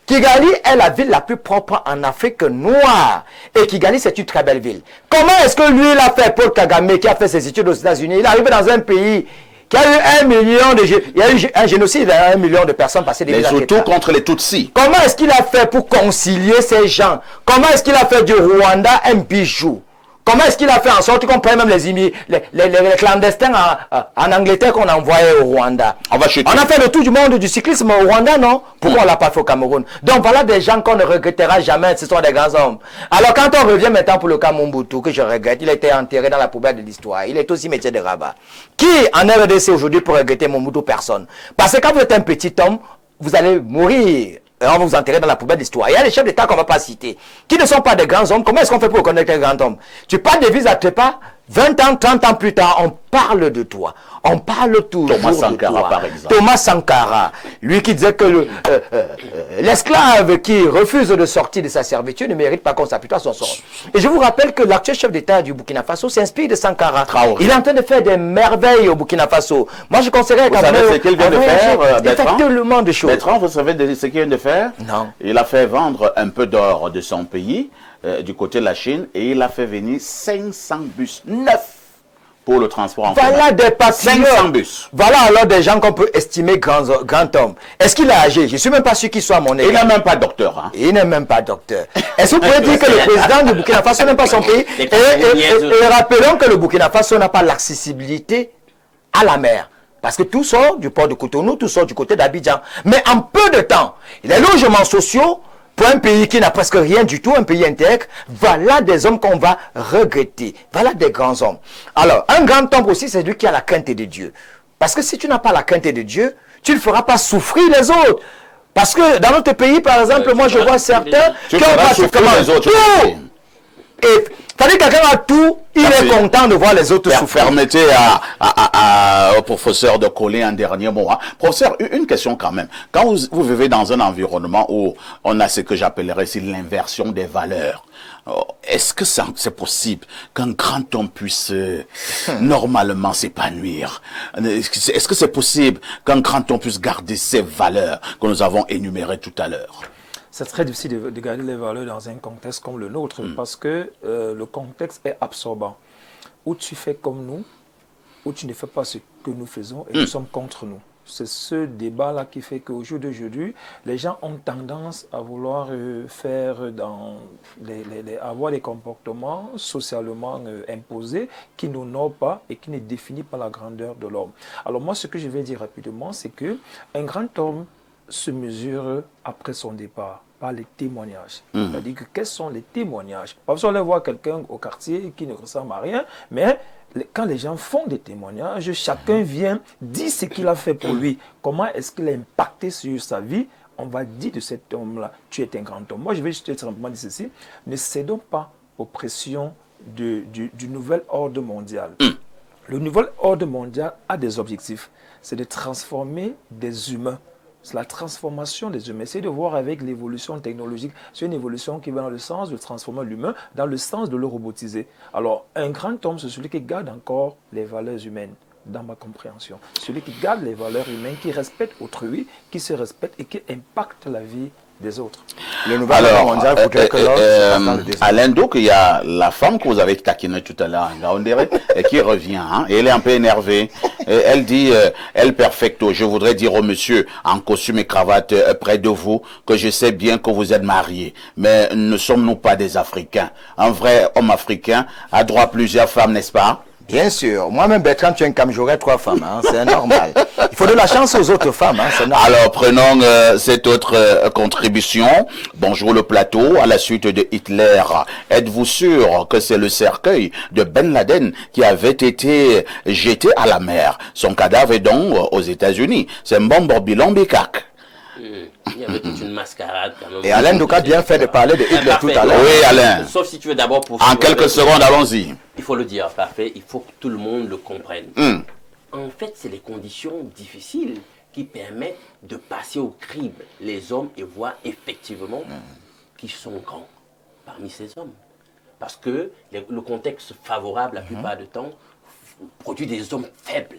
Kigali est la ville la plus propre en Afrique noire. Et Kigali, c'est une très belle ville. Comment est-ce que lui, il a fait, Paul Kagame, qui a fait ses études aux États-Unis, il est arrivé dans un pays qui a eu 1 million de... Il y a eu un génocide, 1 million de personnes passées des villes. Les Hutus contre les Tutsis. Comment est-ce qu'il a fait pour concilier ces gens? Comment est-ce qu'il a fait du Rwanda un bijou? Comment est-ce qu'il a fait en sorte qu'on prenne même les clandestins en Angleterre qu'on envoyait au Rwanda? On a fait le tour du monde du cyclisme au Rwanda, non? Pourquoi on ne l'a pas fait au Cameroun? Donc voilà des gens qu'on ne regrettera jamais, ce sont des grands hommes. Alors quand on revient maintenant pour le cas Mobutu, que je regrette, il a été enterré dans la poubelle de l'histoire. Il est aussi métier de rabat. Qui en RDC aujourd'hui pour regretter Mobutu? Personne. Parce que quand vous êtes un petit homme, vous allez mourir et on va vous enterrer dans la poubelle d'histoire. Il y a des chefs d'État qu'on ne va pas citer, qui ne sont pas des grands hommes. Comment est-ce qu'on fait pour reconnaître un grand homme? Tu parles de Visa Tepa, 20 ans, 30 ans plus tard, on parle de toi. On parle toujours Thomas Sankara, de toi. par exemple. Thomas Sankara, lui qui disait que l'esclave qui refuse de sortir de sa servitude ne mérite pas qu'on s'appuie à son sort. Et je vous rappelle que l'actuel chef d'État du Burkina Faso s'inspire de Sankara. Traoré. Il est en train de faire des merveilles au Burkina Faso. Moi, je conseillerais Vous savez ce qu'il vient de faire, il fait Bertrand? tellement de choses. Bertrand, vous savez ce qu'il vient de faire? Non. Il a fait vendre un peu d'or de son pays, du côté de la Chine, et il a fait venir 500 bus neufs pour le transport en commun. Voilà des patriotes. 500 bus. Voilà alors des gens qu'on peut estimer grand hommes. Est-ce qu'il a agi? Je ne suis même pas sûr qu'il soit à mon égard. Il n'est même pas docteur. Hein. Il n'est même pas docteur. Est-ce que vous pouvez dire que le président du Burkina Faso n'aime pas son pays? Et rappelons que le Burkina Faso n'a pas l'accessibilité à la mer. Parce que tout sort du port de Cotonou, tout sort du côté d'Abidjan. Mais en peu de temps, les logements sociaux, pour un pays qui n'a presque rien du tout, un pays intègre, voilà des hommes qu'on va regretter. Voilà des grands hommes. Alors, un grand homme aussi, c'est lui qui a la crainte de Dieu. Parce que si tu n'as pas la crainte de Dieu, tu ne feras pas souffrir les autres. Parce que dans notre pays, par exemple, moi je vois certains qui ont pratiquement tout. Et c'est-à-dire que quelqu'un a tout, il est content de voir les autres souffrir. Permettez au professeur de coller un dernier mot. Hein. Professeur, une question quand même. Quand vous vivez dans un environnement où on a ce que j'appellerais ici l'inversion des valeurs, est-ce que c'est possible qu'un grand homme puisse normalement s'épanouir? Est-ce que c'est possible qu'un grand homme puisse garder ces valeurs que nous avons énumérées tout à l'heure? C'est très difficile de garder les valeurs dans un contexte comme le nôtre parce que le contexte est absorbant. Ou tu fais comme nous, ou tu ne fais pas ce que nous faisons et nous sommes contre nous. C'est ce débat-là qui fait qu'au jour d'aujourd'hui, les gens ont tendance à vouloir avoir des comportements socialement imposés qui n'honorent pas et qui ne définissent pas la grandeur de l'homme. Alors moi, ce que je vais dire rapidement, c'est qu'un grand homme se mesure après son départ par les témoignages. C'est-à-dire que quels sont les témoignages? Parfois, on voit quelqu'un au quartier qui ne ressemble à rien, mais quand les gens font des témoignages, chacun vient dire ce qu'il a fait pour lui. Comment est-ce qu'il a impacté sur sa vie? On va dire de cet homme-là, tu es un grand homme. Moi, je vais juste simplement dire ceci. Ne cédons pas aux pressions du nouvel ordre mondial. Le nouvel ordre mondial a des objectifs. C'est de transformer des humains. C'est la transformation des humains. C'est de voir avec l'évolution technologique. C'est une évolution qui va dans le sens de transformer l'humain, dans le sens de le robotiser. Alors, un grand homme, c'est celui qui garde encore les valeurs humaines, dans ma compréhension. Celui qui garde les valeurs humaines, qui respecte autrui, qui se respecte et qui impacte la vie des autres. Le nouvel ordre mondial voudrait que Alain Douk, il y a la femme que vous avez taquinée tout à l'heure, et qui revient, hein, et elle est un peu énervée. Et elle dit, elle perfecto, je voudrais dire au monsieur en costume et cravate près de vous que je sais bien que vous êtes marié, mais ne sommes-nous pas des Africains? Un vrai homme africain a droit à plusieurs femmes, n'est-ce pas? Bien sûr. Moi-même, Bertrand, tu es un cam, j'aurais 3 femmes. Hein, c'est normal. Il faut de la chance aux autres femmes. Hein, c'est normal. Alors, prenons cette autre contribution. Bonjour le plateau. À la suite de Hitler, êtes-vous sûr que c'est le cercueil de Ben Laden qui avait été jeté à la mer? Son cadavre est donc aux États-Unis. C'est Mbombo Bilambikak. Il y avait toute une mascarade quand même. Et Alain Douk a bien fait de parler de Hitler tout à l'heure. Oui, Alain. Sauf si tu veux d'abord poursuivre. En quelques secondes, allons-y. Il faut le dire, parfait. Il faut que tout le monde le comprenne. En fait, c'est les conditions difficiles qui permettent de passer au crible les hommes et voir effectivement qui sont grands parmi ces hommes. Parce que le contexte favorable, la plupart du temps, produit des hommes faibles.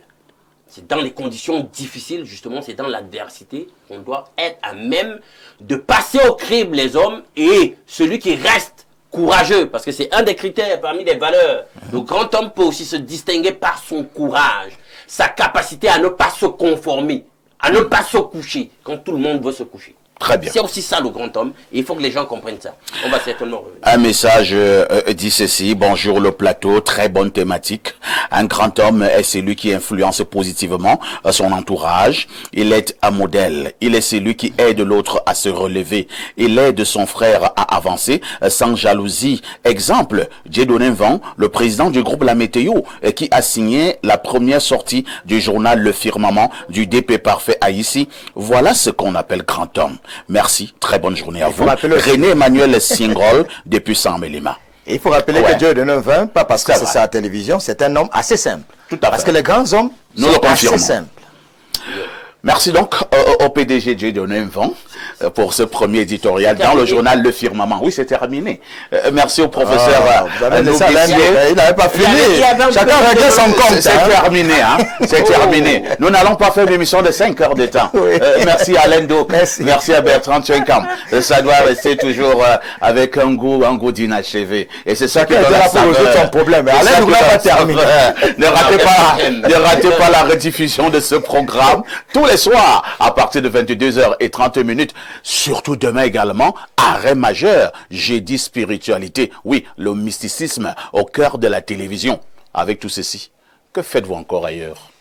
C'est dans les conditions difficiles, justement, c'est dans l'adversité qu'on doit être à même de passer au crible les hommes et celui qui reste courageux, parce que c'est un des critères parmi les valeurs. Le grand homme peut aussi se distinguer par son courage, sa capacité à ne pas se conformer, à ne pas se coucher quand tout le monde veut se coucher. Très bien. C'est aussi ça le grand homme, et il faut que les gens comprennent ça. On va certainement revenir. Un message dit ceci: bonjour le plateau, très bonne thématique. Un grand homme est celui qui influence positivement son entourage. Il est un modèle. Il est celui qui aide l'autre à se relever. Il aide son frère à avancer sans jalousie. Exemple, Dieudonné Van, le président du groupe La Météo, qui a signé la première sortie du journal Le Firmament du DP Parfait à ici. Voilà ce qu'on appelle grand homme. Merci, très bonne journée à vous. rappeler aussi- René Emmanuel Singrol, depuis Saint-Mélima. Et il faut rappeler Ouais. que Dieu donne un vin, pas parce que C'est c'est vrai. ça à la télévision, c'est un homme assez simple. Tout à Parce fait. que les grands hommes Nous sont le confirmons. assez simples. Merci donc au PDG de Dieudonné Mvon pour ce premier éditorial dans le journal Le Firmament. Oui, c'est terminé. Merci au professeur. Vous avez laissé Nougui Alain Sié. Diop, il n'avait pas fini. il avait Chacun réglait son compte. C'est terminé, hein. C'est terminé. Nous n'allons pas faire une émission de 5 heures de temps. Oui. Merci à Alain Diop. Merci. À Bertrand Tchenkam. Ça doit rester toujours avec un goût d'inachevé. Et c'est ça qui Chacun donne était la là pour résoudre saveur. son problème. Mais C'est Alain ça nous qui l'a donne pas la terminé. saveur. Ne ratez pas la rediffusion de ce programme tous les soirs à partir de 22h30. Surtout demain également, arrêt majeur, j'ai dit spiritualité. Oui, le mysticisme au cœur de la télévision. Avec tout ceci, que faites-vous encore ailleurs?